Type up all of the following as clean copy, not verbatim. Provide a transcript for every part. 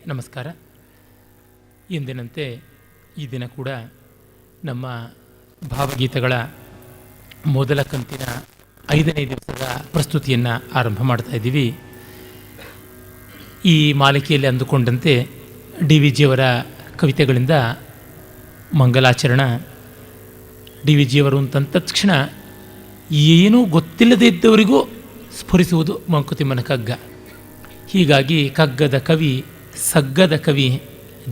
ನಮಸ್ಕಾರ. ಎಂದಿನಂತೆ ಈ ದಿನ ಕೂಡ ನಮ್ಮ ಭಾವಗೀತೆಗಳ ಮೊದಲ ಕಂತಿನ 5ನೇ ದಿವಸದ ಪ್ರಸ್ತುತಿಯನ್ನು ಆರಂಭ ಮಾಡ್ತಾ ಇದ್ದೀವಿ. ಈ ಮಾಲಿಕೆಯಲ್ಲಿ ಅಂದುಕೊಂಡಂತೆ ಡಿ ವಿ ಜಿಯವರ ಕವಿತೆಗಳಿಂದ ಮಂಗಲಾಚರಣ. ಡಿ ವಿ ಜಿಯವರು ಅಂತಂದ ತಕ್ಷಣ ಏನೂ ಗೊತ್ತಿಲ್ಲದೇ ಇದ್ದವರಿಗೂ ಸ್ಫುರಿಸುವುದು ಮಂಕುತಿಮ್ಮನ ಕಗ್ಗ. ಹೀಗಾಗಿ ಕಗ್ಗದ ಕವಿ, ಸಗ್ಗದ ಕವಿ,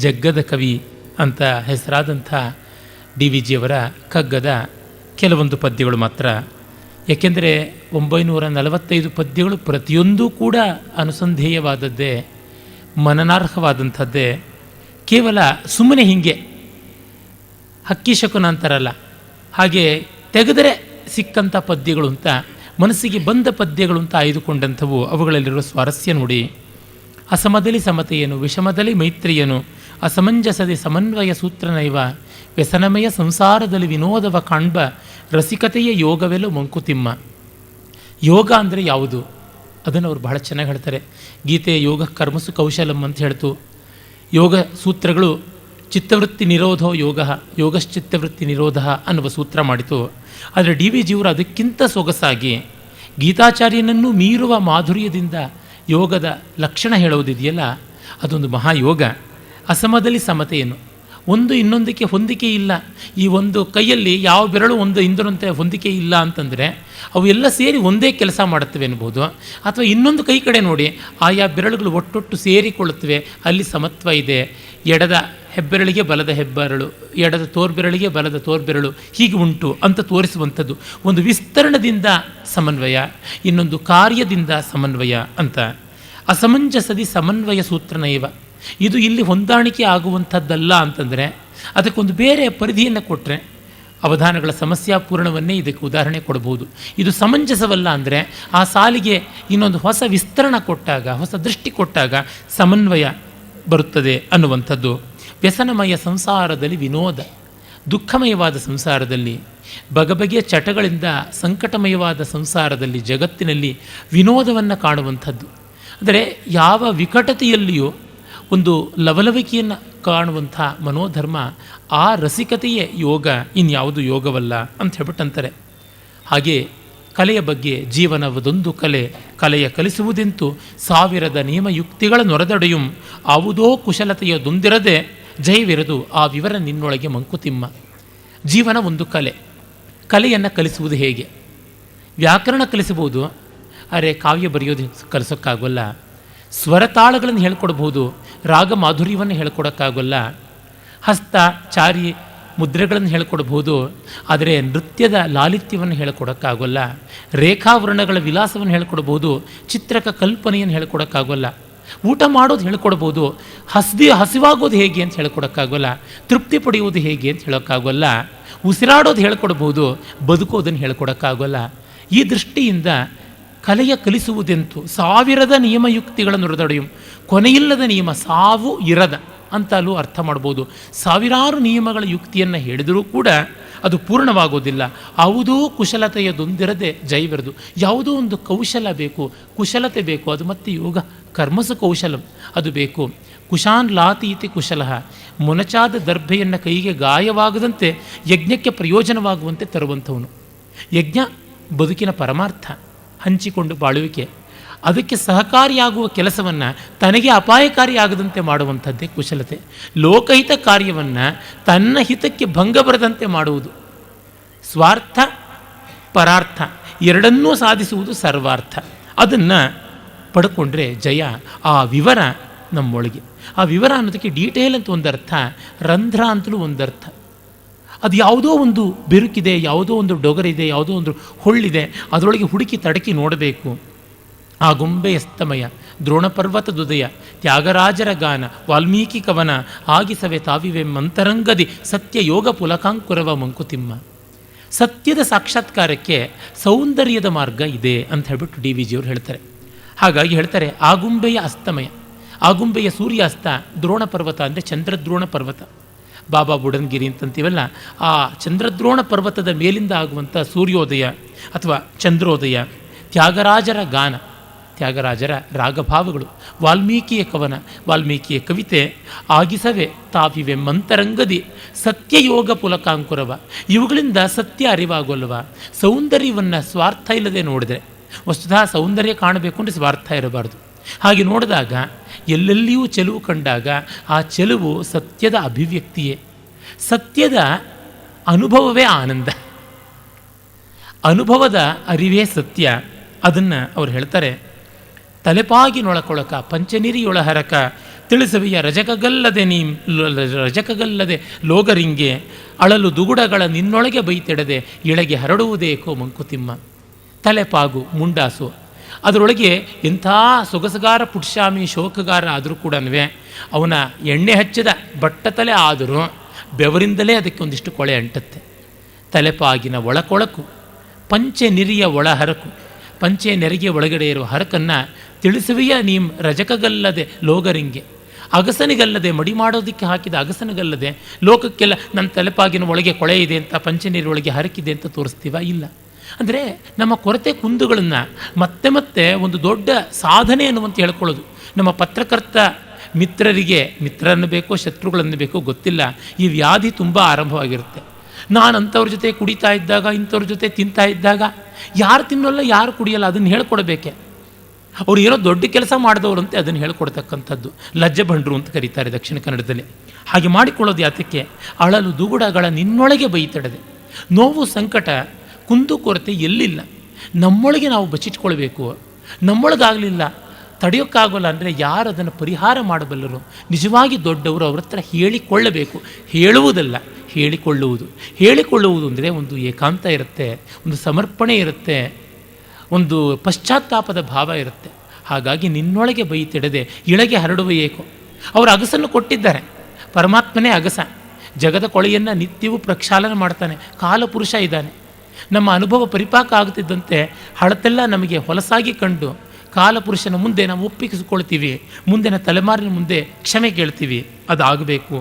ಜಗ್ಗದ ಕವಿ ಅಂತ ಹೆಸರಾದಂಥ ಡಿ ವಿ ಜಿಯವರ ಕಗ್ಗದ ಕೆಲವೊಂದು ಪದ್ಯಗಳು ಮಾತ್ರ. ಏಕೆಂದರೆ 945 ಪದ್ಯಗಳು ಪ್ರತಿಯೊಂದೂ ಕೂಡ ಅನುಸಂಧೇಯವಾದದ್ದೇ, ಮನನಾರ್ಹವಾದಂಥದ್ದೇ. ಕೇವಲ ಸುಮ್ಮನೆ ಹೀಗೆ ಹಕ್ಕಿ ಶಕುನ ಅಂತಾರಲ್ಲ ಹಾಗೆ ತೆಗೆದರೆ ಸಿಕ್ಕಂಥ ಪದ್ಯಗಳು ಅಂತ, ಮನಸ್ಸಿಗೆ ಬಂದ ಪದ್ಯಗಳು ಅಂತ ಆಯ್ದುಕೊಂಡಂಥವು. ಅವುಗಳಲ್ಲಿರುವ ಸ್ವಾರಸ್ಯ ನೋಡಿ. ಅಸಮದಲ್ಲಿ ಸಮತೆಯೇನು, ವಿಷಮದಲ್ಲಿ ಮೈತ್ರಿಯನು, ಅಸಮಂಜಸದೆ ಸಮನ್ವಯ ಸೂತ್ರನೈವ, ವ್ಯಸನಮಯ ಸಂಸಾರದಲ್ಲಿ ವಿನೋದವ ಕಾಣ್ಬ, ರಸಿಕತೆಯ ಯೋಗವೆಲ್ಲ ಮಂಕುತಿಮ್ಮ. ಯೋಗ ಅಂದರೆ ಯಾವುದು ಅದನ್ನು ಅವರು ಬಹಳ ಚೆನ್ನಾಗಿ ಹೇಳ್ತಾರೆ. ಗೀತೆ ಯೋಗ ಕರ್ಮಸು ಕೌಶಲಂ ಅಂತ ಹೇಳ್ತು. ಯೋಗ ಸೂತ್ರಗಳು ಚಿತ್ತವೃತ್ತಿ ನಿರೋಧೋ ಯೋಗ, ಯೋಗಶ್ಚಿತ್ತವೃತ್ತಿ ನಿರೋಧ ಅನ್ನುವ ಸೂತ್ರ ಮಾಡಿತು. ಆದರೆ ಡಿ ವಿ ಜಿಯವರು ಅದಕ್ಕಿಂತ ಸೊಗಸಾಗಿ ಗೀತಾಚಾರ್ಯನನ್ನು ಮೀರುವ ಮಾಧುರ್ಯದಿಂದ ಯೋಗದ ಲಕ್ಷಣ ಹೇಳುವುದಿದೆಯಲ್ಲ, ಅದೊಂದು ಮಹಾಯೋಗ. ಅಸಮದಲ್ಲಿ ಸಮತೆಯನ್ನು, ಒಂದು ಇನ್ನೊಂದಕ್ಕೆ ಹೊಂದಿಕೆ ಇಲ್ಲ. ಈ ಒಂದು ಕೈಯಲ್ಲಿ ಯಾವ ಬೆರಳು ಒಂದು ಇಂದರಂತೆ ಹೊಂದಿಕೆ ಇಲ್ಲ ಅಂತಂದರೆ ಅವು ಎಲ್ಲ ಸೇರಿ ಒಂದೇ ಕೆಲಸ ಮಾಡುತ್ತವೆ ಎನ್ಬೋದು. ಅಥವಾ ಇನ್ನೊಂದು ಕೈ ಕಡೆ ನೋಡಿ, ಆಯಾ ಬೆರಳುಗಳು ಒಟ್ಟೊಟ್ಟು ಸೇರಿಕೊಳ್ಳುತ್ತವೆ, ಅಲ್ಲಿ ಸಮತ್ವ ಇದೆ. ಎಡದ ಹೆಬ್ಬೆರಳಿಗೆ ಬಲದ ಹೆಬ್ಬೆರಳು, ಎಡದ ತೋರ್ಬೆರಳಿಗೆ ಬಲದ ತೋರ್ಬೆರಳು, ಹೀಗೆ ಉಂಟು ಅಂತ ತೋರಿಸುವಂಥದ್ದು. ಒಂದು ವಿಸ್ತರಣದಿಂದ ಸಮನ್ವಯ, ಇನ್ನೊಂದು ಕಾರ್ಯದಿಂದ ಸಮನ್ವಯ ಅಂತ. ಅಸಮಂಜಸದಿ ಸಮನ್ವಯ ಸೂತ್ರನೈವ, ಇದು ಇಲ್ಲಿ ಹೊಂದಾಣಿಕೆ ಆಗುವಂಥದ್ದಲ್ಲ ಅಂತಂದರೆ ಅದಕ್ಕೊಂದು ಬೇರೆ ಪರಿಧಿಯನ್ನು ಕೊಟ್ಟರೆ ಅವಧಾನಗಳ ಸಮಸ್ಯಾಪೂರ್ಣವನ್ನೇ ಇದಕ್ಕೆ ಉದಾಹರಣೆ ಕೊಡ್ಬೋದು. ಇದು ಸಮಂಜಸವಲ್ಲ ಅಂದರೆ ಆ ಸಾಲಿಗೆ ಇನ್ನೊಂದು ಹೊಸ ವಿಸ್ತರಣ ಕೊಟ್ಟಾಗ, ಹೊಸ ದೃಷ್ಟಿ ಕೊಟ್ಟಾಗ ಸಮನ್ವಯ ಬರುತ್ತದೆ ಅನ್ನುವಂಥದ್ದು. ವ್ಯಸನಮಯ ಸಂಸಾರದಲ್ಲಿ ವಿನೋದ, ದುಃಖಮಯವಾದ ಸಂಸಾರದಲ್ಲಿ, ಬಗೆಬಗೆಯ ಚಟಗಳಿಂದ ಸಂಕಟಮಯವಾದ ಸಂಸಾರದಲ್ಲಿ, ಜಗತ್ತಿನಲ್ಲಿ ವಿನೋದವನ್ನು ಕಾಣುವಂಥದ್ದು. ಅಂದರೆ ಯಾವ ವಿಕಟತೆಯಲ್ಲಿಯೂ ಒಂದು ಲವಲವಿಕೆಯನ್ನು ಕಾಣುವಂಥ ಮನೋಧರ್ಮ, ಆ ರಸಿಕತೆಯೇ ಯೋಗ, ಇನ್ಯಾವುದು ಯೋಗವಲ್ಲ ಅಂತ ಹೇಳ್ಬಿಟ್ಟಂತಾರೆ. ಹಾಗೆ ಕಲೆಯ ಬಗ್ಗೆ ಜೀವನವದೊಂದು ಕಲೆ, ಕಲೆಯ ಕಲಿಸುವುದೆಂತು ಸಾವಿರದ ನಿಯಮಯುಕ್ತಿಗಳ ನೊರೆದೊಡೆಯುಂ, ಯಾವುದೋ ಕುಶಲತೆಯದೊಂದಿರದೆ ಜಯವಿರದು ಆ ವಿವರ ನಿನ್ನೊಳಗೆ ಮಂಕುತಿಮ್ಮ. ಜೀವನ ಒಂದು ಕಲೆ, ಕಲೆಯನ್ನು ಕಲಿಸುವುದು ಹೇಗೆ? ವ್ಯಾಕರಣ ಕಲಿಸಬಹುದು, ಆದರೆ ಕಾವ್ಯ ಬರೆಯೋದು ಕಲಿಸೋಕ್ಕಾಗೋಲ್ಲ. ಸ್ವರತಾಳಗಳನ್ನು ಹೇಳ್ಕೊಡ್ಬೋದು, ರಾಗ ಮಾಧುರ್ಯವನ್ನು ಹೇಳ್ಕೊಡೋಕ್ಕಾಗೋಲ್ಲ. ಹಸ್ತ ಚಾರಿ ಮುದ್ರೆಗಳನ್ನು ಹೇಳ್ಕೊಡ್ಬೋದು, ಆದರೆ ನೃತ್ಯದ ಲಾಲಿತ್ಯವನ್ನು ಹೇಳ್ಕೊಡೋಕ್ಕಾಗೋಲ್ಲ. ರೇಖಾವರ್ಣಗಳ ವಿಲಾಸವನ್ನು ಹೇಳ್ಕೊಡ್ಬೋದು, ಚಿತ್ರಕ ಕಲ್ಪನೆಯನ್ನು ಹೇಳ್ಕೊಡೋಕ್ಕಾಗೋಲ್ಲ. ಊಟ ಮಾಡೋದು ಹೇಳ್ಕೊಡ್ಬೋದು, ಹಸಿವಾಗೋದು ಹೇಗೆ ಅಂತ ಹೇಳ್ಕೊಡೋಕ್ಕಾಗೋಲ್ಲ. ತೃಪ್ತಿ ಪಡೆಯುವುದು ಹೇಗೆ ಅಂತ ಹೇಳೋಕ್ಕಾಗೋಲ್ಲ. ಉಸಿರಾಡೋದು ಹೇಳ್ಕೊಡ್ಬೋದು, ಬದುಕೋದನ್ನು ಹೇಳ್ಕೊಡೋಕ್ಕಾಗೋಲ್ಲ. ಈ ದೃಷ್ಟಿಯಿಂದ ಕಲೆಯ ಕಲಿಸುವುದೆಂತು ಸಾವಿರದ ನಿಯಮಯುಕ್ತಿಗಳ ನುರಿದೊಡೆಯುಂ, ಕೊನೆಯಿಲ್ಲದ ನಿಯಮ, ಸಾವು ಇರದ ಅಂತಲೂ ಅರ್ಥ ಮಾಡ್ಬೋದು. ಸಾವಿರಾರು ನಿಯಮಗಳ ಯುಕ್ತಿಯನ್ನು ಹೇಳಿದರೂ ಕೂಡ ಅದು ಪೂರ್ಣವಾಗೋದಿಲ್ಲ. ಯಾವುದೋ ಕುಶಲತೆಯದೊಂದಿರದೆ ಜೈವಿರದು. ಯಾವುದೋ ಒಂದು ಕೌಶಲ ಬೇಕು, ಕುಶಲತೆ ಬೇಕು. ಅದು ಮತ್ತೆ ಯೋಗ ಕರ್ಮಸು ಕೌಶಲಂ ಅದು ಬೇಕು. ಕುಶಾನ್ ಲಾತೀತಿ ಕುಶಲಃ, ಮೊನಚಾದ ದರ್ಭೆಯನ್ನು ಕೈಗೆ ಗಾಯವಾಗದಂತೆ ಯಜ್ಞಕ್ಕೆ ಪ್ರಯೋಜನವಾಗುವಂತೆ ತರುವಂಥವನು. ಯಜ್ಞ ಬದುಕಿನ ಪರಮಾರ್ಥ, ಹಂಚಿಕೊಂಡು ಬಾಳುವಿಕೆ. ಅದಕ್ಕೆ ಸಹಕಾರಿಯಾಗುವ ಕೆಲಸವನ್ನು ತನಗೆ ಅಪಾಯಕಾರಿಯಾಗದಂತೆ ಮಾಡುವಂಥದ್ದೇ ಕುಶಲತೆ. ಲೋಕಹಿತ ಕಾರ್ಯವನ್ನು ತನ್ನ ಹಿತಕ್ಕೆ ಭಂಗ ಬರದಂತೆ ಮಾಡುವುದು. ಸ್ವಾರ್ಥ ಪರಾರ್ಥ ಎರಡನ್ನೂ ಸಾಧಿಸುವುದು ಸರ್ವಾರ್ಥ. ಅದನ್ನು ಪಡ್ಕೊಂಡ್ರೆ ಜಯ. ಆ ವಿವರ ನಮ್ಮೊಳಗೆ. ಆ ವಿವರ ಅನ್ನೋದಕ್ಕೆ ಡೀಟೇಲ್ ಅಂತ ಒಂದರ್ಥ, ರಂಧ್ರ ಅಂತಲೂ ಒಂದರ್ಥ. ಅದು ಯಾವುದೋ ಒಂದು ಬಿರುಕಿದೆ, ಯಾವುದೋ ಒಂದು ಡೊಗರಿದೆ, ಯಾವುದೋ ಒಂದು ಹೊಳ್ಳಿದೆ, ಅದರೊಳಗೆ ಹುಡುಕಿ ತಡಕಿ ನೋಡಬೇಕು. ಆ ಗೊಂಬೆಯಸ್ತಮಯ, ದ್ರೋಣಪರ್ವತದುದಯ, ತ್ಯಾಗರಾಜರ ಗಾನ, ವಾಲ್ಮೀಕಿ ಕವನ, ಆಗಿಸವೆ ತಾವಿವೆ ಮಂತರಂಗದಿ ಸತ್ಯ ಯೋಗ ಪುಲಕಾಂಕುರವ ಮಂಕುತಿಮ್ಮ. ಸತ್ಯದ ಸಾಕ್ಷಾತ್ಕಾರಕ್ಕೆ ಸೌಂದರ್ಯದ ಮಾರ್ಗ ಇದೆ ಅಂತ ಹೇಳ್ಬಿಟ್ಟು ಡಿ ವಿ ಜಿಯವರು ಹೇಳ್ತಾರೆ. ಹಾಗಾಗಿ ಹೇಳ್ತಾರೆ, ಆಗುಂಬೆಯ ಅಸ್ತಮಯ, ಆಗುಂಬೆಯ ಸೂರ್ಯಾಸ್ತ, ದ್ರೋಣ ಪರ್ವತ ಅಂದರೆ ಚಂದ್ರದ್ರೋಣ ಪರ್ವತ, ಬಾಬಾ ಬುಡನ್ಗಿರಿ ಅಂತಂತೀವಲ್ಲ, ಆ ಚಂದ್ರದ್ರೋಣ ಪರ್ವತದ ಮೇಲಿಂದ ಆಗುವಂಥ ಸೂರ್ಯೋದಯ ಅಥವಾ ಚಂದ್ರೋದಯ, ತ್ಯಾಗರಾಜರ ಗಾನ, ತ್ಯಾಗರಾಜರ ರಾಗಭಾವಗಳು, ವಾಲ್ಮೀಕಿಯ ಕವನ, ವಾಲ್ಮೀಕಿಯ ಕವಿತೆ. ಆಗಿಸವೆ ತಾವಿವೆ ಮಂತರಂಗದಿ ಸತ್ಯಯೋಗ ಪುಲಕಾಂಕುರವ. ಇವುಗಳಿಂದ ಸತ್ಯ ಅರಿವಾಗೋಲ್ವ. ಸೌಂದರ್ಯವನ್ನು ಸ್ವಾರ್ಥ ಇಲ್ಲದೆ ನೋಡಿದರೆ, ವಸ್ತುತಃ ಸೌಂದರ್ಯ ಕಾಣಬೇಕು ಅಂದರೆ ಸ್ವಾರ್ಥ ಇರಬಾರ್ದು. ಹಾಗೆ ನೋಡಿದಾಗ ಎಲ್ಲೆಲ್ಲಿಯೂ ಚೆಲುವು ಕಂಡಾಗ ಆ ಚೆಲುವು ಸತ್ಯದ ಅಭಿವ್ಯಕ್ತಿಯೇ. ಸತ್ಯದ ಅನುಭವವೇ ಆನಂದ, ಅನುಭವದ ಅರಿವೇ ಸತ್ಯ. ಅದನ್ನು ಅವ್ರು ಹೇಳ್ತಾರೆ, ತಲೆಪಾಗಿ ನೊಳಕೊಳಕ ಪಂಚನಿರಿಯೊಳಹರಕ ತಿಳಿಸವಿಯ ರಜಕಗಲ್ಲದೆ ಲೋಗರಿಂಗೆ ಅಳಲು ದುಗುಡಗಳ ನಿನ್ನೊಳಗೆ ಬೈತೆಡದೆ ಇಳಗೆ ಹರಡುವುದೇಕೋ ಮಂಕುತಿಮ್ಮ. ತಲೆಪಾಗು ಮುಂಡಾಸು, ಅದರೊಳಗೆ ಎಂಥ ಸೊಗಸಗಾರ ಪುಟ್ಸ್ವಾಮಿ ಶೋಕಗಾರ ಆದರೂ ಕೂಡ ಅವನ ಎಣ್ಣೆ ಹಚ್ಚಿದ ಬಟ್ಟತಲೆ ಆದರೂ ಬೆವರಿಂದಲೇ ಅದಕ್ಕೆ ಒಂದಿಷ್ಟು ಕೊಳೆ ಅಂಟುತ್ತೆ. ತಲೆಪಾಗಿನ ಒಳಕೊಳಕು ಪಂಚೆ ನಿರಿಯ ಒಳಹರಕು, ಪಂಚೆ ನೆರಿಗೆ ಒಳಗಡೆ ಇರುವ ಹರಕನ್ನು ತಿಳಿಸುವೆಯ ನೀಂ ರಜಕಗಲ್ಲದೆ ಲೋಗರಿಂಗೆ, ಅಗಸನಿಗಲ್ಲದೆ ಮಡಿ ಮಾಡೋದಕ್ಕೆ ಹಾಕಿದ ಅಗಸನಿಗಲ್ಲದೆ ಲೋಕಕ್ಕೆಲ್ಲ ನನ್ನ ತಲೆಪಾಗಿನ ಒಳಗೆ ಕೊಳೆ ಇದೆ ಅಂತ, ಪಂಚೆ ನೀರೊಳಗೆ ಹರಕಿದೆ ಅಂತ ತೋರಿಸ್ತೀವ? ಇಲ್ಲ. ಅಂದರೆ ನಮ್ಮ ಕೊರತೆ ಕುಂದುಗಳನ್ನು ಮತ್ತೆ ಮತ್ತೆ ಒಂದು ದೊಡ್ಡ ಸಾಧನೆ ಅನ್ನುವಂತ ಹೇಳ್ಕೊಳ್ಳೋದು. ನಮ್ಮ ಪತ್ರಕರ್ತ ಮಿತ್ರರಿಗೆ ಮಿತ್ರರನ್ನು ಬೇಕೋ ಶತ್ರುಗಳನ್ನು ಬೇಕೋ ಗೊತ್ತಿಲ್ಲ, ಈ ವ್ಯಾಧಿ ತುಂಬ ಆರಂಭವಾಗಿರುತ್ತೆ. ನಾನು ಅಂಥವ್ರ ಜೊತೆ ಕುಡಿತಾ ಇದ್ದಾಗ, ಇಂಥವ್ರ ಜೊತೆ ತಿಂತಾ ಇದ್ದಾಗ, ಯಾರು ತಿನ್ನೋಲ್ಲ ಯಾರು ಕುಡಿಯಲ್ಲ ಅದನ್ನು ಹೇಳ್ಕೊಡ್ಬೇಕೆ. ಅವ್ರು ಏನೋ ದೊಡ್ಡ ಕೆಲಸ ಮಾಡಿದವರು ಅಂತ ಅದನ್ನು ಹೇಳ್ಕೊಡ್ತಕ್ಕಂಥದ್ದು. ಲಜ್ಜೆಬಂಡ್ರು ಅಂತ ಕರೀತಾರೆ ದಕ್ಷಿಣ ಕನ್ನಡದಲ್ಲಿ. ಹಾಗೆ ಮಾಡಿಕೊಳ್ಳೋದು ಯಾತಕ್ಕೆ? ಅಳಲು ದುಗುಡಗಳ ನಿನ್ನೊಳಗೆ ಬೈತಡದೆ. ನೋವು ಸಂಕಟ ಕುಂದು ಕೊರತೆ ಎಲ್ಲಿಲ್ಲ, ನಮ್ಮೊಳಗೆ ನಾವು ಬಚ್ಚಿಟ್ಕೊಳ್ಬೇಕು. ನಮ್ಮೊಳಗಾಗಲಿಲ್ಲ, ತಡೆಯೋಕ್ಕಾಗೋಲ್ಲ ಅಂದರೆ ಯಾರು ಅದನ್ನು ಪರಿಹಾರ ಮಾಡಬಲ್ಲರು? ನಿಜವಾಗಿ ದೊಡ್ಡವರು ಅವ್ರ ಹತ್ರ ಹೇಳಿಕೊಳ್ಳಬೇಕು. ಹೇಳುವುದಲ್ಲ, ಹೇಳಿಕೊಳ್ಳುವುದು. ಹೇಳಿಕೊಳ್ಳುವುದು ಅಂದರೆ ಒಂದು ಏಕಾಂತ ಇರುತ್ತೆ, ಒಂದು ಸಮರ್ಪಣೆ ಇರುತ್ತೆ, ಒಂದು ಪಶ್ಚಾತ್ತಾಪದ ಭಾವ ಇರುತ್ತೆ. ಹಾಗಾಗಿ ನಿನ್ನೊಳಗೆ ಬೈತಿಡದೆ ಇಳಗೆ ಹರಡುವ ಏಕೋ. ಅವರು ಅಗಸನ್ನು ಕೊಟ್ಟಿದ್ದಾರೆ, ಪರಮಾತ್ಮನೇ ಅಗಸ. ಜಗದ ಕೊಳೆಯನ್ನು ನಿತ್ಯವೂ ಪ್ರಕ್ಷಾಲನೆ ಮಾಡ್ತಾನೆ, ಕಾಲಪುರುಷ ಇದ್ದಾನೆ. ನಮ್ಮ ಅನುಭವ ಪರಿಪಾಕ ಆಗುತ್ತಿದ್ದಂತೆ ಹಳತೆಲ್ಲ ನಮಗೆ ಹೊಲಸಾಗಿ ಕಂಡು ಕಾಲಪುರುಷನ ಮುಂದೆ ನಾವು ಒಪ್ಪಿಸಿಕೊಳ್ತೀವಿ, ಮುಂದಿನ ತಲೆಮಾರಿನ ಮುಂದೆ ಕ್ಷಮೆ ಕೇಳ್ತೀವಿ. ಅದಾಗಬೇಕು.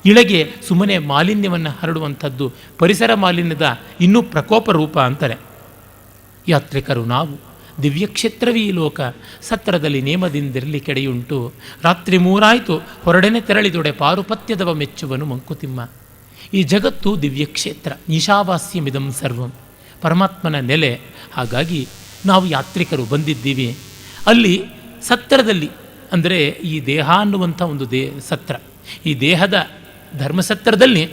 ಇಳಗೆ ಸುಮ್ಮನೆ ಮಾಲಿನ್ಯವನ್ನು ಹರಡುವಂಥದ್ದು ಪರಿಸರ ಮಾಲಿನ್ಯದ ಇನ್ನೂ ಪ್ರಕೋಪ ರೂಪ ಅಂತಾರೆ. ಯಾತ್ರಿಕರು ನಾವು ದಿವ್ಯಕ್ಷೇತ್ರವೀ ಲೋಕ ಸತ್ರದಲ್ಲಿ ನೇಮದಿಂದಿರಲಿ ಕೆಡೆಯುಂಟು. ರಾತ್ರಿ ಮೂರಾಯಿತು ಹೊರಡನೆ ತೆರಳಿದೊಡೆ ಪಾರುಪತ್ಯದವ ಮೆಚ್ಚುವನು ಮಂಕುತಿಮ್ಮ. ಈ ಜಗತ್ತು ದಿವ್ಯಕ್ಷೇತ್ರ, ಈಶಾವಾಸ್ಯಮಿದಂ ಸರ್ವಂ, ಪರಮಾತ್ಮನ ನೆಲೆ. ಹಾಗಾಗಿ ನಾವು ಯಾತ್ರಿಕರು ಬಂದಿದ್ದೀವಿ. ಅಲ್ಲಿ ಸತ್ರದಲ್ಲಿ ಅಂದರೆ ಈ ದೇಹ ಅನ್ನುವಂಥ ಒಂದು ಸತ್ರ, ಈ ದೇಹದ ಧರ್ಮಸತ್ರದಲ್ಲಿ,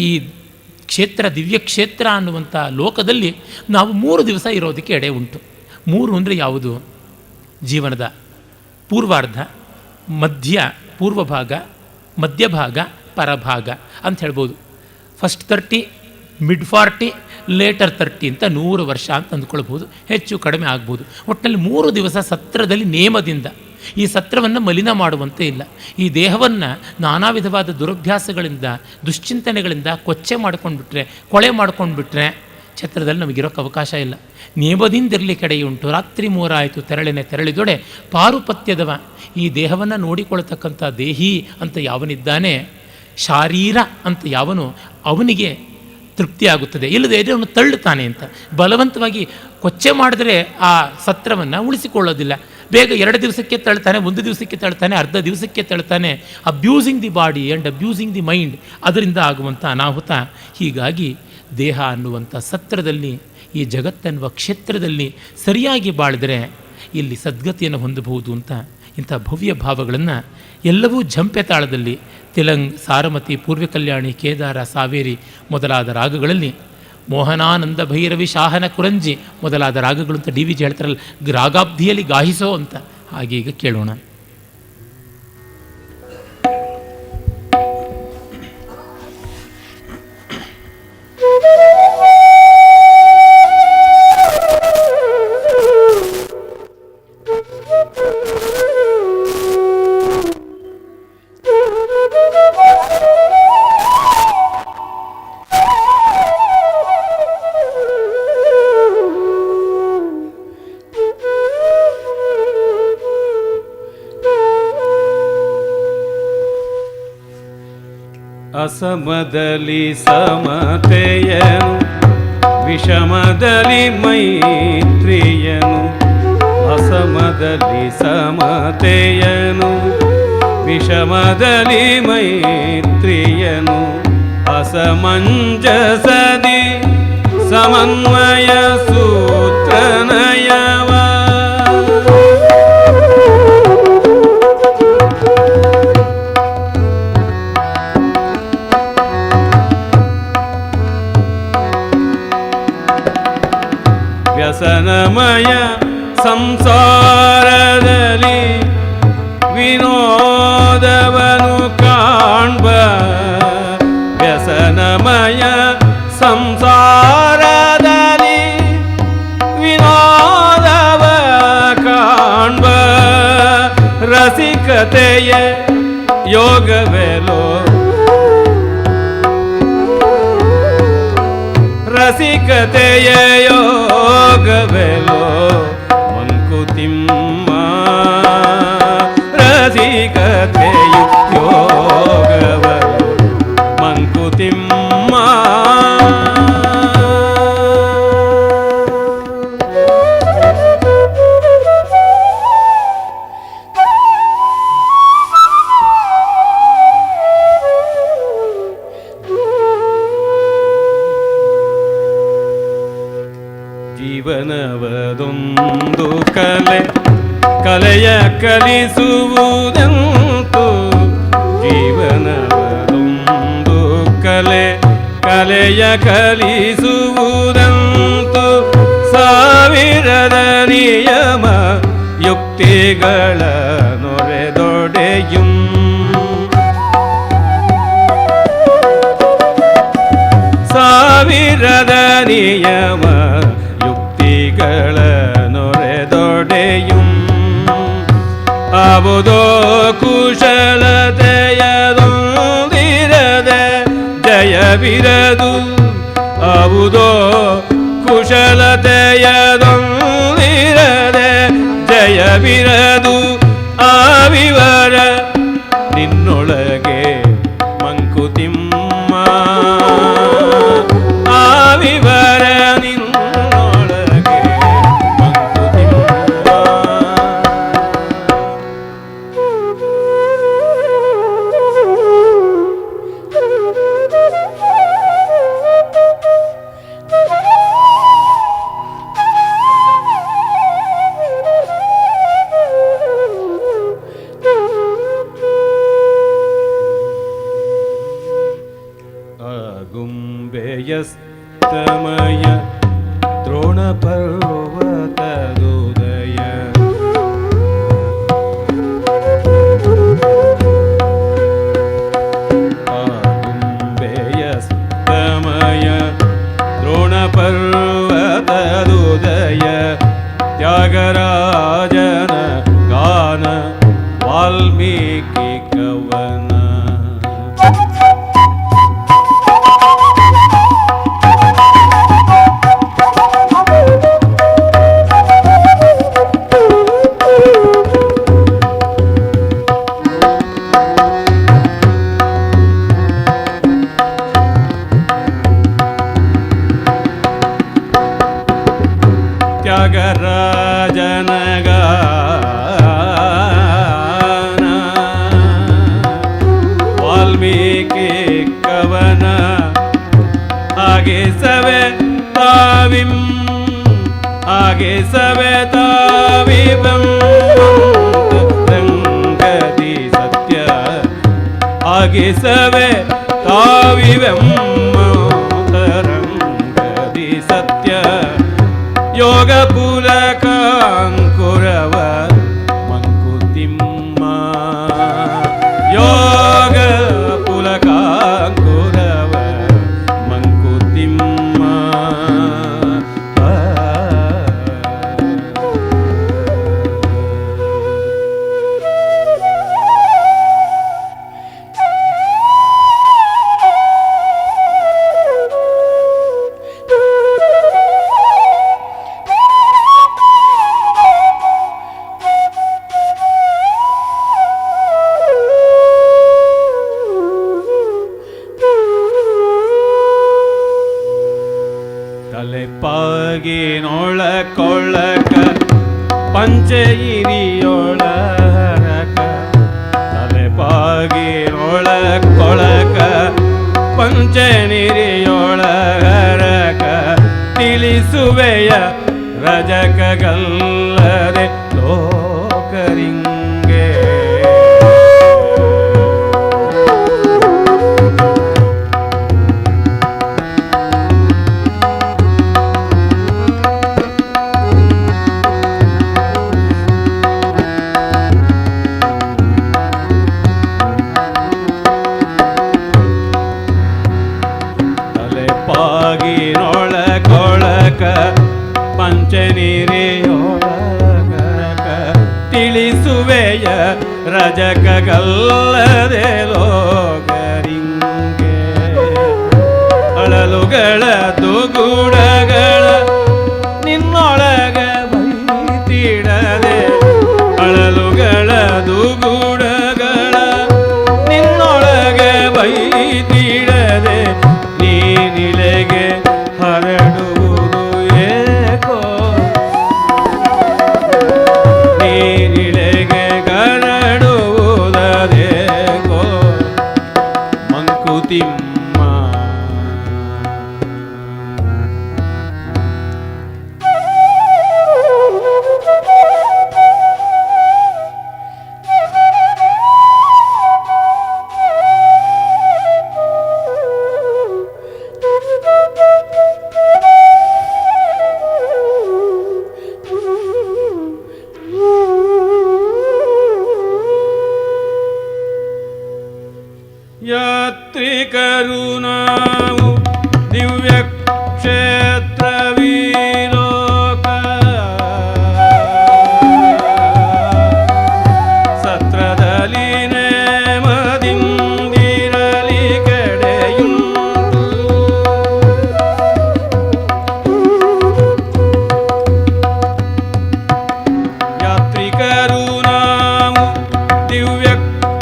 ಈ ಕ್ಷೇತ್ರ ದಿವ್ಯಕ್ಷೇತ್ರ ಅನ್ನುವಂಥ ಲೋಕದಲ್ಲಿ ನಾವು 3 ದಿವಸ ಇರೋದಕ್ಕೆ ಎಡೆ ಉಂಟು. 3 ಅಂದರೆ ಯಾವುದು? ಜೀವನದ ಪೂರ್ವಾರ್ಧ, ಪೂರ್ವಭಾಗ, ಮಧ್ಯಭಾಗ, ಪರಭಾಗ ಅಂತ ಹೇಳ್ಬೋದು. ಫಸ್ಟ್ 30, ಮಿಡ್ 40, ಲೇಟರ್ 30 ಅಂತ 100 ವರ್ಷ ಅಂತ ಅಂದ್ಕೊಳ್ಬೋದು, ಹೆಚ್ಚು ಕಡಿಮೆ ಆಗ್ಬೋದು. ಒಟ್ಟಿನಲ್ಲಿ 3 ದಿವಸ ಸತ್ರದಲ್ಲಿ ನೇಮದಿಂದ. ಈ ಸತ್ರವನ್ನು ಮಲಿನ ಮಾಡುವಂತೆ ಇಲ್ಲ. ಈ ದೇಹವನ್ನು ನಾನಾ ವಿಧವಾದ ದುರಭ್ಯಾಸಗಳಿಂದ, ದುಶ್ಚಿಂತನೆಗಳಿಂದ ಕೊಚ್ಚೆ ಮಾಡ್ಕೊಂಡ್ಬಿಟ್ರೆ, ಕೊಳೆ ಮಾಡ್ಕೊಂಡ್ಬಿಟ್ರೆ ಛತ್ರದಲ್ಲಿ ನಮಗಿರೋಕ್ಕೆ ಅವಕಾಶ ಇಲ್ಲ. ನೇಮದಿಂದಿರಲಿ ಕಡೆಯುಂಟು. ರಾತ್ರಿ ಮೂರಾಯಿತು ತೆರಳಿದೊಡೆ ಪಾರುಪತ್ಯದವ. ಈ ದೇಹವನ್ನು ನೋಡಿಕೊಳ್ತಕ್ಕಂಥ ದೇಹಿ ಅಂತ ಯಾವನಿದ್ದಾನೆ, ಶಾರೀರ ಅಂತ ಯಾವನು, ಅವನಿಗೆ ತೃಪ್ತಿಯಾಗುತ್ತದೆ. ಇಲ್ಲದೆ ಇದ್ರೆ ಅವನು ತಳ್ಳುತ್ತಾನೆ ಅಂತ. ಬಲವಂತವಾಗಿ ಕೊಚ್ಚೆ ಮಾಡಿದ್ರೆ ಆ ಸತ್ರವನ್ನು ಉಳಿಸಿಕೊಳ್ಳೋದಿಲ್ಲ. ಬೇಗ 2 ದಿವಸಕ್ಕೆ ತಳ್ತಾನೆ, 1 ದಿವಸಕ್ಕೆ ತಳ್ತಾನೆ, ಅರ್ಧ ದಿವಸಕ್ಕೆ ತಳ್ತಾನೆ. Abusing the body and abusing the mind, ಅದರಿಂದ ಆಗುವಂಥ ಅನಾಹುತ. ಹೀಗಾಗಿ ದೇಹ ಅನ್ನುವಂಥ ಸತ್ರದಲ್ಲಿ, ಈ ಜಗತ್ತೆನ್ನುವ ಕ್ಷೇತ್ರದಲ್ಲಿ ಸರಿಯಾಗಿ ಬಾಳಿದರೆ ಇಲ್ಲಿ ಸದ್ಗತಿಯನ್ನು ಹೊಂದಬಹುದು ಅಂತ ಇಂಥ ಭವ್ಯ ಭಾವಗಳನ್ನು ಎಲ್ಲವೂ ಝಂಪೆ ತಾಳದಲ್ಲಿ ತಿಲಂಗ್, ಸಾರಮತಿ, ಪೂರ್ವ ಕಲ್ಯಾಣಿ, ಕೇದಾರ, ಸಾವೇರಿ ಮೊದಲಾದ ರಾಗಗಳಲ್ಲಿ, ಮೋಹನಾನಂದ ಭೈರವಿ, ಶಾಹನ ಕುರಂಜಿ ಮೊದಲಾದ ರಾಗಗಳು ಅಂತ ಡಿ ವಿ ಜಿ ಹೇಳ್ತಾರಲ್ಲ, ರಾಗಾಬ್ಧಿಯಲ್ಲಿ ಗಾಹಿಸೋ ಅಂತ. ಹಾಗೆ ಈಗ ಕೇಳೋಣ. ಅಸಮದಲ್ಲಿ ಸಮತೆಯನು, ವಿಷಮದಲ್ಲಿ ಮೈತ್ರಿಯನು, ಅಸಮದಲ್ಲಿ ಸಮತೆಯನು, ವಿಷಮದಲ್ಲಿ ಮೈತ್ರಿಯನು, ಅಸಮಂಜಸದಿ ಸಮನ್ವಯ ಸೂತ್ರನಯವ. ವ್ಯಸನಮಯ ಸಂಸಾರದಲ್ಲಿ ವಿನೋದವನು ಕಾಣ್ಬ, ವ್ಯಸನಮಯ ಸಂಸಾರದಲ್ಲಿ ವಿನೋದವ ಕಾಣ್ಬ, ರಸಿಕತೆಯ ಯೋಗವೆಲೋ, ರಸಿಕತೆಯ ಯೋಗವೆಲೋ ಮಂಕುತಿಮ್ಮ, ರಸಿಕತೆಯು ಯೋಗವೆಲೋ ಮಂಕುತಿಮ್ಮ. ಜೀವನವದೊಂದು ಕಲೆ, ಕಲೆಯ ಕಲಿಸುವುದಂತು. ಜೀವನವದೊಂದು ಕಲೆ, ಕಲೆಯ ಕಲಿಸುವುದಂತು. ಸಾವಿರದ ನಿಯಮ ಯುಕ್ತಿಗಳ ನೊರೆದೊಡೆಯುಂ, ಸಾವಿರದ ನಿಯಮ ಯುಕ್ತಿಗಳ ನೊರೆದೊಡೆಯುಂ. ಆವುದೋ ಕುಶಲತೆಯದೊಂದಿರದೆ ಜಯವಿರದು, ಆವುದೋ ಕುಶಲತೆಯದೊಂದಿರದೆ ಜಯವಿರದು. ಆ ವಿವರ ನಿನ್ನೊಳಗೆ ಮಂಕುತಿಮ್ಮ, ಆ ವಿವರ ನಿನ್ನೊಳಗೆ ಮಂಕುತಿಮ್ಮ. ಆಗುಂಬೆಯಸ್ತಮಯ ದ್ರೋಣ ಪರ್ವತದುದಯ, ಆಗುಂಬೆಯಸ್ತಮಯ ದ್ರೋಣ ಪರ್ವತದುದಯ. ತ್ಯಾಗರಾಜನ ಗಾನ ವಾಲ್ಮೀಕಿ ಕವನ. ತ್ಯಾಗರಾಜನ ಗಾನ ವಾಲ್ಮೀಕಿ ಕವನ. ಆಗೆ ಸವೆ ತಾವಿಂ, ಆಗೆ ಸವೆ ತಾವಿವಂ ರಂಗದಿ ಸತ್ಯ, ಆಗೆ ಸವೆ ತಾವಿವಂ ರಂಗದಿ ಸತ್ಯ. ಯೋಗ ಪುಲಕಾಂಕುರವ ಮಂಕುತಿಮ್ಮ, ಯೋಗ ಪುಲಕಾಂಕುರವ ಮಂಕುತಿಮ್ಮ. ತಲೆಪಾಗಿನೊಳಕೊಳಕ ಪಂಚಯಿರಿಯೊಳಕ ತಲೆಪಾಗಿರೊಳಕೊಳಕ ಪಂಚನಿರಿಯೊಳಗರಕ ತಿಳಿಸುವೆಯ ರಜಕಗಲ್ಲದೆ ಲೋಕರಿಂಗೆ. ತಲೆಪಾಗಿನೊಳಗೊಳಕ ಪಂಚನಿರಿಯೊಳಗರಕ ತಿಳಿಸುವೆಯ ರಜಕಗಲ್ಲದೆ ಲೋಕರಿಂಗೆ. ಅಳಲುಗಳ ದುಗುಡಗಳ ನಿನ್ನೊಳಗ ಬೈತಿಡದೆ, ಅಳಲುಗಳ ದುಗುಡಗಳ ನಿನ್ನೊಳಗೆ ಬೈತಿಡದೆ ನೀನಿಳೆಗೆ ಹರಡುವುದು ಏಕೋ, ನೀನಿಳೆಗೆ ಹರಡುವುದೇಕೋ ಮಂಕುತಿಮ್ಮ. ಯಾತ್ರಿಕರು ನಾವು ದಿವ್ಯ ಕ್ಷೇತ್ರ ವಿಲೋಕ ಸತ್ರದಲ್ಲಿ ನೇಮದಿಂದಿರಲಿ ಕಡೆಯುಂಟು. ಯಾತ್ರಿಕರು ನಾವು ದಿವ್ಯ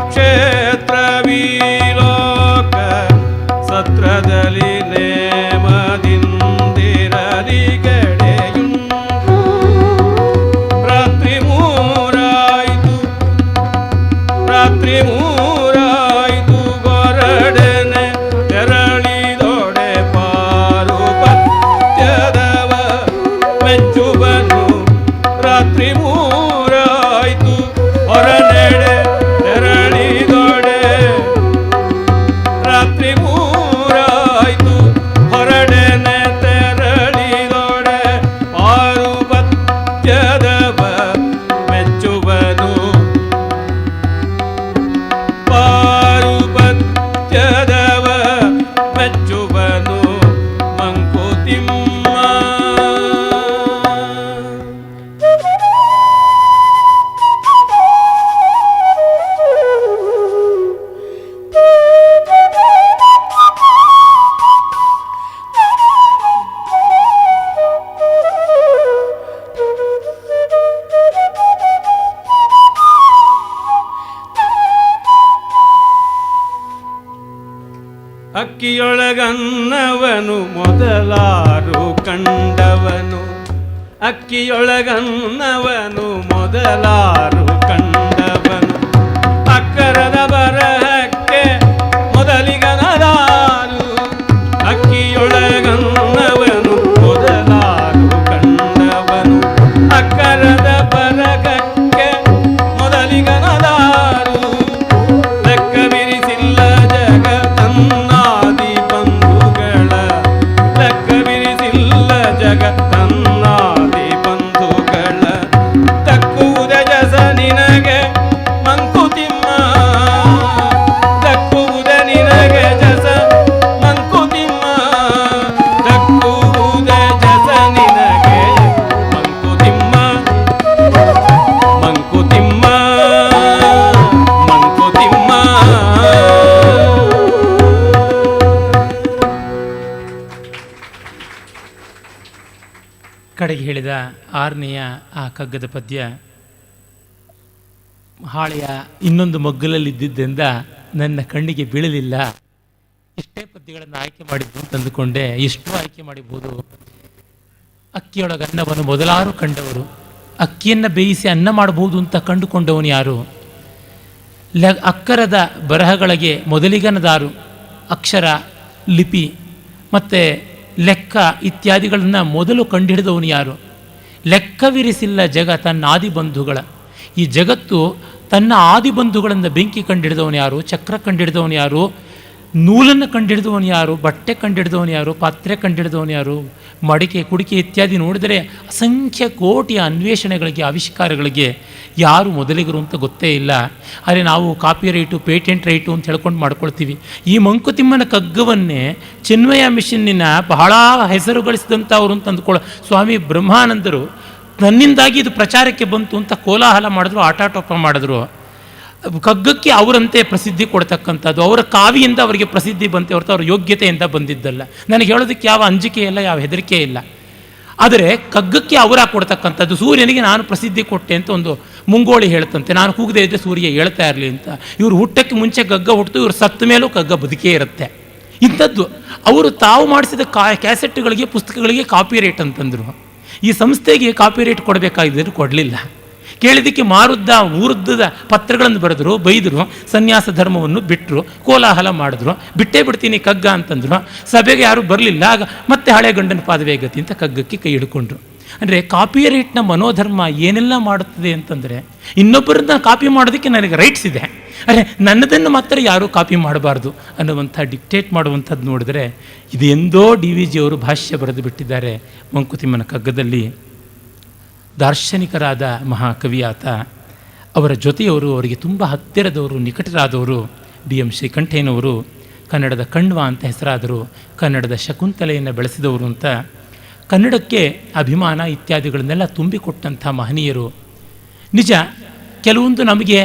ಕ್ಷೇತ್ರ ವಿಲೋಕ ಸತ್ರದಲ್ಲಿ ನೇಮದಿಂದಿರಲಿ ಕಡೆಯುಂಟು. ರಾತ್ರಿ ಮೂರಾಯಿತು, ರಾತ್ರಿ ಮೂರಾಯಿತು ಗೊರಡನೆ ತೆರಳಿದೊಡೆ ಪಾರುಪತ್ಯದವ ಮೆಚ್ಚುವನು. ರಾತ್ರಿ ಮೂರಾಯಿತು ಹೊರನೆಡೆ ತೆರಳಿದೊಡೆ, ರಾತ್ರಿ ಮೂರಾಯಿತು ಹೊರಡೆನೆ ತೆರಳಿದೊಡೆ ಪಾರುಪತ್ಯದವ ಮೆಚ್ಚುವನು. ಪಾರುಪತ್ಯದವ ಮೆಚ್ಚುವನು ಮಂಕುತಿಮ್ಮ. ಅಕ್ಕಿಯೊಳಗನ್ನವನು ಮೊದಲಾರು ಕಂಡವನು, ಅಕ್ಕಿಯೊಳಗನ್ನವನು ಮೊದಲಾರು ಕಂಡವನು. ಅಕ್ಕರದ ಬರಹಕ್ಕೆ ಮೊದಲಿಗನದಾರು, ಅಕ್ಕಿಯೊಳಗನ್ನವನು ಮೊದಲಾರು ಕಂಡವನು. ಅಕ್ಕರದ ಬರಹಕ್ಕೆ ಮೊದಲಿಗನದಾರು. ಲೆಕ್ಕವಿರಿಸಿಲ್ಲ ಜಗತ್ತನ್ನಾದಿ ಬಂಧುಗಳ, ಲೆಕ್ಕವಿರಿಸಿಲ್ಲ ಜಗತ್ತನ್ನಾದಿ ಬಂಧುಗಳ. ತಕ್ಕುವುದ ಜಸ ನಿನಗೆ ಮಂಕುತಿಮ್ಮ, ತಕ್ಕುವುದ ನಿನಗೆ ಜಸ ಮಂಕುತಿಮ್ಮ, ತಕ್ಕುವುದ ಜಸ ನಿನಗೆ ಮಂಕುತಿಮ್ಮ. ಮಂಕುತಿಮ್ಮ ಮಂಕುತಿಮ್ಮ. ಕಡೆಗೆ ಹೇಳಿದ ಆರನೆಯ ಆ ಕಗ್ಗದ ಪದ್ಯ ಹಾಳೆಯ ಇನ್ನೊಂದು ಮಗ್ಗಲಲ್ಲಿದ್ದಿದ್ದರಿಂದ ನನ್ನ ಕಣ್ಣಿಗೆ ಬೀಳಲಿಲ್ಲ. ಎಷ್ಟೇ ಪದ್ಯಗಳನ್ನು ಆಯ್ಕೆ ಮಾಡಿದ್ದು ತಂದುಕೊಂಡೆ, ಎಷ್ಟು ಆಯ್ಕೆ ಮಾಡಿಬಹುದು. ಅಕ್ಕಿಯೊಳಗನ್ನವನ್ನು ಮೊದಲಾರು ಕಂಡವರು, ಅಕ್ಕಿಯನ್ನು ಬೇಯಿಸಿ ಅನ್ನ ಮಾಡಬಹುದು ಅಂತ ಕಂಡುಕೊಂಡವನು ಯಾರು? ಅಕ್ಕರದ ಬರಹಗಳಿಗೆ ಮೊದಲಿಗನದಾರು, ಅಕ್ಷರ, ಲಿಪಿ ಮತ್ತು ಲೆಕ್ಕ ಇತ್ಯಾದಿಗಳನ್ನು ಮೊದಲು ಕಂಡುಹಿಡಿದವನು ಯಾರು? ಲೆಕ್ಕವಿರಿಸಿಲ್ಲ ಜಗ ತನ್ನ ಆದಿಬಂಧುಗಳ. ಈ ಜಗತ್ತು ತನ್ನ ಆದಿಬಂಧುಗಳಿಂದ ಬೆಂಕಿ ಕಂಡುಹಿಡಿದವನು ಯಾರು? ಚಕ್ರ ಕಂಡುಹಿಡಿದವನು ಯಾರು? ನೂಲನ್ನು ಕಂಡುಹಿಡಿದವನು ಯಾರು? ಬಟ್ಟೆ ಕಂಡುಹಿಡಿದವನು ಯಾರು? ಪಾತ್ರೆ ಕಂಡುಹಿಡಿದವನು ಯಾರು? ಮಡಿಕೆ, ಕುಡಿಕೆ ಇತ್ಯಾದಿ ನೋಡಿದರೆ ಅಸಂಖ್ಯ ಕೋಟಿಯ ಅನ್ವೇಷಣೆಗಳಿಗೆ, ಆವಿಷ್ಕಾರಗಳಿಗೆ ಯಾರು ಮೊದಲಿಗರು ಅಂತ ಗೊತ್ತೇ ಇಲ್ಲ. ಆದರೆ ನಾವು ಕಾಪಿ ರೈಟು, ಪೇಟೆಂಟ್ ರೈಟು ಅಂತ ಹೇಳ್ಕೊಂಡು ಮಾಡ್ಕೊಳ್ತೀವಿ. ಈ ಮಂಕುತಿಮ್ಮನ ಕಗ್ಗವನ್ನೇ ಚಿನ್ಮಯ ಮಿಷನ್ನಿನ ಬಹಳ ಹೆಸರು ಗಳಿಸಿದಂಥವ್ರು ಅಂತ ಅಂದ್ಕೊಳ್ಳೋ ಸ್ವಾಮಿ ಬ್ರಹ್ಮಾನಂದರು ನನ್ನಿಂದಾಗಿ ಇದು ಪ್ರಚಾರಕ್ಕೆ ಬಂತು ಅಂತ ಕೋಲಾಹಲ ಮಾಡಿದ್ರು, ಆಟಾಟೋಪ ಮಾಡಿದ್ರು. ಕಗ್ಗಕ್ಕೆ ಅವರಂತೆ ಪ್ರಸಿದ್ಧಿ ಕೊಡ್ತಕ್ಕಂಥದ್ದು, ಅವರ ಕಾವಿಯಿಂದ ಅವರಿಗೆ ಪ್ರಸಿದ್ಧಿ ಬಂತೆ ಹೊರತು ಅವ್ರ ಯೋಗ್ಯತೆಯಿಂದ ಬಂದಿದ್ದಲ್ಲ. ನನಗೆ ಹೇಳೋದಕ್ಕೆ ಯಾವ ಅಂಜಿಕೆ ಇಲ್ಲ, ಯಾವ ಹೆದರಿಕೆ ಇಲ್ಲ. ಆದರೆ ಕಗ್ಗಕ್ಕೆ ಅವರ ಕೊಡ್ತಕ್ಕಂಥದ್ದು. ಸೂರ್ಯನಿಗೆ ನಾನು ಪ್ರಸಿದ್ಧಿ ಕೊಟ್ಟೆ ಅಂತ ಒಂದು ಮುಂಗೋಳಿ ಹೇಳ್ತಂತೆ, ನಾನು ಕೂಗದೆ ಇದ್ದರೆ ಸೂರ್ಯ ಹೇಳ್ತಾ ಇರಲಿ ಅಂತ. ಇವರು ಹುಟ್ಟಕ್ಕೆ ಮುಂಚೆ ಕಗ್ಗ ಹುಟ್ಟಿತು, ಇವರು ಸತ್ತ ಮೇಲೂ ಕಗ್ಗ ಬದುಕೇ ಇರುತ್ತೆ. ಇಂಥದ್ದು ಅವರು ತಾವು ಮಾಡಿಸಿದ ಕ್ಯಾಸೆಟ್ಗಳಿಗೆ, ಪುಸ್ತಕಗಳಿಗೆ ಕಾಪಿ ರೇಟ್ ಅಂತಂದರು. ಈ ಸಂಸ್ಥೆಗೆ ಕಾಪಿ ರೇಟ್ ಕೊಡಬೇಕಾಗಿದ್ದರೆ ಕೊಡಲಿಲ್ಲ. ಕೇಳಿದ್ದಕ್ಕೆ ಮಾರುದ್ದ ಊರುದ್ದದ ಪತ್ರಗಳನ್ನು ಬರೆದ್ರು, ಬೈದರು, ಸನ್ಯಾಸ ಧರ್ಮವನ್ನು ಬಿಟ್ಟರು, ಕೋಲಾಹಲ ಮಾಡಿದ್ರು. ಬಿಟ್ಟೇ ಬಿಡ್ತೀನಿ ಕಗ್ಗ ಅಂತಂದರು. ಸಭೆಗೆ ಯಾರೂ ಬರಲಿಲ್ಲ. ಆಗ ಮತ್ತೆ ಹಳೆ ಗಂಡನ ಪಾದವೇ ಗತಿ ಅಂತ ಕಗ್ಗಕ್ಕೆ ಕೈ ಹಿಡ್ಕೊಂಡ್ರು. ಅಂದರೆ ಕಾಪಿ ರೇಟ್ನ ಮನೋಧರ್ಮ ಏನೆಲ್ಲ ಮಾಡುತ್ತದೆ ಅಂತಂದರೆ, ಇನ್ನೊಬ್ಬರನ್ನ ಕಾಪಿ ಮಾಡೋದಕ್ಕೆ ನನಗೆ ರೈಟ್ಸ್ ಇದೆ, ಅರೆ ನನ್ನದನ್ನು ಮಾತ್ರ ಯಾರೂ ಕಾಪಿ ಮಾಡಬಾರ್ದು ಅನ್ನುವಂಥ ಡಿಕ್ಟೇಟ್ ಮಾಡುವಂಥದ್ದು ನೋಡಿದ್ರೆ, ಇದು ಎಂದೋ DVG ಅವರು ಭಾಷ್ಯ ಬರೆದು ಬಿಟ್ಟಿದ್ದಾರೆ ಮಂಕುತಿಮ್ಮನ ಕಗ್ಗದಲ್ಲಿ. ದಾರ್ಶನಿಕರಾದ ಮಹಾಕವಿ ಆತ. ಅವರ ಜೊತೆಯವರು, ಅವರಿಗೆ ತುಂಬ ಹತ್ತಿರದವರು, ನಿಕಟರಾದವರು BM ಶ್ರೀಕಂಠಯ್ಯನವರು. ಕನ್ನಡದ ಕಣ್ವ ಅಂತ ಹೆಸರಾದರು, ಕನ್ನಡದ ಶಕುಂತಲೆಯನ್ನು ಬೆಳೆಸಿದವರು ಅಂತ. ಕನ್ನಡಕ್ಕೆ ಅಭಿಮಾನ ಇತ್ಯಾದಿಗಳನ್ನೆಲ್ಲ ತುಂಬಿಕೊಟ್ಟಂಥ ಮಹನೀಯರು. ನಿಜ, ಕೆಲವೊಂದು ನಮಗೆ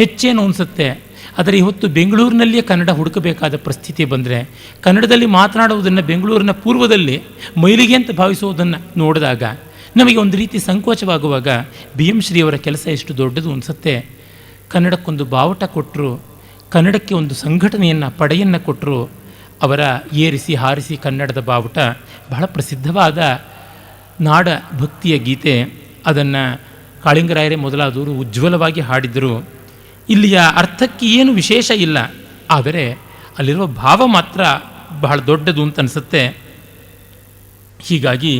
ಹೆಚ್ಚೇನು ಅನಿಸುತ್ತೆ. ಆದರೆ ಇವತ್ತು ಬೆಂಗಳೂರಿನಲ್ಲಿಯೇ ಕನ್ನಡ ಹುಡುಕಬೇಕಾದ ಪರಿಸ್ಥಿತಿ ಬಂದರೆ, ಕನ್ನಡದಲ್ಲಿ ಮಾತನಾಡುವುದನ್ನು ಬೆಂಗಳೂರಿನ ಪೂರ್ವದಲ್ಲಿ ಮೈಲಿಗೆ ಅಂತ ಭಾವಿಸುವುದನ್ನು ನೋಡಿದಾಗ ನಮಗೆ ಒಂದು ರೀತಿ ಸಂಕೋಚವಾಗುವಾಗ BM ಶ್ರೀಯವರ ಕೆಲಸ ಎಷ್ಟು ದೊಡ್ಡದು ಅನಿಸುತ್ತೆ. ಕನ್ನಡಕ್ಕೊಂದು ಬಾವುಟ ಕೊಟ್ಟರು, ಕನ್ನಡಕ್ಕೆ ಒಂದು ಸಂಘಟನೆಯನ್ನು, ಪಡೆಯನ್ನು ಕೊಟ್ಟರು. ಅವರ ಏರಿಸಿ ಹಾರಿಸಿ ಕನ್ನಡದ ಬಾವುಟ ಬಹಳ ಪ್ರಸಿದ್ಧವಾದ ನಾಡ ಭಕ್ತಿಯ ಗೀತೆ. ಅದನ್ನು ಕಾಳಿಂಗರಾಯರೇ ಮೊದಲಾದವರು ಉಜ್ವಲವಾಗಿ ಹಾಡಿದರು. ಇಲ್ಲಿಯ ಅರ್ಥಕ್ಕೆ ಏನು ವಿಶೇಷ ಇಲ್ಲ, ಆದರೆ ಅಲ್ಲಿರುವ ಭಾವ ಮಾತ್ರ ಬಹಳ ದೊಡ್ಡದು ಅಂತ ಅನಿಸುತ್ತೆ. ಹೀಗಾಗಿ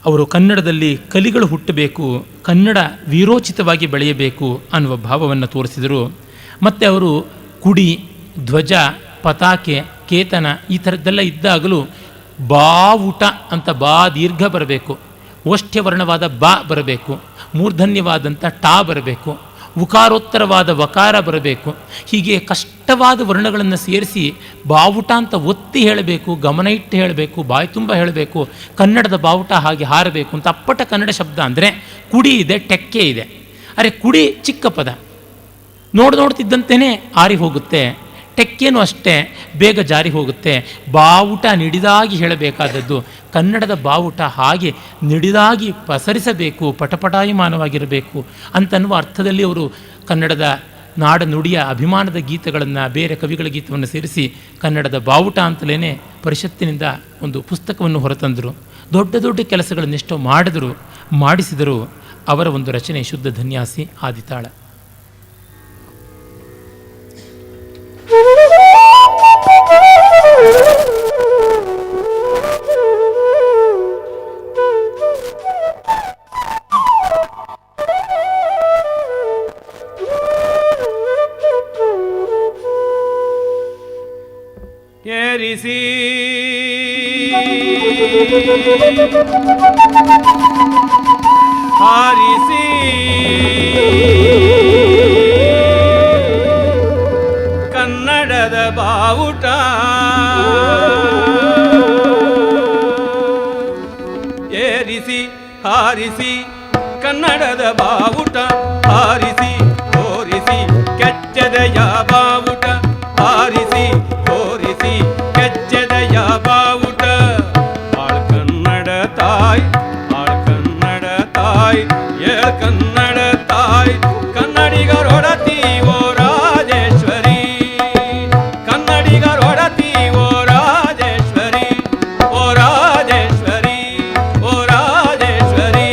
ಅವರು ಕನ್ನಡದಲ್ಲಿ ಕಲಿಗಳು ಹುಟ್ಟಬೇಕು, ಕನ್ನಡ ವೀರೋಚಿತವಾಗಿ ಬೆಳೆಯಬೇಕು ಅನ್ನುವ ಭಾವವನ್ನು ತೋರಿಸಿದರು. ಮತ್ತು ಅವರು ಕುಡಿ, ಧ್ವಜ, ಪತಾಕೆ, ಕೇತನ ಈ ಥರದ್ದೆಲ್ಲ ಇದ್ದಾಗಲೂ ಬಾವುಟ ಅಂತ ಬಾ ದೀರ್ಘ ಬರಬೇಕು, ಓಷ್ಠ್ಯವರ್ಣವಾದ ಬಾ ಬರಬೇಕು, ಮೂರ್ಧನ್ಯವಾದಂಥ ಟಾ ಬರಬೇಕು, ಉಕಾರೋತ್ತರವಾದ ವಕಾರ ಬರಬೇಕು. ಹೀಗೆ ಕಷ್ಟವಾದ ವರ್ಣಗಳನ್ನು ಸೇರಿಸಿ ಬಾವುಟ ಅಂತ ಒತ್ತಿ ಹೇಳಬೇಕು, ಗಮನ ಇಟ್ಟು ಹೇಳಬೇಕು, ಬಾಯಿ ತುಂಬ ಹೇಳಬೇಕು. ಕನ್ನಡದ ಬಾವುಟ ಹಾಗೆ ಹಾರಬೇಕು ಅಂತ ಅಪ್ಪಟ ಕನ್ನಡ ಶಬ್ದ. ಅಂದರೆ ಕುಡಿ ಇದೆ, ಟೆಕ್ಕೆ ಇದೆ. ಅರೆ ಕುಡಿ ಚಿಕ್ಕ ಪದ, ನೋಡ್ತಿದ್ದಂತೆಯೇ ಆರಿ ಹೋಗುತ್ತೆ. ಟೆಕ್ಕೇನು ಅಷ್ಟೇ, ಬೇಗ ಜಾರಿ ಹೋಗುತ್ತೆ. ಬಾವುಟ ನಿಡಿದಾಗಿ ಹೇಳಬೇಕಾದದ್ದು. ಕನ್ನಡದ ಬಾವುಟ ಹಾಗೆ ನಿಡಿದಾಗಿ ಪಸರಿಸಬೇಕು, ಪಟಪಟಾಯಮಾನವಾಗಿರಬೇಕು ಅಂತನ್ನುವ ಅರ್ಥದಲ್ಲಿ ಅವರು ಕನ್ನಡದ ನಾಡ ನುಡಿಯ ಅಭಿಮಾನದ ಗೀತೆಗಳನ್ನು, ಬೇರೆ ಕವಿಗಳ ಗೀತವನ್ನು ಸೇರಿಸಿ ಕನ್ನಡದ ಬಾವುಟ ಅಂತಲೇ ಪರಿಷತ್ತಿನಿಂದ ಒಂದು ಪುಸ್ತಕವನ್ನು ಹೊರತಂದರು. ದೊಡ್ಡ ದೊಡ್ಡ ಕೆಲಸಗಳನ್ನೆಷ್ಟೋ ಮಾಡಿದರು, ಮಾಡಿಸಿದರು. ಅವರ ಒಂದು ರಚನೆ ಶುದ್ಧ ಧನ್ಯಾಸಿ ಆದಿತಾಳ. ಏರಿಸಿ ಹಾರಿಸಿ ಕನ್ನಡದ ಬಾವುಟ ಏರಿಸಿ ಹಾರಿಸಿ ಕನ್ನಡದ ಬಾವುಟ ಹಾರಿಸಿ ತೋರಿಸಿ ಕೆಚ್ಚದೆಯ ಬಾವುಟ ಹಾರಿಸಿ ತೋರಿಸಿ ಕೆಚ್ಚದೆಯ ಬಾವುಟ ಆಳ್ ಕನ್ನಡ ತಾಯ್ ಆಳ್ ಕನ್ನಡ ತಾಯ್ ಏಳ್ ಕನ್ನಡ ತಾಯ್ ಕನ್ನಡಿಗರೊಡತಿ ಓ ರಾಜೇಶ್ವರಿ ಕನ್ನಡಿಗರೊಡತಿ ಓ ರಾಜೇಶ್ವರಿ ಓ ರಾಜೇಶ್ವರಿ ಓ ರಾಜೇಶ್ವರಿ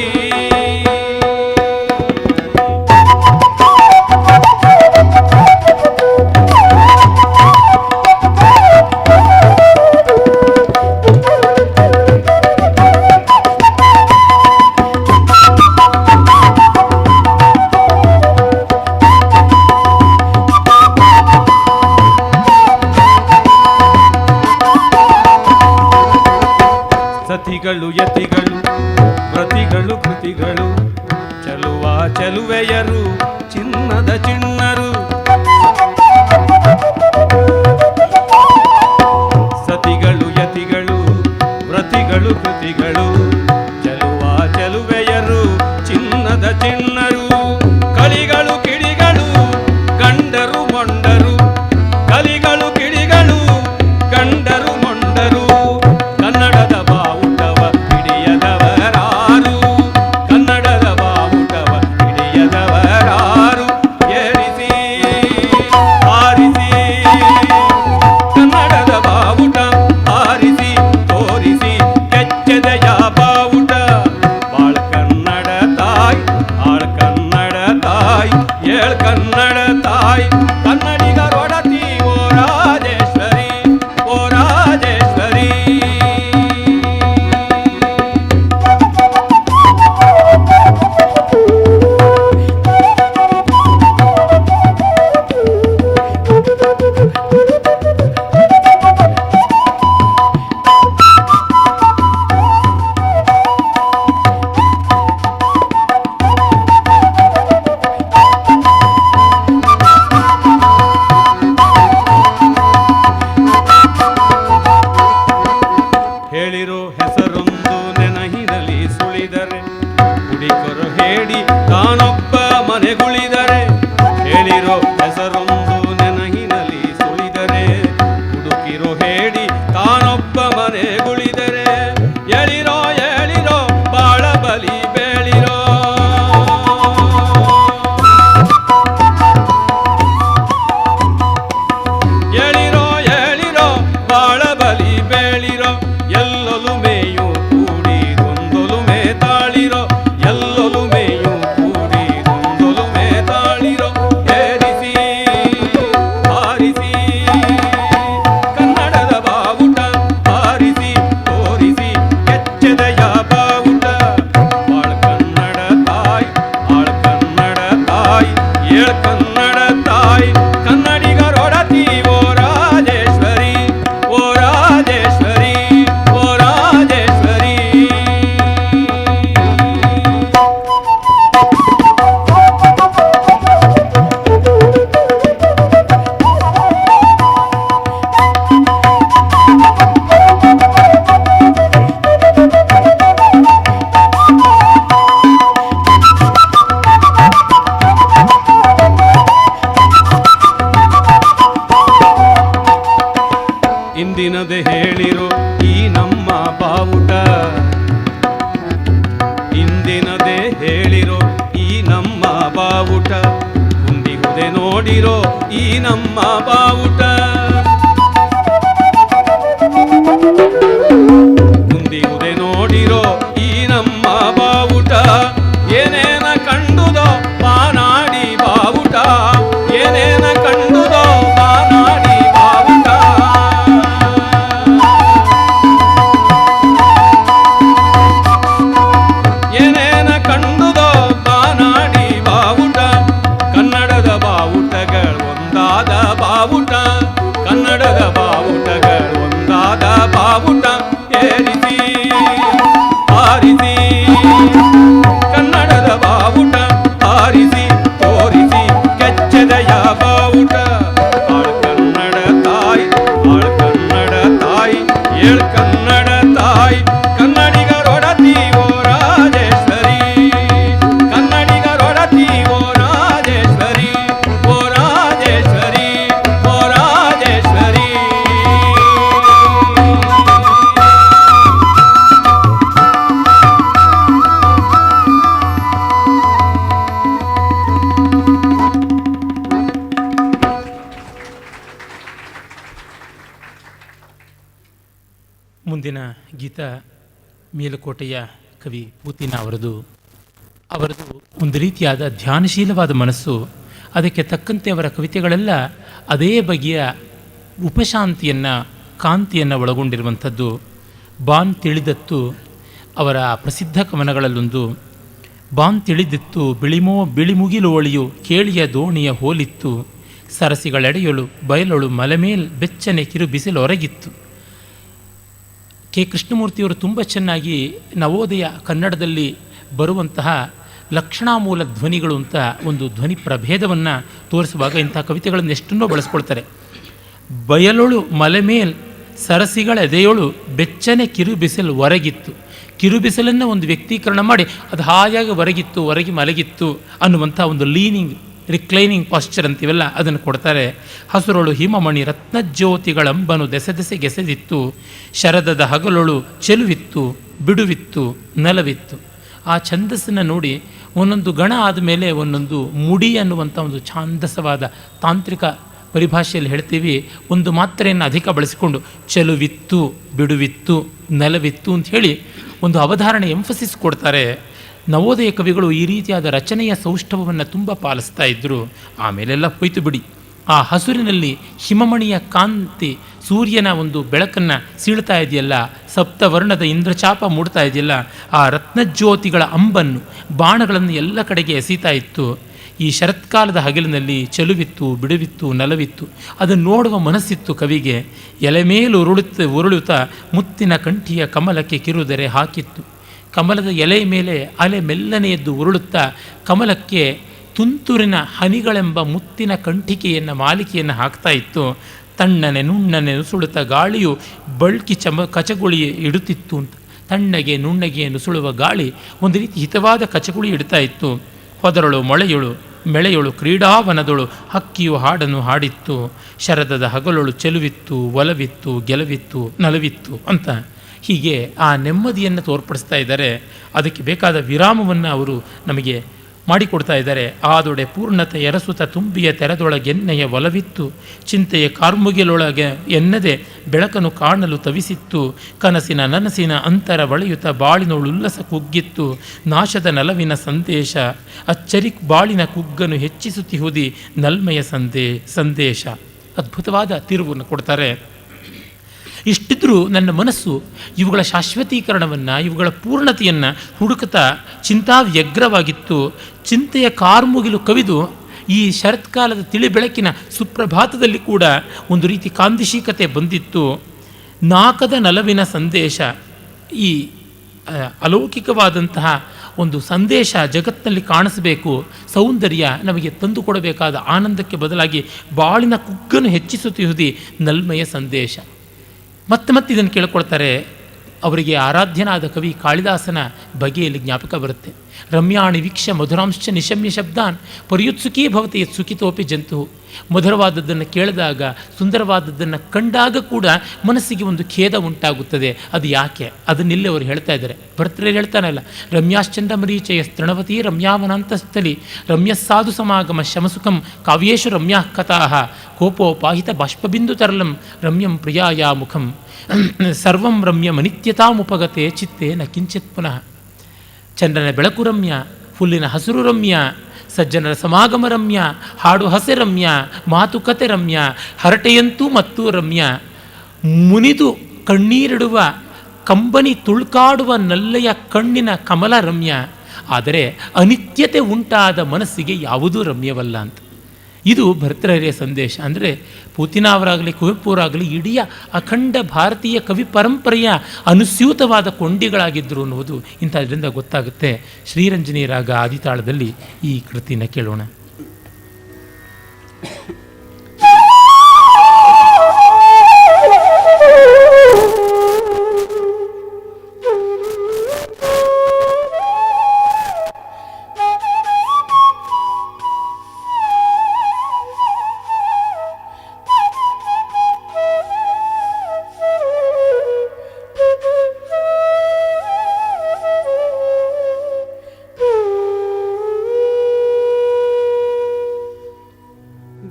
ಇಂದಿನದೆ ಹೇಳಿರೋ ಈ ನಮ್ಮ ಬಾವುಟ, ಇಂದಿನದೆ ಹೇಳಿರೋ ಈ ನಮ್ಮ ಬಾವುಟ, ಕುಂದಿಹುದೆ ನೋಡಿರೋ ಈ ನಮ್ಮ ಬಾವುಟ, ಕುಂದಿಹುದೆ ನೋಡಿರೋ ಈ ನಮ್ಮ ಬಾವುಟ, ಏನೇನ ಕಂಡುದೋ ಬಾನಾಡಿ ಬಾವುಟ, ಏನೇನ ಕಂಡುದೋ ಬಾನಾಡಿ ಬಾವುಟ, ಏನೇನ ಕಂಡುದೋ ಬಾನಾಡಿ ಬಾವುಟ, ಕನ್ನಡದ ಬಾವುಟಗಳು ಒಂದಾದ ಬಾವುಟ, ಕನ್ನಡದ ಬಾವುಟಗಳು ಒಂದಾದ ಬಾವುಟ, ಏರಿಸಿ ಹಾರಿಸಿ ಕನ್ನಡದ ಬಾವುಟ, ಹಾರಿಸಿ ತೋರಿಸಿ ಕೆಚ್ಚೆದೆಯ ಬಾವುಟ, ಆಳ್ ಕನ್ನಡ ತಾಯಿ, ಆಳ್ ಕನ್ನಡ ತಾಯಿ, ಏಳ್ ಕನ್ನಡ ತಾಯಿ, ಕನ್ನಡಿಗರೊಡತಿ ಓ ರಾಜೇಶ್ವರಿ, ಕನ್ನಡಿಗರೊಡತಿ ಓ ರಾಜೇಶ್ವರಿ, ಓ ರಾಜೇಶ್ವರಿ, ಓ ರಾಜೇಶ್ವರಿ. ಮುಂದಿನ ಗೀತ ಮೇಲುಕೋಟೆಯ ಕವಿ ಪೂತಿನ ಅವರದು ಒಂದು ರೀತಿಯಾದ ಧ್ಯಾನಶೀಲವಾದ ಮನಸ್ಸು. ಅದಕ್ಕೆ ತಕ್ಕಂತೆ ಅವರ ಕವಿತೆಗಳೆಲ್ಲ ಅದೇ ಬಗೆಯ ಉಪಶಾಂತಿಯನ್ನು, ಕಾಂತಿಯನ್ನು ಒಳಗೊಂಡಿರುವಂಥದ್ದು. ಬಾನ್ ತಿಳಿದತ್ತು ಅವರ ಪ್ರಸಿದ್ಧ ಕವನಗಳಲ್ಲೊಂದು. ಬಾನ್ ತಿಳಿದಿತ್ತು ಬಿಳಿಮುಗಿಲು ಒಳಿಯು ಕೇಳಿಯ ದೋಣಿಯ ಹೋಲಿತ್ತು, ಸರಸಿಗಳೆಡೆಯೊಳು ಬಯಲೊಳು ಮಲೆಮೇಲ್ ಬೆಚ್ಚನೆ ಕಿರು ಬಿಸಿಲು ಹೊರಗಿತ್ತು. ಕೆ ಕೃಷ್ಣಮೂರ್ತಿಯವರು ತುಂಬ ಚೆನ್ನಾಗಿ ನವೋದಯ ಕನ್ನಡದಲ್ಲಿ ಬರುವಂತಹ ಲಕ್ಷಣಾಮೂಲ ಧ್ವನಿಗಳು ಅಂತ ಒಂದು ಧ್ವನಿ ಪ್ರಭೇದವನ್ನು ತೋರಿಸುವಾಗ ಇಂಥ ಕವಿತೆಗಳನ್ನು ಎಷ್ಟನ್ನೋ ಬಳಸ್ಕೊಳ್ತಾರೆ. ಬಯಲೊಳು ಮಲೆಮೇಲ್ ಸರಸಿಗಳ ಎದೆಯೊಳು ಬೆಚ್ಚನೆ ಕಿರು ಬಿಸಿಲು ಹೊರಗಿತ್ತು. ಕಿರು ಬಿಸಿಲನ್ನು ಒಂದು ವ್ಯಕ್ತೀಕರಣ ಮಾಡಿ ಅದು ಹಾಯಾಗಿ ಹೊರಗಿ ಮಲಗಿತ್ತು ಅನ್ನುವಂಥ ಒಂದು ಲೀನಿಂಗ್, ರಿಕ್ಲೈನಿಂಗ್ ಪಾಶ್ಚರ್ ಅಂತೀವಲ್ಲ, ಅದನ್ನು ಕೊಡ್ತಾರೆ. ಹಸುರೊಳು ಹಿಮಮಣಿ ರತ್ನಜ್ಯೋತಿಗಳಂಬನು ದೆಸೆದೆಸೆಗೆಸೆದಿತ್ತು, ಶರದದ ಹಗಲೊಳು ಚೆಲುವಿತ್ತು ಬಿಡುವಿತ್ತು ನಲವಿತ್ತು. ಆ ಛಂದಸ್ಸನ್ನು ನೋಡಿ ಒಂದೊಂದು ಗಣ ಆದಮೇಲೆ ಒಂದೊಂದು ಮುಡಿ ಅನ್ನುವಂಥ ಒಂದು ಛಾಂದಸವಾದ ತಾಂತ್ರಿಕ ಪರಿಭಾಷೆಯಲ್ಲಿ ಹೇಳ್ತೀವಿ. ಒಂದು ಮಾತ್ರೆಯನ್ನು ಅಧಿಕ ಬಳಸಿಕೊಂಡು ಚೆಲುವಿತ್ತು ಬಿಡುವಿತ್ತು ನಲವಿತ್ತು ಅಂಥೇಳಿ ಒಂದು ಅವಧಾರಣೆ ಎಂಫಸಿಸ್ ಕೊಡ್ತಾರೆ. ನವೋದಯ ಕವಿಗಳು ಈ ರೀತಿಯಾದ ರಚನೆಯ ಸೌಷ್ಠವವನ್ನು ತುಂಬ ಪಾಲಿಸ್ತಾ ಇದ್ದರು. ಆಮೇಲೆಲ್ಲ ಹೋಯ್ತು ಬಿಡಿ. ಆ ಹಸುರಿನಲ್ಲಿ ಹಿಮಮಣಿಯ ಕಾಂತಿ, ಸೂರ್ಯನ ಒಂದು ಬೆಳಕನ್ನು ಸೀಳ್ತಾ ಇದೆಯಲ್ಲ, ಸಪ್ತವರ್ಣದ ಇಂದ್ರಚಾಪ ಮೂಡ್ತಾ ಇದೆಯಲ್ಲ, ಆ ರತ್ನಜ್ಯೋತಿಗಳ ಅಂಬನ್ನು, ಬಾಣಗಳನ್ನು ಎಲ್ಲ ಕಡೆಗೆ ಎಸೀತಾ ಇತ್ತು. ಈ ಶರತ್ಕಾಲದ ಹಗಲಿನಲ್ಲಿ ಚೆಲುವಿತ್ತು ಬಿಡುವಿತ್ತು ನಲವಿತ್ತು. ಅದನ್ನು ನೋಡುವ ಮನಸ್ಸಿತ್ತು ಕವಿಗೆ. ಎಲೆ ಮೇಲು ಉರುಳುತ್ತಾ ಮುತ್ತಿನ ಕಂಠಿಯ ಕಮಲಕ್ಕೆ ಕಿರುದರೆ ಹಾಕಿತ್ತು. ಕಮಲದ ಎಲೆ ಮೇಲೆ ಅಲೆ ಮೆಲ್ಲನೆ ಎದ್ದು ಉರುಳುತ್ತಾ ಕಮಲಕ್ಕೆ ತುಂತುರಿನ ಹನಿಗಳೆಂಬ ಮುತ್ತಿನ ಕಂಠಿಕೆಯನ್ನು ಮಾಲಿಕೆಯನ್ನು ಹಾಕ್ತಾ ಇತ್ತು. ತಣ್ಣನೆ ನುಣ್ಣನೆ ನುಸುಳುತ್ತಾ ಗಾಳಿಯು ಬಳ್ಕಿ ಕಚಗುಳಿ ಇಡುತ್ತಿತ್ತು ಅಂತ. ತಣ್ಣಗೆ ನುಣ್ಣಗೆ ನುಸುಳುವ ಗಾಳಿ ಒಂದು ರೀತಿ ಹಿತವಾದ ಕಚಗುಳಿ ಇಡ್ತಾ ಇತ್ತು. ಹೊದರಳು ಮೆಳೆಯೊಳು ಕ್ರೀಡಾವನದೊಳು ಹಕ್ಕಿಯು ಹಾಡನ್ನು ಹಾಡಿತ್ತು. ಶರದದ ಹಗಲೊಳು ಚೆಲುವಿತ್ತು ಒಲವಿತ್ತು ಗೆಲವಿತ್ತು ನಲವಿತ್ತು ಅಂತ ಹೀಗೆ ಆ ನೆಮ್ಮದಿಯನ್ನು ತೋರ್ಪಡಿಸ್ತಾ ಇದ್ದಾರೆ. ಅದಕ್ಕೆ ಬೇಕಾದ ವಿರಾಮವನ್ನು ಅವರು ನಮಗೆ ಮಾಡಿಕೊಡ್ತಾ ಇದ್ದಾರೆ. ಆದೊಡೆ ಪೂರ್ಣತೆ ಎರಸುತ ತುಂಬಿಯ ತೆರೆದೊಳಗೆನ್ನೆಯ ಒಲವಿತ್ತು, ಚಿಂತೆಯ ಕಾರ್ಮುಗಿಲೊಳಗೆ ಎನ್ನದೆ ಬೆಳಕನ್ನು ಕಾಣಲು ತವಿಸಿತ್ತು, ಕನಸಿನ ನನಸಿನ ಅಂತರ ಬಳಿಯುತ್ತ ಬಾಳಿನೊಳು ಉಲ್ಲಸ ಕುಗ್ಗಿತ್ತು, ನಾಶದ ನಲವಿನ ಸಂದೇಶ ಅಚ್ಚರಿ ಬಾಳಿನ ಕುಗ್ಗನ್ನು ಹೆಚ್ಚಿಸುತ್ತಿಹುದಿ ನಲ್ಮೆಯ ಸಂದೇಶ. ಅದ್ಭುತವಾದ ತಿರುವನ್ನು ಕೊಡ್ತಾರೆ. ಇಷ್ಟಿದ್ರೂ ನನ್ನ ಮನಸ್ಸು ಇವುಗಳ ಶಾಶ್ವತೀಕರಣವನ್ನು, ಇವುಗಳ ಪೂರ್ಣತೆಯನ್ನು ಹುಡುಕುತ್ತಾ ಚಿಂತಾವ್ಯಗ್ರವಾಗಿತ್ತು. ಚಿಂತೆಯ ಕಾರ್ಮುಗಿಲು ಕವಿದು ಈ ಶರತ್ಕಾಲದ ತಿಳಿ ಬೆಳಕಿನ ಸುಪ್ರಭಾತದಲ್ಲಿ ಕೂಡ ಒಂದು ರೀತಿ ಕಾಂತಿಶೀಕತೆ ಬಂದಿತ್ತು. ನಾಕದ ನಲವಿನ ಸಂದೇಶ, ಈ ಅಲೌಕಿಕವಾದಂತಹ ಒಂದು ಸಂದೇಶ ಜಗತ್ತಿನಲ್ಲಿ ಕಾಣಿಸಬೇಕು, ಸೌಂದರ್ಯ ನಮಗೆ ತಂದುಕೊಡಬೇಕಾದ ಆನಂದಕ್ಕೆ ಬದಲಾಗಿ ಬಾಳಿನ ಕುಗ್ಗನ್ನು ಹೆಚ್ಚಿಸುತ್ತಿರುವುದೇ ನಲ್ಮೆಯ ಸಂದೇಶ. ಮತ್ತೆ ಇದನ್ನು ಕೇಳಿಕೊಳ್ತಾರೆ. ಅವರಿಗೆ ಆರಾಧ್ಯನಾದ ಕವಿ ಕಾಳಿದಾಸನ ಬಗೆಯಲ್ಲಿ ಜ್ಞಾಪಕ ಬರುತ್ತೆ. ರಮ್ಯಾಣಿ ವೀಕ್ಷ್ಯ ಮಧುರಾಂಶ್ಚ ನಿಶಮ್ಯ ಶಬ್ದಾನ್ ಪರ್ಯುತ್ಸುಕೀ ಭವತಿ ಯತ್ ಸುಖಿತೋಪಿ ಜಂತು. ಮಧುರವಾದದ್ದನ್ನು ಕೇಳಿದಾಗ, ಸುಂದರವಾದದ್ದನ್ನು ಕಂಡಾಗ ಕೂಡ ಮನಸ್ಸಿಗೆ ಒಂದು ಖೇದ ಉಂಟಾಗುತ್ತದೆ. ಅದು ಯಾಕೆ? ಅದನ್ನಿಲ್ಲಿ ಅವರು ಹೇಳ್ತಾ ಇದ್ದಾರೆ. ಭರ್ತೃರು ಹೇಳ್ತಾನಲ್ಲ, ರಮ್ಯಾಶ್ಚಂದ್ರ ಮರೀಚಯ ತೃಣವತಿ ರಮ್ಯಾವನಾಂತಸ್ಥಲಿ ರಮ್ಯಸ್ಸಾಧು ಸಮಾಗಮ ಶಮಸುಖಂ ಕಾವ್ಯೇಶು ರಮ್ಯಾ ಕಥಾಃ ಕೋಪೋಪಾಹಿತ ಬಾಷ್ಪಬಿಂದು ತರಲಂ ರಮ್ಯಂ ಪ್ರಿಯಾಯಾ ಮುಖಂ ಸರ್ವಂ ರಮ್ಯಮನಿತ್ಯತಾಮುಪಗತೆ ಚಿತ್ತೆ ನ ಕಿಂಚಿತ್ ಪುನಃ. ಚಂದ್ರನ ಬೆಳಕು ರಮ್ಯ, ಹುಲ್ಲಿನ ಹಸಿರು ರಮ್ಯ, ಸಜ್ಜನರ ಸಮಾಗಮ ರಮ್ಯ, ಹಾಡು ಹಸೆ ರಮ್ಯ, ಮಾತುಕತೆ ರಮ್ಯ, ಹರಟೆಯಂತೂ ಮತ್ತು ರಮ್ಯ, ಮುನಿದು ಕಣ್ಣೀರಿಡುವ ಕಂಬನಿ ತುಳ್ಕಾಡುವ ನಲ್ಲೆಯ ಕಣ್ಣಿನ ಕಮಲ ರಮ್ಯ. ಆದರೆ ಅನಿತ್ಯತೆ ಉಂಟಾದ ಮನಸ್ಸಿಗೆ ಯಾವುದೂ ರಮ್ಯವಲ್ಲ ಅಂತ. ಇದು ಭರ್ತೃಹರಿಯ ಸಂದೇಶ. ಅಂದರೆ ಪೂತಿನವರಾಗಲಿ ಕುವೆಂಪುರಾಗಲಿ ಇಡೀ ಅಖಂಡ ಭಾರತೀಯ ಕವಿ ಪರಂಪರೆಯ ಅನುಸ್ಯೂತವಾದ ಕೊಂಡಿಗಳಾಗಿದ್ದರು ಅನ್ನುವುದು ಇಂಥದ್ರಿಂದ ಗೊತ್ತಾಗುತ್ತೆ. ಶ್ರೀರಂಜನಿ ರಾಗ ಆದಿತಾಳದಲ್ಲಿ ಈ ಕೃತಿನ ಕೇಳೋಣ.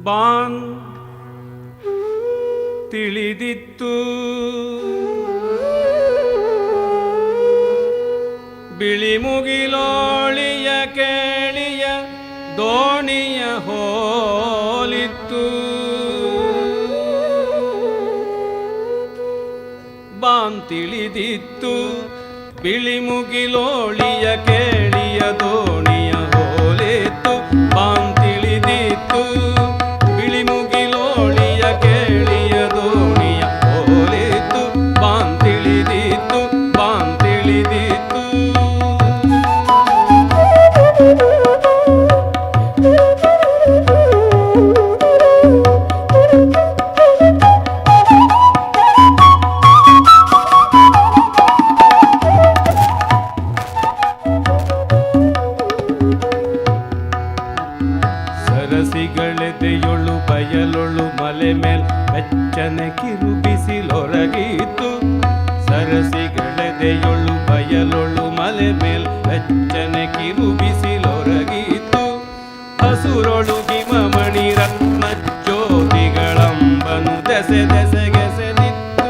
ಬಾನ್ ತಿಳಿದಿತ್ತು ಬಿಳಿ ಮುಗಿಲೋಳಿಯ ಕೇಳಿಯ ದೋಣಿಯ ಹೋಲಿತ್ತು. ಬಾನ್ ತಿಳಿದಿತ್ತು ಬಿಳಿ ಮುಗಿಲೋಳಿಯ ಕೇಳಿಯ ದೋಣಿಯ ಹೋಲಿತ್ತು. ಬಾನ್ ತಿಳಿದಿತ್ತು ಬಿಳಿ ಮುಗಿಲೋಳಿಯ ಕೇಳಿಯ ದೋಣಿಯ ಹೋಲಿತ್ತು. ಬಾನ್ ತಿಳಿದಿತ್ತು, ಬಾನ್ ತಿಳಿದಿತ್ತು. ಸರಸಿಗಳೆದೆಯೊಳು ಬಯಲೊಳು ಮಲೆ ಮೇಲ್ ಬೆಚ್ಚನೆ ಕಿರುಬಿಸಿಲೊರಗಿತು. ಸರಸಿಗಳೆದೆಯೊಳು ಬಯಲೊಳು ಮಲೆ ಮೇಲ್ ಬೆಚ್ಚನೆ ಕಿರುಬಿಸಿಲೊರಗಿತು. ಹಸುರೊಳು ಹಿಮಮಣಿ ರತ್ನ ಜ್ಯೋತಿಗಳಂಬನು ದೆಸೆ ದೆಸೆಗೆಸೆದಿತ್ತು.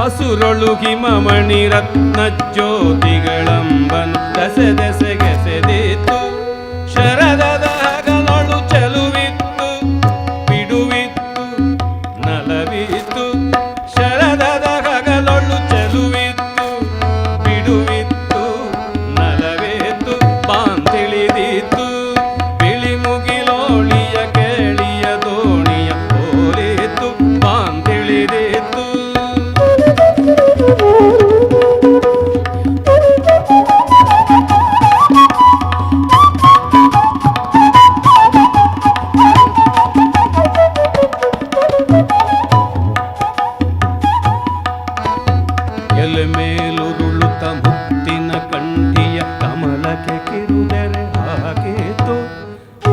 ಹಸುರೊಳು ಹಿಮಮಣಿ ರತ್ನ ಜ್ಯೋತಿಗಳಂಬನು ದಸೆ ದೆಸೆಗೆಸೆದಿತ್ತು. ಶರದದ ಹಗಲೊಳು ಚೆಲುವಿತ್ತು, ಬಿಡುವಿತ್ತು, ನಲವಿತ್ತು. ಶರದದ ಹಗಲೊಳು ಚೆಲುವಿತ್ತು, ಬಿಡುವಿತ್ತು, ನಲವಿತ್ತು. ಬಾನ್ ತಿಳಿದಿತ್ತು ಬಿಳಿ ಮುಗಿಲೋಳಿಯ ಕೇಳಿಯ ದೋಣಿಯ ಹೋಲಿತ್ತು. ಬಾನ್ ತಿಳಿದಿತ್ತು. ಎಲೆ ಮೇಲುರುಳುತ್ತ ಮುತ್ತಿನ ಕಂಠಿಯ ಕಮಲಕ್ಕೆ ಕಿರುದೆರೆ ಹಾಕಿತು.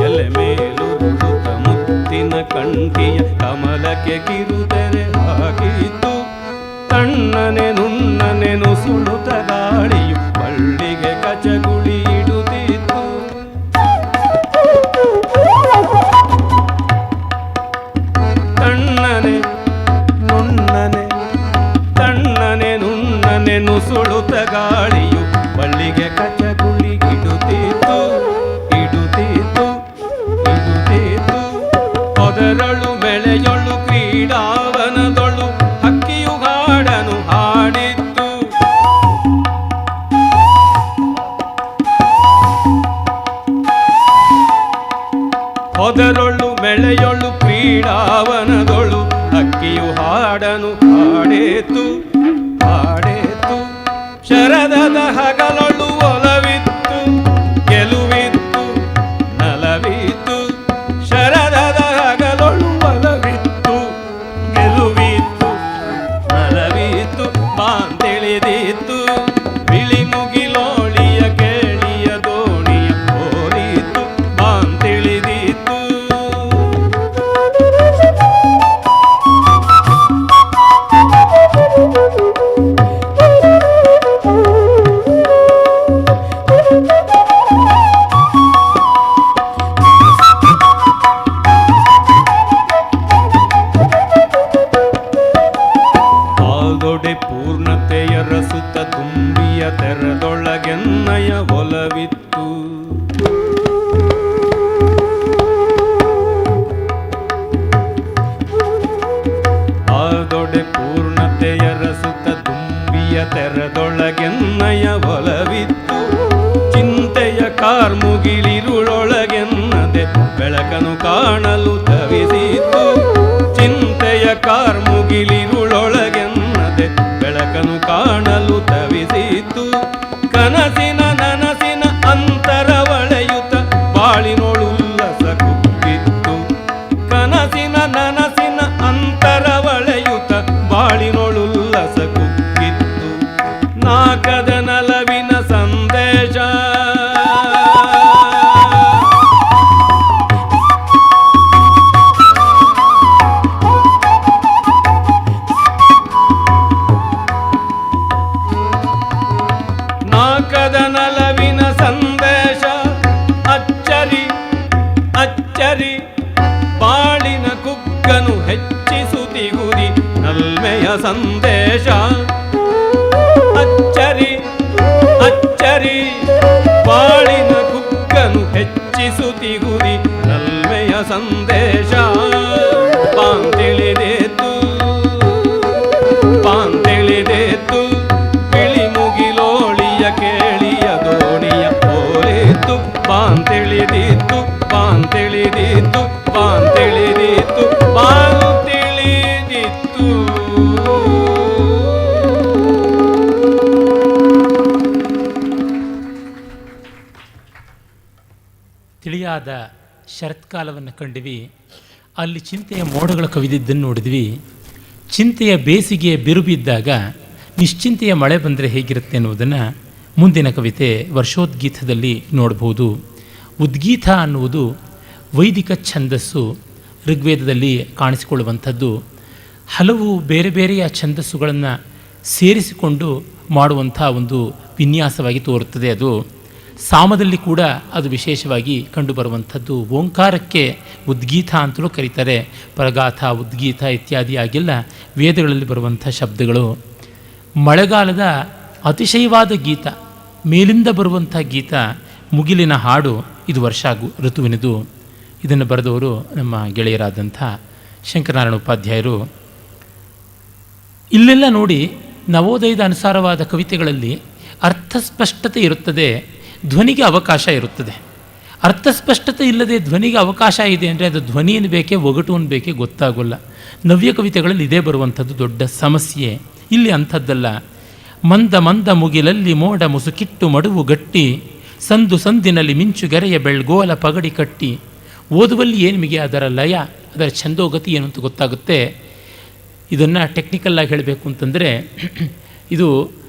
ಎಲೆ ಮೇಲುರುಳುತ್ತ ಮುತ್ತಿನ ಕಂಠಿಯ ಕಮಲಕ್ಕೆ ಕಿರುದೆರೆ ಹಾಕಿತು. ತಣ್ಣನೆ ನುಣ್ಣನೆ ನುಸುಳುತ್ತ ಗಾಳಿಯು ಬಳ್ಳಿಗೆ ಕಚಗುಳಿ ಇಡುತ್ತಿತ್ತು. ತಣ್ಣನೆ ನುಣ್ಣನೆ ತಣ್ಣನೆ ನುಣ್ಣನೆ ನುಸುಳುತ್ತ ಗಾಳಿಯು ಬಳ್ಳಿಗೆ ಕಚಗುಳಿ ಇಡುತ್ತಿತ್ತು, ಇಡುತ್ತಿತ್ತು, ಇಡುತ್ತಿತ್ತು. ಹೊದರಳು ಬೆಳೆಯೊಳು ಕ್ರೀಡಾವನದೊಳು ಹಕ್ಕಿಯು ಹಾಡನು ಹಾಡಿತ್ತು. ಹೊದರೊಳು ಬೆಳೆಯೊಳು ಕ್ರೀಡಾವನದೊಳು ಹಕ್ಕಿಯು ಹಾಡನು ಹಾಡೇತು, ಹಾಡೇತು. ಶರದದ ಹಗಲೊಳು ಒಲವಿತ್ತು, ಗೆಲುವಿತ್ತು, ನಲವಿತ್ತು. ಶರದದ ಹಗಲೊಳು ಒಲವಿತ್ತು, ಗೆಲುವಿತ್ತು, ಆದೊಡೆ ಪೂರ್ಣತೆಯ ರಸುತ ತುಂಬಿಯ ತೆರದೊಳಗೆನ್ನಯ ಒಲವಿತ್ತು ಚಿಂತೆಯ ಕಾರ್ಮುಗಿಲಿರುಳೊಳಗೆನ್ನದೆ ಬೆಳಕನು ಕಾಣಲು ತವಿಸಿತು ಚಿಂತೆಯ ಕಾರ್ಮುಗಿಲಿರುಳೊಳಗೆನ್ನದೆ ಬೆಳಕನು ಕಾಣಲು ತವಿಸಿತು ಕನಸಿನ ನನಸಿನ ಅಂತರವಳೆಯುತ ಬಾಳಿನೊಳುಲ್ಲಸ ಕುಪ್ಪಿತ್ತು ಕನಸಿನ ನನಸಿನ ಅಂತರವಳೆಯುತ ಬಾಳಿನೊಳುಲ್ಲಸ ಕುಪ್ಪಿತ್ತು ನಾಕದ ನಲವಿನ ಸಂದೇಶ ನಾಕದ ನಲವಿನ ಸಂದೇಶ ಅಚ್ಚರಿ ಅಚ್ಚರಿ ಬಾಳಿನ ಕುಗ್ಗನು ಹೆಚ್ಚಿಸುತ್ತಿಗುರಿ ನಲ್ಮೆಯ ಸಂದೇಶ ಅಚ್ಚರಿ ಅಚ್ಚರಿ ಬಾಳಿನ ಕುಗ್ಗನು ಹೆಚ್ಚಿಸುತ್ತಿಗುರಿ ನಲ್ಮೆಯ ಸಂದೇಶ ಪಾಂತಿಳಿದೇತು ಪಾಂತಿಳಿದೇತು ಬಿಳಿ ಮುಗಿಲೋಳಿಯ ಕೇಳಿಯ ದೋಣಿಯ ಹೋಲಿತು ಪಾಂತಿಳಿದಿತ್ತು ಪಾಂತಿಳಿದಿತ್ತು ಪಾಂತಿಳಿದಿತ್ತು ಪಾಂತಿಳಿದಿತ್ತು ತಿಳಿಯಾದ ಶರತ್ಕಾಲವನ್ನು ಕಂಡಿವಿ. ಅಲ್ಲಿ ಚಿಂತೆಯ ಮೋಡಗಳು ಕವಿದಿದ್ದನ್ನು ನೋಡಿದ್ವಿ. ಚಿಂತೆಯ ಬೇಸಿಗೆಯ ಬಿರುಬಿದ್ದಾಗ ನಿಶ್ಚಿಂತೆಯ ಮಳೆ ಬಂದರೆ ಹೇಗಿರುತ್ತೆ ಅನ್ನೋದನ್ನು ಮುಂದಿನ ಕವಿತೆ ವರ್ಷೋದ್ಗೀತದಲ್ಲಿ ನೋಡ್ಬೋದು. ಉದ್ಗೀತ ಅನ್ನುವುದು ವೈದಿಕ ಛಂದಸ್ಸು, ಋಗ್ವೇದದಲ್ಲಿ ಕಾಣಿಸಿಕೊಳ್ಳುವಂಥದ್ದು. ಹಲವು ಬೇರೆ ಬೇರೆಯ ಛಂದಸ್ಸುಗಳನ್ನು ಸೇರಿಸಿಕೊಂಡು ಮಾಡುವಂಥ ಒಂದು ವಿನ್ಯಾಸವಾಗಿ ತೋರುತ್ತದೆ. ಅದು ಸಾಮದಲ್ಲಿ ಕೂಡ ಅದು ವಿಶೇಷವಾಗಿ ಕಂಡುಬರುವಂಥದ್ದು. ಓಂಕಾರಕ್ಕೆ ಉದ್ಗೀತ ಅಂತಲೂ ಕರೀತಾರೆ. ಪರಗಾಥ, ಉದ್ಗೀತ ಇತ್ಯಾದಿಯಾಗೆಲ್ಲ ವೇದಗಳಲ್ಲಿ ಬರುವಂಥ ಶಬ್ದಗಳು. ಮಳೆಗಾಲದ ಅತಿಶಯವಾದ ಗೀತ, ಮೇಲಿಂದ ಬರುವಂಥ ಗೀತ, ಮುಗಿಲಿನ ಹಾಡು, ಇದು ವರ್ಷ ಋತುವಿನದು. ಇದನ್ನು ಬರೆದವರು ನಮ್ಮ ಗೆಳೆಯರಾದಂಥ ಶಂಕರನಾರಾಯಣ ಉಪಾಧ್ಯಾಯರು. ಇಲ್ಲೆಲ್ಲ ನೋಡಿ, ನವೋದಯದ ಅನುಸಾರವಾದ ಕವಿತೆಗಳಲ್ಲಿ ಅರ್ಥಸ್ಪಷ್ಟತೆ ಇರುತ್ತದೆ, ಧ್ವನಿಗೆ ಅವಕಾಶ ಇರುತ್ತದೆ. ಅರ್ಥಸ್ಪಷ್ಟತೆ ಇಲ್ಲದೆ ಧ್ವನಿಗೆ ಅವಕಾಶ ಇದೆ ಅಂದರೆ ಅದು ಧ್ವನಿಯನ್ನು ಬೇಕೇ ಒಗಟುವನ್ನು ಬೇಕೇ ಗೊತ್ತಾಗೋಲ್ಲ. ನವ್ಯ ಕವಿತೆಗಳಲ್ಲಿ ಇದೇ ಬರುವಂಥದ್ದು ದೊಡ್ಡ ಸಮಸ್ಯೆ. ಇಲ್ಲಿ ಅಂಥದ್ದಲ್ಲ. ಮಂದ ಮಂದ ಮುಗಿಲಲ್ಲಿ ಮೋಡ ಮುಸುಕಿಟ್ಟು ಮಡುವು ಗಟ್ಟಿ, ಸಂದು ಸಂದಿನಲ್ಲಿ ಮಿಂಚು ಗೆರೆಯ ಬೆಳ್ಗೋಲ ಪಗಡಿ ಕಟ್ಟಿ. ಓದುವಲ್ಲಿ ಏನು ನಿಮಗೆ ಅದರ ಲಯ, ಅದರ ಛಂದೋಗತಿ ಏನು ಅಂತ ಗೊತ್ತಾಗುತ್ತೆ. ಇದನ್ನು ಟೆಕ್ನಿಕಲ್ಲಾಗಿ ಹೇಳಬೇಕು ಅಂತಂದರೆ ಇದು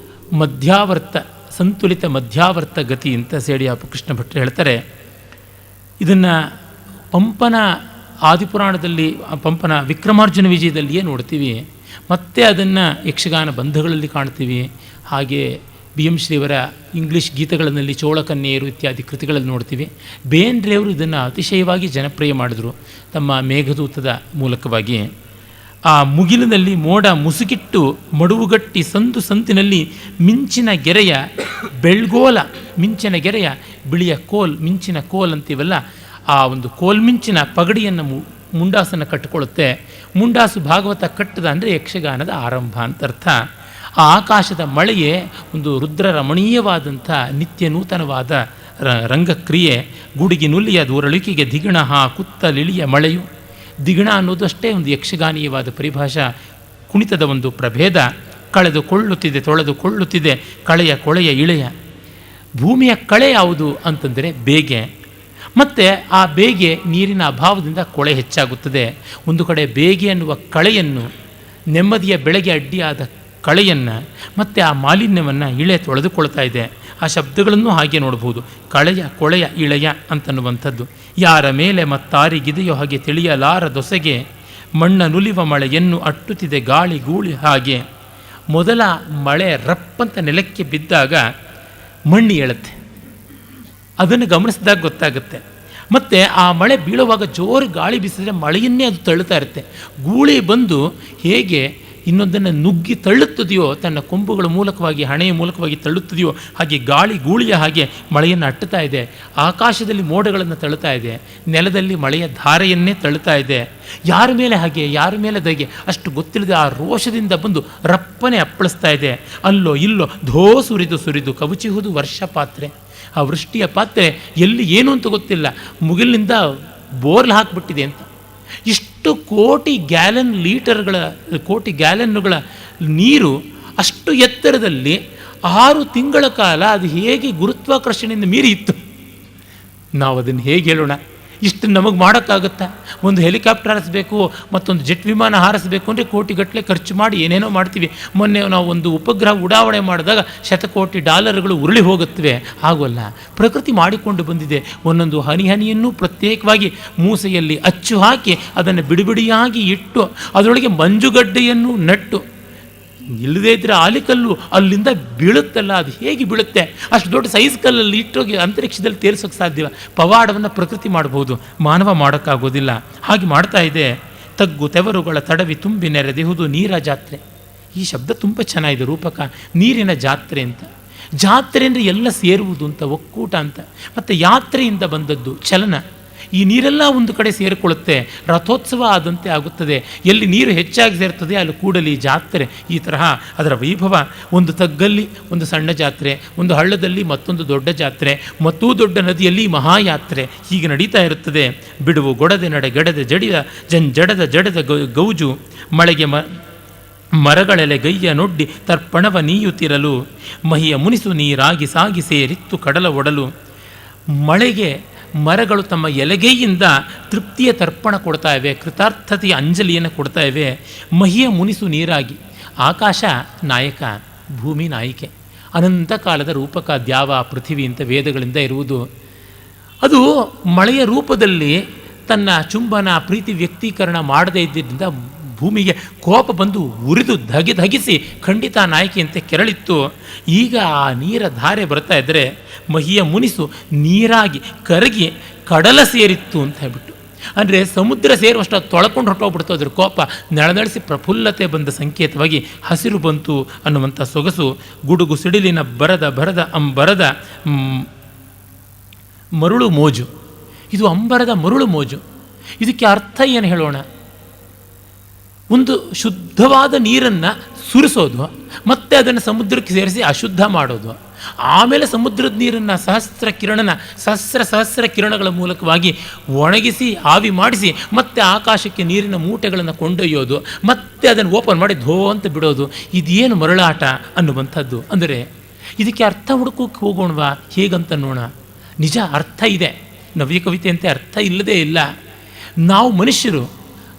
ಮಧ್ಯಾವರ್ತ, ಸಂತುಲಿತ ಮಧ್ಯಾವರ್ತ ಗತಿ ಅಂತ ಸೇಡಿಯಾಪು ಕೃಷ್ಣ ಭಟ್ರು ಹೇಳ್ತಾರೆ. ಇದನ್ನು ಪಂಪನ ಆದಿಪುರಾಣದಲ್ಲಿ, ಪಂಪನ ವಿಕ್ರಮಾರ್ಜುನ ವಿಜಯದಲ್ಲಿಯೇ ನೋಡ್ತೀವಿ. ಮತ್ತು ಅದನ್ನು ಯಕ್ಷಗಾನ ಬಂಧಗಳಲ್ಲಿ ಕಾಣ್ತೀವಿ. ಹಾಗೆ ಬಿ ಎಂ ಶ್ರೀಯವರ ಇಂಗ್ಲೀಷ್ ಗೀತಗಳಲ್ಲಿ ಚೋಳಕನ್ಯೆಯರು ಇತ್ಯಾದಿ ಕೃತಿಗಳಲ್ಲಿ ನೋಡ್ತೀವಿ. ಬೇಂದ್ರೆಯವರು ಇದನ್ನು ಅತಿಶಯವಾಗಿ ಜನಪ್ರಿಯ ಮಾಡಿದರು ತಮ್ಮ ಮೇಘದೂತದ ಮೂಲಕವಾಗಿ. ಆ ಮುಗಿಲಿನಲ್ಲಿ ಮೋಡ ಮುಸುಕಿಟ್ಟು ಮಡುವುಗಟ್ಟಿ ಸಂದು ಸಂತಿನಲ್ಲಿ ಮಿಂಚಿನ ಗೆರೆಯ ಬೆಳ್ಗೋಲ, ಮಿಂಚಿನ ಗೆರೆಯ ಬಿಳಿಯ ಕೋಲ್, ಮಿಂಚಿನ ಕೋಲ್ ಅಂತೀವಲ್ಲ, ಆ ಒಂದು ಕೋಲ್ಮಿಂಚಿನ ಪಗಡಿಯನ್ನು ಮುಂಡಾಸನ್ನು ಕಟ್ಟಿಕೊಳ್ಳುತ್ತೆ. ಮುಂಡಾಸು ಭಾಗವತ ಕಟ್ಟದ ಅಂದರೆ ಯಕ್ಷಗಾನದ ಆರಂಭ ಅಂತ ಅರ್ಥ. ಆ ಆಕಾಶದ ಮಳೆಯೇ ಒಂದು ರುದ್ರ ರಮಣೀಯವಾದಂಥ ನಿತ್ಯ ನೂತನವಾದ ರಂಗಕ್ರಿಯೆ. ಗುಡುಗಿ ನುಲಿಯ ದೂರಳಿಕೆಗೆ ದಿಗಣ ಕುತ್ತಲಿಳಿಯ ಮಳೆಯು. ದಿಗಣ ಅನ್ನೋದು ಅಷ್ಟೇ ಒಂದು ಯಕ್ಷಗಾನೀಯವಾದ ಪರಿಭಾಷಾ, ಕುಣಿತದ ಒಂದು ಪ್ರಭೇದ. ಕಳೆದುಕೊಳ್ಳುತ್ತಿದೆ, ತೊಳೆದುಕೊಳ್ಳುತ್ತಿದೆ ಕಳೆಯ ಕೊಳೆಯ ಇಳೆಯ. ಭೂಮಿಯ ಕಳೆ ಯಾವುದು ಅಂತಂದರೆ ಬೇಗೆ. ಮತ್ತು ಆ ಬೇಗೆ ನೀರಿನ ಅಭಾವದಿಂದ ಕೊಳೆ ಹೆಚ್ಚಾಗುತ್ತದೆ. ಒಂದು ಕಡೆ ಬೇಗೆ ಅನ್ನುವ ಕಳೆಯನ್ನು, ನೆಮ್ಮದಿಯ ಬೆಳೆಗೆ ಅಡ್ಡಿಯಾದ ಕಳೆಯನ್ನು ಮತ್ತು ಆ ಮಾಲಿನ್ಯವನ್ನು ಇಳೆ ತೊಳೆದುಕೊಳ್ತಾ ಇದೆ. ಆ ಶಬ್ದಗಳನ್ನು ಹಾಗೆ ನೋಡ್ಬೋದು. ಕಳೆಯ ಕೊಳೆಯ ಇಳೆಯ ಅಂತನ್ನುವಂಥದ್ದು. ಯಾರ ಮೇಲೆ ಮತ್ತಾರಿಗಿದೆಯೋ ಹಾಗೆ ತಿಳಿಯಲಾರ ದೊಸೆಗೆ, ಮಣ್ಣ ನುಲಿವ ಮಳೆಯನ್ನು ಅಟ್ಟುತ್ತಿದೆ ಗಾಳಿ ಗೂಳಿ ಹಾಗೆ. ಮೊದಲ ಮಳೆ ರಪ್ಪಂತ ನೆಲಕ್ಕೆ ಬಿದ್ದಾಗ ಮಣ್ಣು ಏಳುತ್ತೆ, ಅದನ್ನು ಗಮನಿಸಿದಾಗ ಗೊತ್ತಾಗುತ್ತೆ. ಮತ್ತು ಆ ಮಳೆ ಬೀಳುವಾಗ ಜೋರು ಗಾಳಿ ಬೀಸಿದ್ರೆ ಮಳೆಯನ್ನೇ ಅದು ತಳ್ಳುತ್ತಾ ಇರುತ್ತೆ. ಗೂಳಿ ಬಂದು ಹೇಗೆ ಇನ್ನೊಂದನ್ನು ನುಗ್ಗಿ ತಳ್ಳುತ್ತದೆಯೋ, ತನ್ನ ಕೊಂಬುಗಳ ಮೂಲಕವಾಗಿ, ಹಣೆಯ ಮೂಲಕವಾಗಿ ತಳ್ಳುತ್ತದೆಯೋ, ಹಾಗೆ ಗಾಳಿ ಗೂಳಿಯ ಹಾಗೆ ಮಳೆಯನ್ನು ಅಟ್ಟುತ್ತಾ ಇದೆ. ಆಕಾಶದಲ್ಲಿ ಮೋಡಗಳನ್ನು ತಳ್ಳುತ್ತಾ ಇದೆ, ನೆಲದಲ್ಲಿ ಮಳೆಯ ಧಾರೆಯನ್ನೇ ತಳ್ಳುತ್ತಾ ಇದೆ. ಯಾರ ಮೇಲೆ ಹಾಗೆ, ಯಾರ ಮೇಲೆ ದಗೆ ಅಷ್ಟು ಗೊತ್ತಿಲ್ಲದೆ ಆ ರೋಷದಿಂದ ಬಂದು ರಪ್ಪನೆ ಅಪ್ಪಳಿಸ್ತಾ ಇದೆ. ಅಲ್ಲೋ ಇಲ್ಲೋ ಧೋ ಸುರಿದು ಸುರಿದು ಕವುಚಿಹುದು ವರ್ಷ ಪಾತ್ರೆ. ಆ ವೃಷ್ಟಿಯ ಪಾತ್ರೆ ಎಲ್ಲಿ ಏನು ಅಂತ ಗೊತ್ತಿಲ್ಲ, ಮುಗಿಲಿನಿಂದ ಬೋರ್ಲ್ ಹಾಕಿಬಿಟ್ಟಿದೆ ಅಂತ. ಇಷ್ಟು ಕೋಟಿ ಗ್ಯಾಲನ್ನುಗಳ ನೀರು ಅಷ್ಟು ಎತ್ತರದಲ್ಲಿ 6 ತಿಂಗಳ ಕಾಲ ಅದು ಹೇಗೆ ಗುರುತ್ವಾಕರ್ಷಣೆಯಿಂದ ಮೀರಿ ಇತ್ತು? ನಾವು ಅದನ್ನು ಹೇಗೆ ಹೇಳೋಣ? ಇಷ್ಟು ನಮಗೆ ಮಾಡೋಕ್ಕಾಗುತ್ತಾ? ಒಂದು ಹೆಲಿಕಾಪ್ಟರ್ ಹಾರಿಸಬೇಕು, ಮತ್ತೊಂದು ಜೆಟ್ ವಿಮಾನ ಹಾರಿಸಬೇಕು ಅಂದರೆ ಕೋಟಿಗಟ್ಟಲೆ ಖರ್ಚು ಮಾಡಿ ಏನೇನೋ ಮಾಡ್ತೀವಿ. ಮೊನ್ನೆ ನಾವು ಒಂದು ಉಪಗ್ರಹ ಉಡಾವಣೆ ಮಾಡಿದಾಗ ಶತಕೋಟಿ ಡಾಲರ್ಗಳು ಉರುಳಿ ಹೋಗುತ್ತವೆ. ಆಗೋಲ್ಲ. ಪ್ರಕೃತಿ ಮಾಡಿಕೊಂಡು ಬಂದಿದೆ. ಒಂದೊಂದು ಹನಿಯನ್ನು ಪ್ರತ್ಯೇಕವಾಗಿ ಮೂಸೆಯಲ್ಲಿ ಅಚ್ಚು ಹಾಕಿ ಅದನ್ನು ಬಿಡಿಬಿಡಿಯಾಗಿ ಇಟ್ಟು ಅದರೊಳಗೆ ಮಂಜುಗಡ್ಡೆಯನ್ನು ನೆಟ್ಟು, ಇಲ್ಲದೇ ಇದ್ದರೆ ಆಲಿಕಲ್ಲು ಅಲ್ಲಿಂದ ಬೀಳುತ್ತಲ್ಲ, ಅದು ಹೇಗೆ ಬೀಳುತ್ತೆ? ಅಷ್ಟು ದೊಡ್ಡ ಸೈಜ್ ಕಲ್ಲಲ್ಲಿ ಇಟ್ಟೋಗಿ ಅಂತರಿಕ್ಷದಲ್ಲಿ ತೇಲಿಸೋಕ್ಕೆ ಸಾಧ್ಯವ? ಪವಾಡವನ್ನು ಪ್ರಕೃತಿ ಮಾಡಬಹುದು, ಮಾನವ ಮಾಡೋಕ್ಕಾಗೋದಿಲ್ಲ. ಹಾಗೆ ಮಾಡ್ತಾ ಇದೆ. ತಗ್ಗು ತೆವರುಗಳ ತಡವಿ ತುಂಬಿ ನೆರೆದಿಹುದು ನೀರ ಜಾತ್ರೆ. ಈ ಶಬ್ದ ತುಂಬ ಚೆನ್ನಾಗಿದೆ, ರೂಪಕ. ನೀರಿನ ಜಾತ್ರೆ ಅಂತ. ಜಾತ್ರೆ ಅಂದರೆ ಎಲ್ಲ ಸೇರುವುದು ಅಂತ, ಒಕ್ಕೂಟ ಅಂತ. ಮತ್ತು ಯಾತ್ರೆಯಿಂದ ಬಂದದ್ದು ಚಲನ. ಈ ನೀರೆಲ್ಲ ಒಂದು ಕಡೆ ಸೇರಿಕೊಳ್ಳುತ್ತೆ, ರಥೋತ್ಸವ ಆದಂತೆ ಆಗುತ್ತದೆ. ಎಲ್ಲಿ ನೀರು ಹೆಚ್ಚಾಗಿ ಸೇರ್ತದೆ ಅಲ್ಲಿ ಕೂಡಲಿ ಜಾತ್ರೆ. ಈ ತರಹ ಅದರ ವೈಭವ. ಒಂದು ತಗ್ಗಲ್ಲಿ ಒಂದು ಸಣ್ಣ ಜಾತ್ರೆ, ಒಂದು ಹಳ್ಳದಲ್ಲಿ ಮತ್ತೊಂದು ದೊಡ್ಡ ಜಾತ್ರೆ, ಮತ್ತೂ ದೊಡ್ಡ ನದಿಯಲ್ಲಿ ಮಹಾಯಾತ್ರೆ. ಹೀಗೆ ನಡೀತಾ ಇರುತ್ತದೆ. ಬಿಡುವು ಗೊಡದೆ ನಡೆಗಡದೆ ಜಡಿದ ಜಡದ ಗೌಜು ಮಳೆಗೆ ಮರಗಳೆಲೆ ಗೈಯ ನೊಡ್ಡಿ ತರ್ಪಣವ ನೀಯುತ್ತಿರಲು ಮಹಿಯ ಮುನಿಸು ನೀರಾಗಿ ಸಾಗಿ ಸೇರಿತ್ತು ಕಡಲ ಒಡಲು. ಮಳೆಗೆ ಮರಗಳು ತಮ್ಮ ಎಲೆಗೈಯಿಂದ ತೃಪ್ತಿಯ ತರ್ಪಣ ಕೊಡ್ತಾ ಇವೆ, ಕೃತಾರ್ಥತೆಯ ಅಂಜಲಿಯನ್ನು ಕೊಡ್ತಾ ಇವೆ. ಮಹಿಯ ಮುನಿಸು ನೀರಾಗಿ. ಆಕಾಶ ನಾಯಕ, ಭೂಮಿ ನಾಯಿಕೆ. ಅನಂತ ಕಾಲದ ರೂಪಕ ದ್ಯಾವ ಪೃಥಿವಿ ಅಂತ ವೇದಗಳಿಂದ ಇರುವುದು. ಅದು ಮಳೆಯ ರೂಪದಲ್ಲಿ ತನ್ನ ಚುಂಬನ ಪ್ರೀತಿ ವ್ಯಕ್ತೀಕರಣ ಮಾಡದೇ ಇದ್ದರಿಂದ ಭೂಮಿಗೆ ಕೋಪ ಬಂದು ಉರಿದು ಧಗಿಸಿ ಖಂಡಿತ ನಾಯಕಿಯಂತೆ ಕೆರಳಿತ್ತು. ಈಗ ಆ ನೀರ ಧಾರೆ ಬರ್ತಾ ಇದ್ದರೆ ಮಹಿಯ ಮುನಿಸು ನೀರಾಗಿ ಕರಗಿ ಕಡಲ ಸೇರಿತ್ತು ಅಂತ ಹೇಳ್ಬಿಟ್ಟು. ಅಂದರೆ ಸಮುದ್ರ ಸೇರುವಷ್ಟು ತೊಳ್ಕೊಂಡು ಹೊರಟೋಗ್ಬಿಡ್ತು ಅದ್ರ ಕೋಪ. ನೆಳನಳಿಸಿ ಪ್ರಫುಲ್ಲತೆ ಬಂದ ಸಂಕೇತವಾಗಿ ಹಸಿರು ಬಂತು ಅನ್ನುವಂಥ ಸೊಗಸು. ಗುಡುಗು ಸಿಡಿಲಿನ ಬರದ ಅಂಬರದ ಮರುಳು ಮೋಜು. ಇದು ಅಂಬರದ ಮರುಳು ಮೋಜು. ಇದಕ್ಕೆ ಅರ್ಥ ಏನು ಹೇಳೋಣ? ಒಂದು ಶುದ್ಧವಾದ ನೀರನ್ನು ಸುರಿಸೋದು, ಮತ್ತೆ ಅದನ್ನು ಸಮುದ್ರಕ್ಕೆ ಸೇರಿಸಿ ಅಶುದ್ಧ ಮಾಡೋದು, ಆಮೇಲೆ ಸಮುದ್ರದ ನೀರನ್ನು ಸಹಸ್ರ ಕಿರಣಗಳ ಮೂಲಕವಾಗಿ ಒಣಗಿಸಿ ಆವಿ ಮಾಡಿಸಿ ಮತ್ತೆ ಆಕಾಶಕ್ಕೆ ನೀರಿನ ಮೂಟೆಗಳನ್ನು ಕೊಂಡೊಯ್ಯೋದು, ಮತ್ತೆ ಅದನ್ನು ಓಪನ್ ಮಾಡಿ ಧೋ ಅಂತ ಬಿಡೋದು. ಇದೇನು ಮರಳಾಟ ಅನ್ನುವಂಥದ್ದು. ಅಂದರೆ ಇದಕ್ಕೆ ಅರ್ಥ ಹುಡುಕೋಕ್ಕೆ ಹೋಗೋಣವಾ? ಹೇಗಂತ ನೋಣ. ನಿಜ ಅರ್ಥ ಇದೆ, ನವ್ಯ ಕವಿತೆಯಂತೆ ಅರ್ಥ ಇಲ್ಲದೇ ಇಲ್ಲ. ನಾವು ಮನುಷ್ಯರು,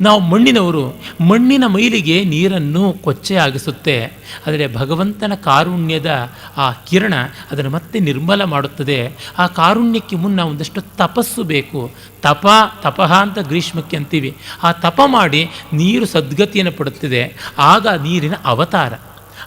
ನಾವು ಮಣ್ಣಿನವರು. ಮಣ್ಣಿನ ಮೈಲಿಗೆ ನೀರನ್ನು ಕೊಚ್ಚೆ ಆಗಿಸುತ್ತೆ. ಆದರೆ ಭಗವಂತನ ಕಾರುಣ್ಯದ ಆ ಕಿರಣ ಅದನ್ನು ಮತ್ತೆ ನಿರ್ಮಲ ಮಾಡುತ್ತದೆ. ಆ ಕಾರುಣ್ಯಕ್ಕೆ ಮುನ್ನ ಒಂದಷ್ಟು ತಪಸ್ಸು ಬೇಕು. ತಪಃ ಅಂತ ಗ್ರೀಷ್ಮಕ್ಕೆ ಅಂತೀವಿ. ಆ ತಪ ಮಾಡಿ ನೀರು ಸದ್ಗತಿಯನ್ನು ಪಡುತ್ತದೆ. ಆಗ ನೀರಿನ ಅವತಾರ.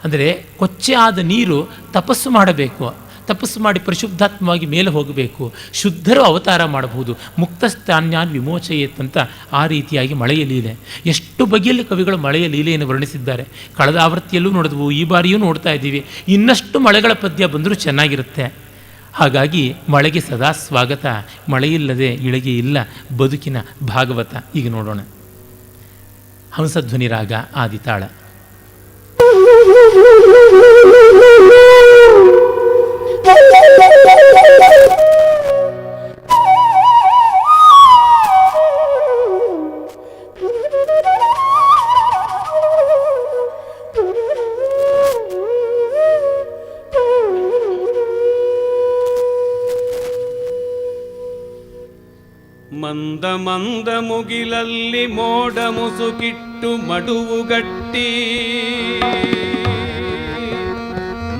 ಅಂದರೆ ಕೊಚ್ಚೆ ಆದ ನೀರು ತಪಸ್ಸು ಮಾಡಬೇಕು. ತಪಸ್ಸು ಮಾಡಿ ಪರಿಶುದ್ಧಾತ್ಮವಾಗಿ ಮೇಲೆ ಹೋಗಬೇಕು. ಶುದ್ಧರು ಅವತಾರ ಮಾಡಬಹುದು. ಮುಕ್ತಸ್ಥಾನ್ಯಾನ್ ವಿಮೋಚಯೇತ್ ಅಂತ ಆ ರೀತಿಯಾಗಿ ಮಳೆಯ ಲೀಲೆ. ಎಷ್ಟು ಬಗೆಯಲ್ಲಿ ಕವಿಗಳು ಮಳೆಯ ಲೀಲೆಯನ್ನು ವರ್ಣಿಸಿದ್ದಾರೆ. ಕಳೆದ ಆವೃತ್ತಿಯಲ್ಲೂ ನೋಡಿದ್ವು, ಈ ಬಾರಿಯೂ ನೋಡ್ತಾ ಇದ್ದೀವಿ. ಇನ್ನಷ್ಟು ಮಳೆಗಳ ಪದ್ಯ ಬಂದರೂ ಚೆನ್ನಾಗಿರುತ್ತೆ. ಹಾಗಾಗಿ ಮಳೆಗೆ ಸದಾ ಸ್ವಾಗತ. ಮಳೆಯಿಲ್ಲದೆ ಇಳೆಗೆ ಇಲ್ಲ ಬದುಕಿನ ಭಾಗವತ. ಈಗ ನೋಡೋಣ. ಹಂಸಧ್ವನಿ ರಾಗ ಆದಿತಾಳ. ಮಂದ ಮುಗಿಲಲ್ಲಿ ಮೋಡ ಮುಸುಕಿಟ್ಟು ಮಡುವುಗಟ್ಟಿ,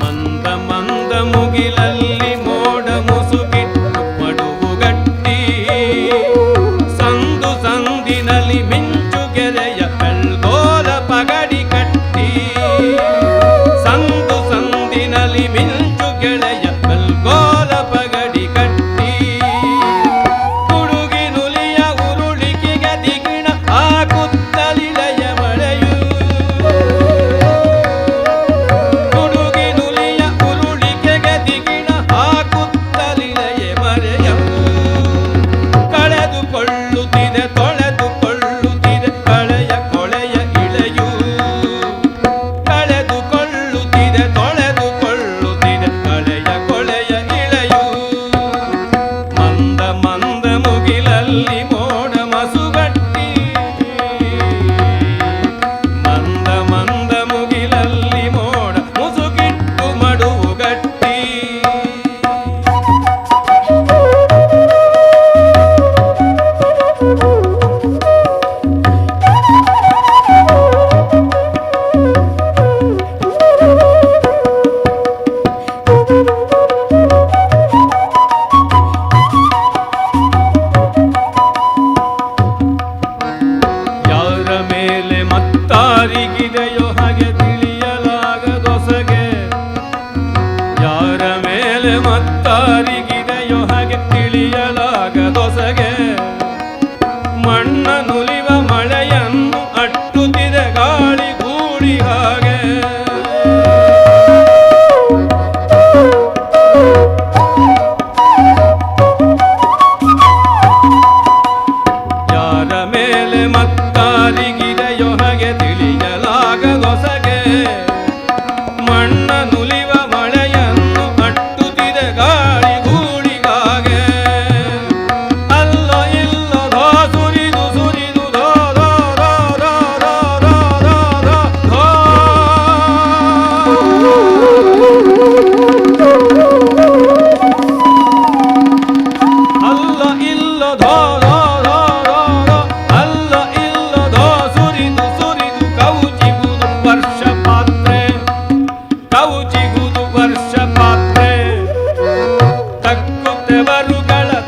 ಮಂದ ಮುಗಿಲಲ್ಲಿ ಮೋಡ ಮುಸುಕಿಟ್ಟು ಮಡುವುಗಟ್ಟಿ, ಸಂದಿನಲ್ಲಿ ಮಿಂಚು ಗೆರೆಯ ಬೆಳ್ಗೋಲ ಪಗಡಿ ಕಟ್ಟಿ, ಸಂದಿನಲ್ಲಿ ಮಿಂಚು ಗೆಳೆಯ ಬೆಳ್ಗೋಲ ಪಗಡಿ ಕಟ್ಟಿ, ಕುಡುಗಿನುಲಿಯ ಉರುಳಿಕೆಗೆ ದಿಗಿಣ ಆಗುತ್ತಲಿಳೆಯ ಮಳೆಯು,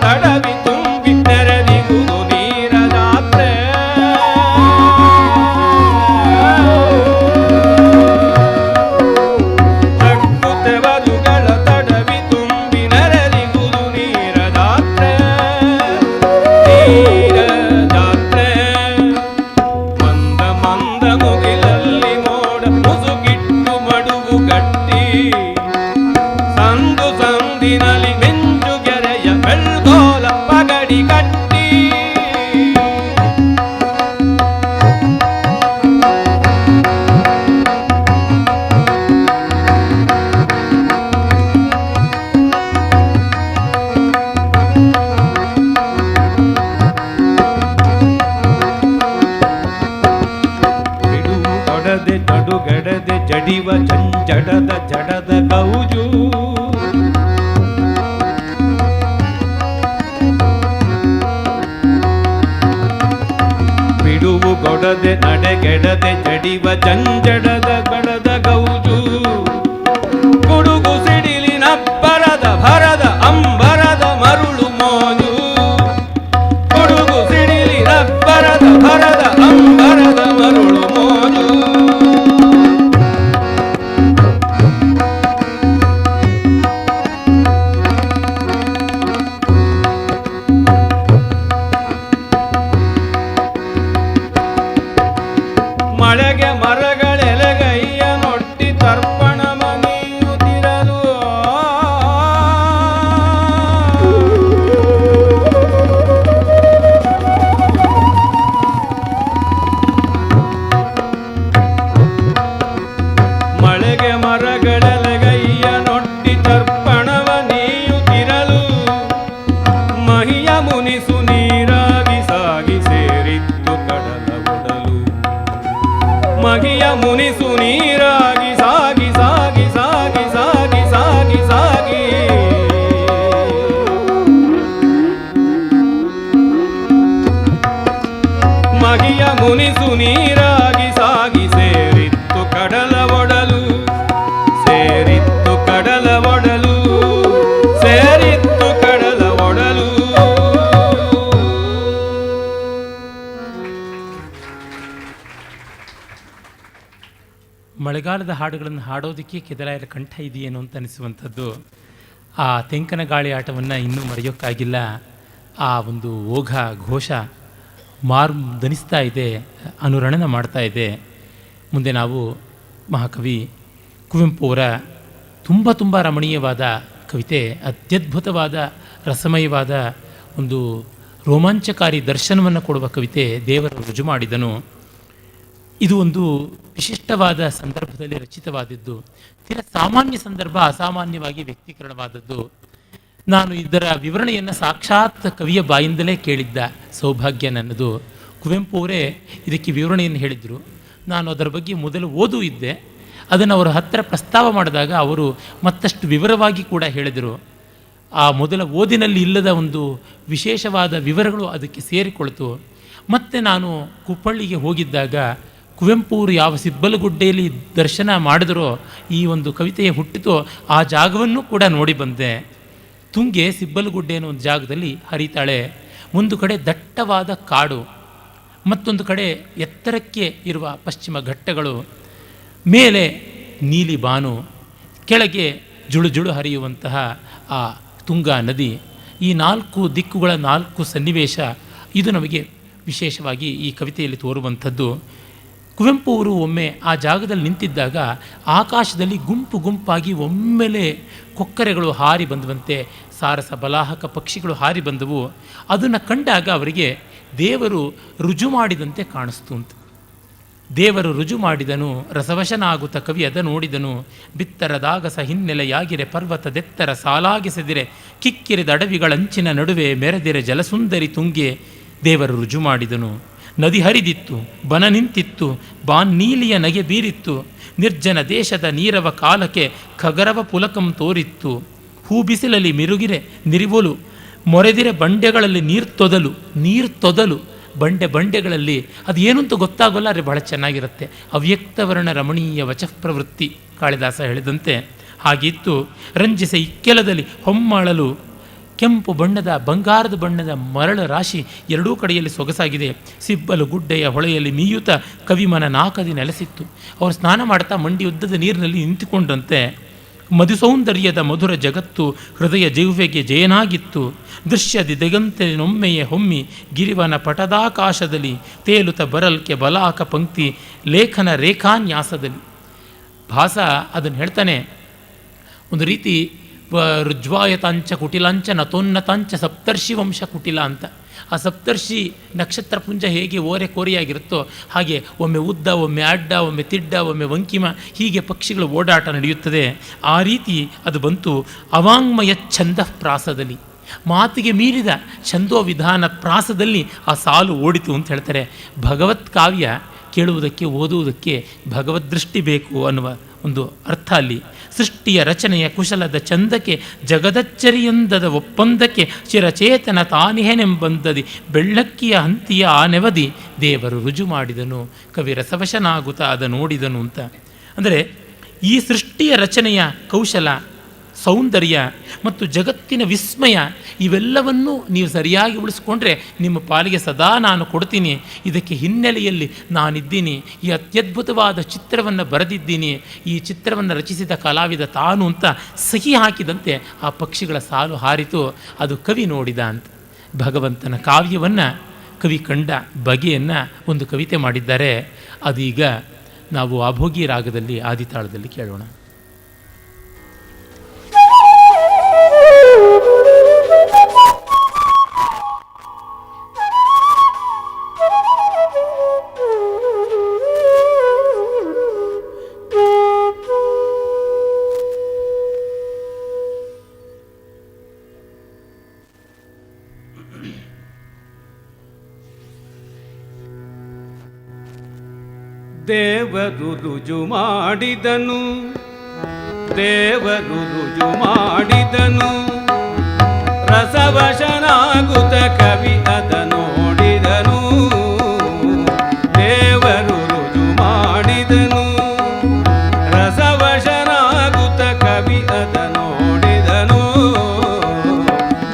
ತಡವಿ ತುಂಬಿ ನೆರೆದಿಗುವುದು ನೀರ ಜಾತ್ರೆ. ಚಕ್ಕುತೆವರುಗಳ ತಡವಿ ತುಂಬಿ ನೆರೆದಿಗುವುದು ನೀರ ಜಾತ್ರೆ. ನೀರ ಜಾತ್ರೆ ಮಂದ ಮಂದ ಮುಗಿಲಲ್ಲಿ ಮೋಡ ಮುಸುಗಿಟ್ಟು ಮಡುವು ಗಟ್ಟಿ ಸಂದು ಸಂದಿನಲ್ಲಿ ಮಿಂಚು ಗೆರೆಯ ಬೆಳ್ಗೋಲ ಪಗಡಿ ಕಟ್ಟಿ. ಬಿಡುವು ಕೊಡದೆ ತಡುಗಡದೆ ಜಡಿವ ಜಂಜಡದ ಜಡದ ಗೌಜು. ಬಿಡುವು ಕೊಡದೆ ನಡೆಗೆಡದೆ ಜಡಿವ ಜಂಜಡದ ಬಡದ ಗೌಜು. ಗುಡುಗು ಸಿಡಿಲಿನ ಬರದ ಭರದ ಅಂಬರದ ಮರುಳು ಮೋಜು. ಗುಡುಗು ಸಿಡಿಲಿನ ಬರದ ಭರದ ಅಂಬರದ ಮರುಳು ಮೋಜು. ಮಳೆಗೆ ಮರಗಳೆಲೆಗೈಯ ನೊಟ್ಟಿ ತರ್ಪಣ ಮನೆಯುತ್ತಿರಲು. ಮಳೆಗೆ ಮರಗಳೆಲೆಗೈಯ ನೊಟ್ಟಿ ತರ್ಪಣವ ನೀಯುತ್ತಿರಲು. ಮಹಿಯ ಮುನಿಸು ನೀರಾಗಿ ಸಾಗಿ ಸೇರಿತ್ತು ಕಡಲ ಒಡಲು. ಮಗಿಯ ಮುನಿಸು ನೀರಾಗಿ ಸಾಗಿ ಸಾಗಿ ಸಾಗಿ ಸಾಗಿ ಸಾಗಿ ಸಾಗಿ. ಮಗಿಯ ಮುನಿಸು ನೀರಾಗಿ ಸಾಗಿ ಸೇರಿತ್ತು ಕಡಲ ಒಡಲು. ಸೇರಿತ್ತು ಕಡಲ ಒಡಲು. ಸೇರಿತ್ತು ಕಡಲ ಒಡಲು. ಮಳೆಗಾಲದ ಹಾಡುಗಳನ್ನು ಹಾಡೋದಕ್ಕೆ ಕೆದರಾಯರ ಕಂಠ ಇದೆಯೇನೋ ಅಂತ ಅನಿಸುವಂಥದ್ದು. ಆ ತೆಂಕನ ಗಾಳಿ ಆಟವನ್ನು ಇನ್ನೂ ಮರೆಯೋಕ್ಕಾಗಿಲ್ಲ. ಆ ಒಂದು ಓಘ ಘೋಷ ದನಿಸ್ತಾ ಇದೆ, ಅನುರಣನ ಮಾಡ್ತಾ ಇದೆ. ಮುಂದೆ ನಾವು ಮಹಾಕವಿ ಕುವೆಂಪು ಅವರ ತುಂಬ ರಮಣೀಯವಾದ ಕವಿತೆ, ಅತ್ಯದ್ಭುತವಾದ ರಸಮಯವಾದ ಒಂದು ರೋಮಾಂಚಕಾರಿ ದರ್ಶನವನ್ನು ಕೊಡುವ ಕವಿತೆ ದೇವರು ರುಜು ಮಾಡಿದನು. ಇದು ಒಂದು ವಿಶಿಷ್ಟವಾದ ಸಂದರ್ಭದಲ್ಲಿ ರಚಿತವಾದದ್ದು. ತೀರ ಸಾಮಾನ್ಯ ಸಂದರ್ಭ ಅಸಾಮಾನ್ಯವಾಗಿ ವ್ಯಕ್ತೀಕರಣವಾದದ್ದು. ನಾನು ಇದರ ವಿವರಣೆಯನ್ನು ಸಾಕ್ಷಾತ್ ಕವಿಯ ಬಾಯಿಂದಲೇ ಕೇಳಿದ್ದ ಸೌಭಾಗ್ಯ ನನ್ನದು. ಕುವೆಂಪು ಅವರೇ ಇದಕ್ಕೆ ವಿವರಣೆಯನ್ನು ಹೇಳಿದರು. ನಾನು ಅದರ ಬಗ್ಗೆ ಮೊದಲು ಓದೂ ಇದ್ದೆ. ಅದನ್ನು ಅವರ ಹತ್ತಿರ ಪ್ರಸ್ತಾವ ಮಾಡಿದಾಗ ಅವರು ಮತ್ತಷ್ಟು ವಿವರವಾಗಿ ಕೂಡ ಹೇಳಿದರು. ಆ ಮೊದಲ ಓದಿನಲ್ಲಿ ಇಲ್ಲದ ಒಂದು ವಿಶೇಷವಾದ ವಿವರಗಳು ಅದಕ್ಕೆ ಸೇರಿಕೊಳ್ತು. ಮತ್ತು ನಾನು ಕುಪ್ಪಳ್ಳಿಗೆ ಹೋಗಿದ್ದಾಗ ಕುವೆಂಪು ಅವರು ಯಾವ ಸಿಬ್ಬಲಗುಡ್ಡೆಯಲ್ಲಿ ದರ್ಶನ ಮಾಡಿದರೋ ಈ ಒಂದು ಕವಿತೆಯ ಹುಟ್ಟಿತೋ ಆ ಜಾಗವನ್ನು ಕೂಡ ನೋಡಿ ಬಂದೆ. ತುಂಗೆ ಸಿಬ್ಬಲಗುಡ್ಡೆ ಅನ್ನೋ ಒಂದು ಜಾಗದಲ್ಲಿ ಹರಿತಾಳೆ. ಒಂದು ಕಡೆ ದಟ್ಟವಾದ ಕಾಡು, ಮತ್ತೊಂದು ಕಡೆ ಎತ್ತರಕ್ಕೆ ಇರುವ ಪಶ್ಚಿಮ ಘಟ್ಟಗಳು, ಮೇಲೆ ನೀಲಿ ಬಾನು, ಕೆಳಗೆ ಜುಳು ಜುಳು ಹರಿಯುವಂತಹ ಆ ತುಂಗಾ ನದಿ. ಈ ನಾಲ್ಕು ದಿಕ್ಕುಗಳ ನಾಲ್ಕು ಸನ್ನಿವೇಶ ಇದು ನಮಗೆ ವಿಶೇಷವಾಗಿ ಈ ಕವಿತೆಯಲ್ಲಿ ತೋರುವಂಥದ್ದು. ಕುವೆಂಪು ಅವರು ಒಮ್ಮೆ ಆ ಜಾಗದಲ್ಲಿ ನಿಂತಿದ್ದಾಗ ಆಕಾಶದಲ್ಲಿ ಗುಂಪು ಗುಂಪಾಗಿ ಒಮ್ಮೆಲೆ ಕೊಕ್ಕರೆಗಳು ಹಾರಿ ಬಂದುವಂತೆ, ಸಾರಸ ಬಲಾಹಕ ಪಕ್ಷಿಗಳು ಹಾರಿ ಬಂದವು. ಅದನ್ನು ಕಂಡಾಗ ಅವರಿಗೆ ದೇವರು ರುಜು ಮಾಡಿದಂತೆ ಕಾಣಿಸ್ತು ಅಂತ. ದೇವರು ರುಜು ಮಾಡಿದನು, ರಸವಶನಾಗುತ್ತ ಕವಿ ಅದ ನೋಡಿದನು. ಬಿತ್ತರದಾಗಸ ಹಿನ್ನೆಲೆಯಾಗಿರೆ ಪರ್ವತದೆತ್ತರ ಸಾಲಾಗಿಸದಿರೆ, ಕಿಕ್ಕಿರಿದ ಅಡವಿಗಳಂಚಿನ ನಡುವೆ ಮೆರೆದಿರೆ ಜಲಸುಂದರಿ ತುಂಗೆ. ದೇವರು ರುಜು ಮಾಡಿದನು. ನದಿ ಹರಿದಿತ್ತು, ಬನ ನಿಂತಿತ್ತು, ಬಾನ್ನೀಲಿಯ ನಗೆ ಬೀರಿತ್ತು. ನಿರ್ಜನ ದೇಶದ ನೀರವ ಕಾಲಕ್ಕೆ ಖಗರವ ಪುಲಕಂ ತೋರಿತ್ತು. ಹೂ ಬಿಸಿಲಲ್ಲಿ ಮಿರುಗಿರೆ ನಿರಿವೊಲು, ಮೊರೆದಿರೆ ಬಂಡೆಗಳಲ್ಲಿ ನೀರು ತೊದಲು ಬಂಡೆಗಳಲ್ಲಿ ಅದು ಏನು ಅಂತ ಗೊತ್ತಾಗೋಲ್ಲ, ಆದರೆ ಬಹಳ ಚೆನ್ನಾಗಿರುತ್ತೆ. ಅವ್ಯಕ್ತವರ್ಣ ರಮಣೀಯ ವಚಃ ಪ್ರವೃತ್ತಿ ಕಾಳಿದಾಸ ಹೇಳಿದಂತೆ ಹಾಗಿತ್ತು. ರಂಜಿಸ ಇಕ್ಕೆಲದಲ್ಲಿ ಹೊಮ್ಮಳಲು ಕೆಂಪು ಬಣ್ಣದ ಬಂಗಾರದ ಬಣ್ಣದ ಮರಳ ರಾಶಿ ಎರಡೂ ಕಡೆಯಲ್ಲಿ ಸೊಗಸಾಗಿದೆ. ಸಿಬ್ಬಲು ಗುಡ್ಡೆಯ ಹೊಳೆಯಲ್ಲಿ ಮೀಯುತ್ತ ಕವಿಮನ ನಾಕದಿ ನೆಲೆಸಿತ್ತು. ಅವರು ಸ್ನಾನ ಮಾಡ್ತಾ ಮಂಡಿಯುದ್ದದ ನೀರಿನಲ್ಲಿ ನಿಂತುಕೊಂಡಂತೆ ಮಧುಸೌಂದರ್ಯದ ಮಧುರ ಜಗತ್ತು ಹೃದಯ ಜಿಹ್ವೆಗೆ ಜಯನಾಗಿತ್ತು. ದೃಶ್ಯದಿ ದಿಗಂತನೊಮ್ಮೆಯೇ ಹೊಮ್ಮಿ ಗಿರಿವನ ಪಟದಾಕಾಶದಲ್ಲಿ ತೇಲುತ ಬರಲ್ಕೆ ಬಲಾಕ ಪಂಕ್ತಿ ಲೇಖನ ರೇಖಾನ್ಯಾಸದಲ್ಲಿ. ಭಾಸ ಅದನ್ನು ಹೇಳ್ತಾನೆ, ಒಂದು ರೀತಿ ರುಜ್ವಾಯತಾಂಚ ಕುಟಿಲಾಂಚ ನತೋನ್ನತಾಂಚ ಸಪ್ತರ್ಷಿ ವಂಶ ಕುಟಿಲ ಅಂತ. ಆ ಸಪ್ತರ್ಷಿ ನಕ್ಷತ್ರ ಪುಂಜ ಹೇಗೆ ಓರೆ ಕೋರೆಯಾಗಿರುತ್ತೋ ಹಾಗೆ ಒಮ್ಮೆ ಉದ್ದ, ಒಮ್ಮೆ ಅಡ್ಡ, ಒಮ್ಮೆ ತಿಡ್ಡ, ಒಮ್ಮೆ ವಂಕಿಮ, ಹೀಗೆ ಪಕ್ಷಿಗಳ ಓಡಾಟ ನಡೆಯುತ್ತದೆ. ಆ ರೀತಿ ಅದು ಬಂತು ಅವಾಂಗ್ಮಯ ಛಂದ ಪ್ರಾಸದಲ್ಲಿ, ಮಾತಿಗೆ ಮೀರಿದ ಛಂದೋ ವಿಧಾನ ಪ್ರಾಸದಲ್ಲಿ ಆ ಸಾಲು ಓಡಿತು ಅಂತ ಹೇಳ್ತಾರೆ. ಭಗವತ್ ಕಾವ್ಯ ಕೇಳುವುದಕ್ಕೆ ಓದುವುದಕ್ಕೆ ಭಗವದ್ದೃಷ್ಟಿ ಬೇಕು ಅನ್ನುವ ಒಂದು ಅರ್ಥ ಅಲ್ಲಿ. ಸೃಷ್ಟಿಯ ರಚನೆಯ ಕುಶಲದ ಚಂದಕ್ಕೆ ಜಗದಚ್ಚರಿಯೊಂದದ ಒಪ್ಪಂದಕ್ಕೆ ಚಿರಚೇತನ ತಾನಿಹೆನೆಂಬಂದದಿ ಬೆಳ್ಳಕ್ಕಿಯ ಹಂತಿಯ ಆ ನೆವದಿ ದೇವರು ರುಜು ಮಾಡಿದನು, ಕವಿ ರಸವಶನಾಗುತ್ತ ಅದ ನೋಡಿದನು ಅಂತ. ಅಂದರೆ ಈ ಸೃಷ್ಟಿಯ ರಚನೆಯ ಕೌಶಲ, ಸೌಂದರ್ಯ ಮತ್ತು ಜಗತ್ತಿನ ವಿಸ್ಮಯ ಇವೆಲ್ಲವನ್ನೂ ನೀವು ಸರಿಯಾಗಿ ಉಳಿಸ್ಕೊಂಡ್ರೆ ನಿಮ್ಮ ಪಾಲಿಗೆ ಸದಾ ನಾನು ಕೊಡ್ತೀನಿ. ಇದಕ್ಕೆ ಹಿನ್ನೆಲೆಯಲ್ಲಿ ನಾನಿದ್ದೀನಿ, ಈ ಅತ್ಯದ್ಭುತವಾದ ಚಿತ್ರವನ್ನು ಬರೆದಿದ್ದೀನಿ, ಈ ಚಿತ್ರವನ್ನು ರಚಿಸಿದ ಕಲಾವಿದ ತಾನು ಅಂತ ಸಹಿ ಹಾಕಿದಂತೆ ಆ ಪಕ್ಷಿಗಳ ಸಾಲು ಹಾರಿತು. ಅದು ಕವಿ ನೋಡಿದ ಅಂತ. ಭಗವಂತನ ಕಾವ್ಯವನ್ನು ಕವಿ ಕಂಡ ಬಗೆಯನ್ನು ಒಂದು ಕವಿತೆ ಮಾಡಿದ್ದಾರೆ. ಅದೀಗ ನಾವು ಆಭೋಗಿ ರಾಗದಲ್ಲಿ ಆದಿತಾಳದಲ್ಲಿ ಕೇಳೋಣ. ದೇವರು ರುಜು ಮಾಡಿದನು, ದೇವರು ರುಜು ಮಾಡಿದನು, ರಸವಶನಾಗುತ್ತ ಕವಿ ಅದ ನೋಡಿದನು. ದೇವರು ರುಜು ಮಾಡಿದನು, ರಸವಶನಾಗುತ್ತ ಕವಿ ಅದ ನೋಡಿದನು.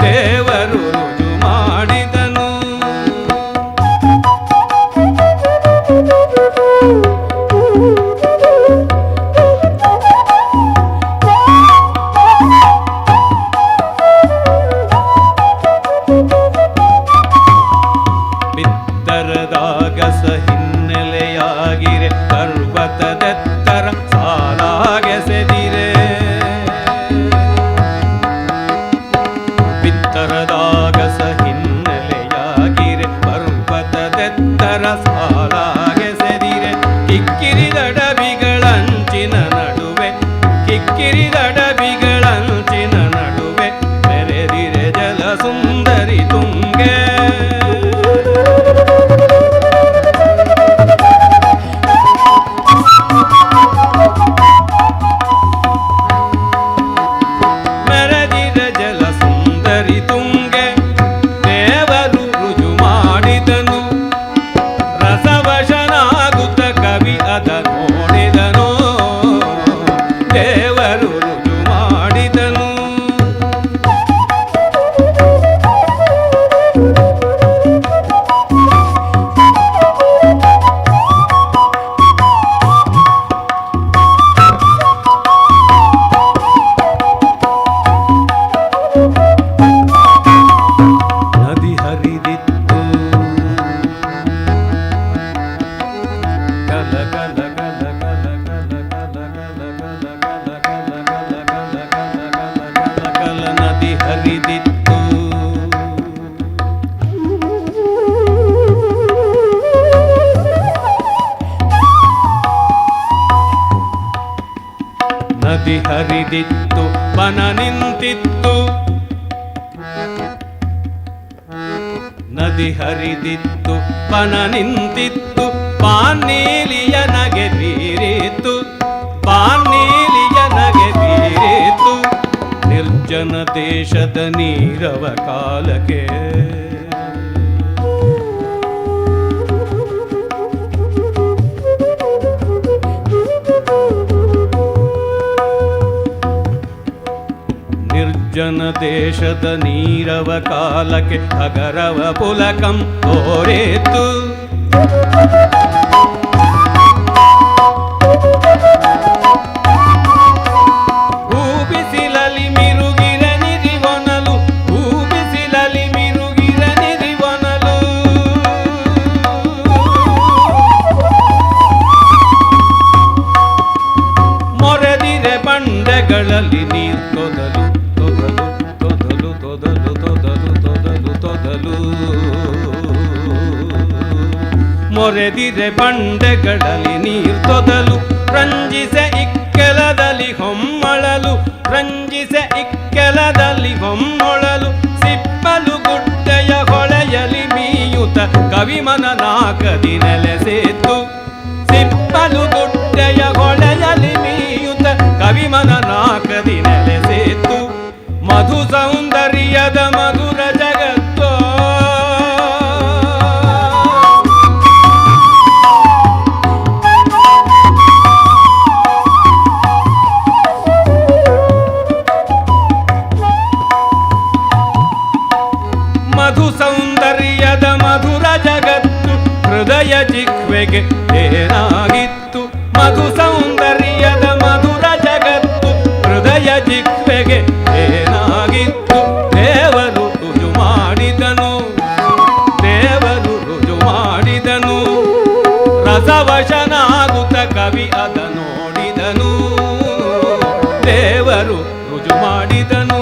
ದೇವರು ರುಜು ಮಾಡಿದನು. ಬಿತ್ತರದಾಗಸ ಹಿನ್ನೆಲೆಯಾಗಿರೆ ಪರ್ವತದೆತ್ತರ ಸಾಲಾಗೆಸೆದಿರೆ. ಬಿತ್ತರದಾಗಸ ಹಿನ್ನೆಲೆಯಾಗಿರೆ ಪರ್ವತದೆತ್ತರ ಸಾಲಾಗೆಸೆದಿರೆ. ಕಿಕ್ಕಿರಿದಡವಿಗಳಂಚಿನ ನಡುವೆ, ಕಿಕ್ಕಿರಿದಡವಿಗಳಂಚಿನ ನಡುವೆ ಬೆರೆದಿರೆ ಜಲ ಸುಂದರಿ ತುಂಗೆ. ಮೆರೆದಿರ ಜಲ ಸುಂದರಿ ತುಂಗೆ. ದೇವರು ರುಜು ಮಾಡಿದನು, ರಸವಶನಾಗುತ್ತ ಕವಿ ಅದ ನೋಡಿದನು. ದೇವರು ರುಜು ಮಾಡಿದನು. ನದಿ ಹರಿದಿತ್ತು, ಗಲ ಗಲ ಗಲ ಗಲ ಗಲ ಗಲ ಗಲ ಗಲ ಗಲ ಗಲ ಗಲ ಗಲ ಗಲ ನದಿ ಹರಿದಿತ್ತು. ನದಿ ಹರಿದಿತ್ತು, ಬನ ನಿಂತಿತ್ತು. ನದಿ ಹರಿದಿತ್ತು, ಬನ ನಿಂತಿತ್ತು. ಪಾನ್ನೀಲಿಯ ನಗೆ ಬೀರಿತು, ಪಾನ್ನೀಲಿಯ ನಗೆ ಬೀರಿತು. ನಿರ್ಜನ ದೇಶದ ನೀರವ ಕಾಲಕ್ಕೆ ನಿರ್ಜನ ನಿರ್ಜನ ದೇಶದ ನೀರವ ಕಾಲಕ್ಕೆ ಅಗರವ ಪುಲಕಂ ತೋರೇತು. ಹೂಬಿಸಿಲಲಿ ಮಿರುಗಿರ ನಿರಿವನಲು, ಹೂಬಿಸಿಲಲಿ ಮಿರುಗಿರ ನಿರಿವನಲು. ಮೊರೆದಿರೆ ಬಂಡೆಗಳಲ್ಲಿ ನೀರು ತೊದಲು ತೊದಲು ತೊದಲು ತೊದಲು ತೊದಲು ತೊದಲು ತೊದಲು. ಮೊರೆದಿರೆ ಬಂಡೆಗಳಲ್ಲಿ ನೀರು ತೊದಲು, ರಂಜಿಸೆ ಇಕ್ಕೆಲದಲ್ಲಿ ಹೊಮ್ಮಳಲು, ರಂಜಿಸೆ ಇಕ್ಕೆಲದಲ್ಲಿ ಹೊಮ್ಮೊಳಲು. ಸಿಪ್ಪಲು ಗುಡ್ಡೆಯ ಹೊಳೆಯಲಿ ಮೀಯುತ ಕವಿಮನ ನಾಕದಿ ನೆಲೆಸೇತು. ಸಿಪ್ಪಲು ಗುಡ್ಡೆಯ ಹೊಳೆಯಲಿ ಮೀಯುತ ಕವಿಮನ ನಾಕದಿ ನೆಲೆಸೇತು. ಮಧು ಸೌಂದರ್ಯದ ಮಧುರ ಜಗತ್ತೋ, ಮಧು ಸೌಂದರ್ಯದ ಮಧುರ ಜಗತ್ತು ಹೃದಯ ಜಿಹ್ವೆಗೆ ಏನಾಗಿತ್ತು. ಮಧು ಸೌಂದರ್ಯದ ಮಧುರ ಜಗತ್ತು ಹೃದಯ ಜಿಹ್ವೆಗೆ ಏನಾಗಿತ್ತು. ದೇವರು ರುಜು ಮಾಡಿದನು, ದೇವರು ರುಜು ಮಾಡಿದನು. ರಸವಶನಾಗುತ್ತ ಕವಿ ಅದ ನೋಡಿದನು, ದೇವರು ರುಜು ಮಾಡಿದನು.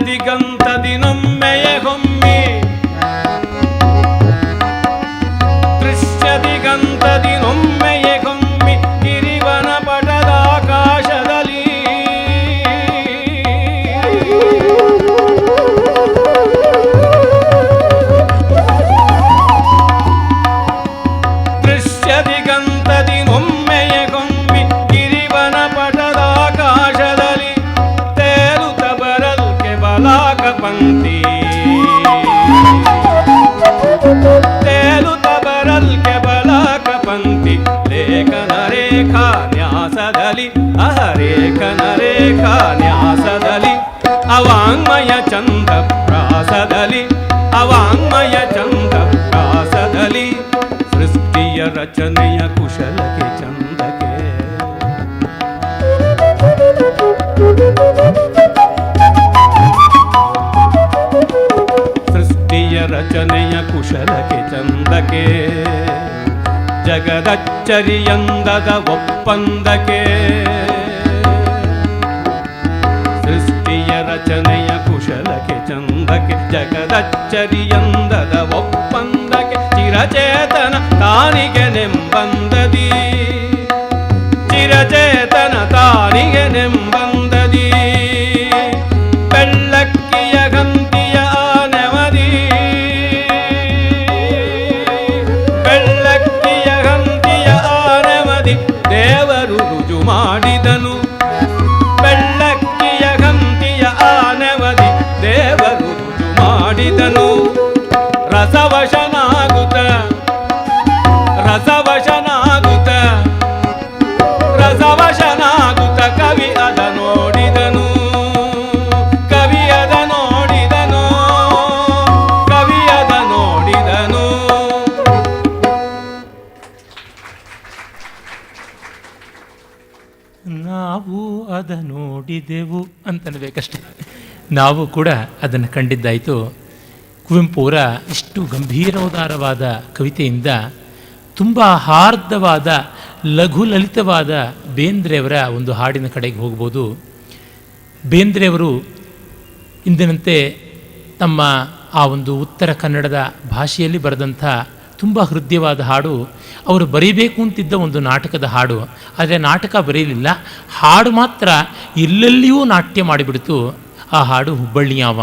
ದಿಗಂತದಿ ನೊಮ್ಮೆಯ ಹೊಮ್ಮಿ, ದೃಶ್ಯ ದಿಗಂತದಿ ನೊಮ್ಮೆಯ ಹೊಮ್ಮಿ. ಗಿರಿವನ ಪಟದ ಆಕಾಶದಲ್ಲಿ ದೃಶ್ಯ ದಿಗಂತದಿ ನೊಮ್ಮೆಯ ಹೊಮ್ಮಿ. ಗಿರಿವನ ಪಟದ ಆಕಾಶದಲ್ಲಿ ತೇಲುತ್ತ ಬರಲ್ಕೆ ಬಲಾಕ ಪಂಕ್ತಿ, ತೇಲುತ್ತ ಬರಲ್ಕೆ ಬಲಾಕ ಪಂಕ್ತಿ. ಲೇಖನ ರೇಖಾ ನ್ಯಾಸದಲ್ಲಿ, ಲೇಖನ ರೇಖಾ ನ್ಯಾಸದಲ್ಲಿ. ಅವಾಂಗ್ಮಯ ಚಂದ ಪ್ರಾಸದಲ್ಲಿ, ಅವಾಂಗ್ಮಯ ಚಂದ ಪ್ರಾಸದಲ್ಲಿ. ಸೃಷ್ಟಿಯ ರಚನೆಯ ಕುಶಲಕ್ಕೆ ಚಂದಕ್ಕೆ, ಸೃಷ್ಟಿಯ ರಚನೆಯ ಕುಶಲಕ್ಕೆ ಚಂದಕ್ಕೆ. ಜಗದಚ್ಚರಿಯಂದದ ಒಪ್ಪಂದಕ್ಕೆ, ಸೃಷ್ಟಿಯ ರಚನೆಯ ಕುಶಲಕ್ಕೆ ಚಂದಕ್ಕೆ. ಜಗದಚ್ಚರಿಯಂದದ ಒಪ್ಪಂದಕ್ಕೆ. ಚಿರಚೇತನ ತಾನಿಗೆ ನೆಂಬಂದದಿ, ಚಿರಚೇತನ ತಾನಿಗೆ ನೆಂಬಂದದಿ. ಬೆಳ್ಳಕ್ಕಿಯ ಗಂತಿಯ ನೆವದಿ, ಬೆಳ್ಳಕ್ಕಿಯ ಗಂತಿಯ ನೆವದಿ. ದೇವರು ರುಜು ಮಾಡಿದನು, ಬೆಳ್ಳಕ್ಕಿಯ ಗಂತಿಯ ನೆವದಿ. ದೇವರು ರುಜು ಮಾಡಿದನು. ರಸವಶನಾಗುತ್ತ, ರಸವಶನಾಗುತ್ತ, ರಸವಶನಾಗುತ್ತ ಕವಿ ಅದ ನೋಡಿದನು, ಕವಿ ಅದ ನೋಡಿದನು, ಕವಿ ಅದ ನೋಡಿದನು. ನಾವು ಅದ ನೋಡಿದೆವು ಅಂತನ್ಬೇಕಷ್ಟೆ. ನಾವು ಕೂಡ ಅದನ್ನು ಕಂಡಿದ್ದಾಯಿತು. ಕುವೆಂಪುರ ಇಷ್ಟು ಗಂಭೀರೋದಾರವಾದ ಕವಿತೆಯಿಂದ ತುಂಬ ಹಾರ್ದವಾದ ಲಘು ಲಲಿತವಾದ ಬೇಂದ್ರೆಯವರ ಒಂದು ಹಾಡಿನ ಕಡೆಗೆ ಹೋಗ್ಬೋದು. ಬೇಂದ್ರೆಯವರು ಇಂದಿನಂತೆ ತಮ್ಮ ಆ ಒಂದು ಉತ್ತರ ಕನ್ನಡದ ಭಾಷೆಯಲ್ಲಿ ಬರೆದಂಥ ತುಂಬ ಹೃದಯವಾದ ಹಾಡು ಅವರು ಬರೀಬೇಕು ಅಂತಿದ್ದ ಒಂದು ನಾಟಕದ ಹಾಡು. ಆದರೆ ನಾಟಕ ಬರೀಲಿಲ್ಲ, ಹಾಡು ಮಾತ್ರ ಎಲ್ಲೆಲ್ಲಿಯೂ ನಾಟ್ಯ ಮಾಡಿಬಿಡ್ತು. ಆ ಹಾಡು ಹುಬ್ಬಳ್ಳಿಯಾವ.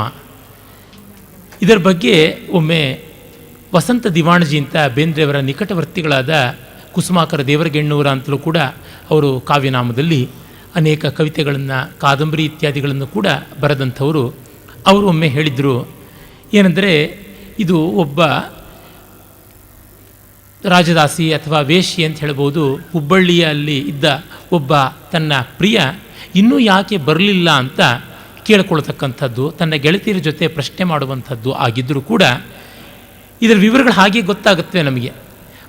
ಇದರ ಬಗ್ಗೆ ಒಮ್ಮೆ ವಸಂತ ದಿವಾಣಜಿ ಅಂತ ಬೇಂದ್ರೆಯವರ ನಿಕಟವರ್ತಿಗಳಾದ ಕುಸುಮಾಕರ ದೇವರಗೆಣ್ಣೂರ ಅಂತಲೂ ಕೂಡ ಅವರು ಕಾವ್ಯನಾಮದಲ್ಲಿ ಅನೇಕ ಕವಿತೆಗಳನ್ನು, ಕಾದಂಬರಿ ಇತ್ಯಾದಿಗಳನ್ನು ಕೂಡ ಬರೆದಂಥವರು. ಅವರು ಒಮ್ಮೆ ಹೇಳಿದರು ಏನೆಂದರೆ, ಇದು ಒಬ್ಬ ರಾಜದಾಸಿ ಅಥವಾ ವೇಶ್ಯೆ ಅಂತ ಹೇಳ್ಬೋದು, ಹುಬ್ಬಳ್ಳಿಯಲ್ಲಿ ಇದ್ದ ಒಬ್ಬ ತನ್ನ ಪ್ರಿಯ ಇನ್ನೂ ಯಾಕೆ ಬರಲಿಲ್ಲ ಅಂತ ಕೇಳಿಕೊಳ್ತಕ್ಕಂಥದ್ದು, ತನ್ನ ಗೆಳತಿಯರ ಜೊತೆ ಪ್ರಶ್ನೆ ಮಾಡುವಂಥದ್ದು ಆಗಿದ್ದರೂ ಕೂಡ ಇದರ ವಿವರಗಳು ಹಾಗೆ ಗೊತ್ತಾಗುತ್ತೆ ನಮಗೆ.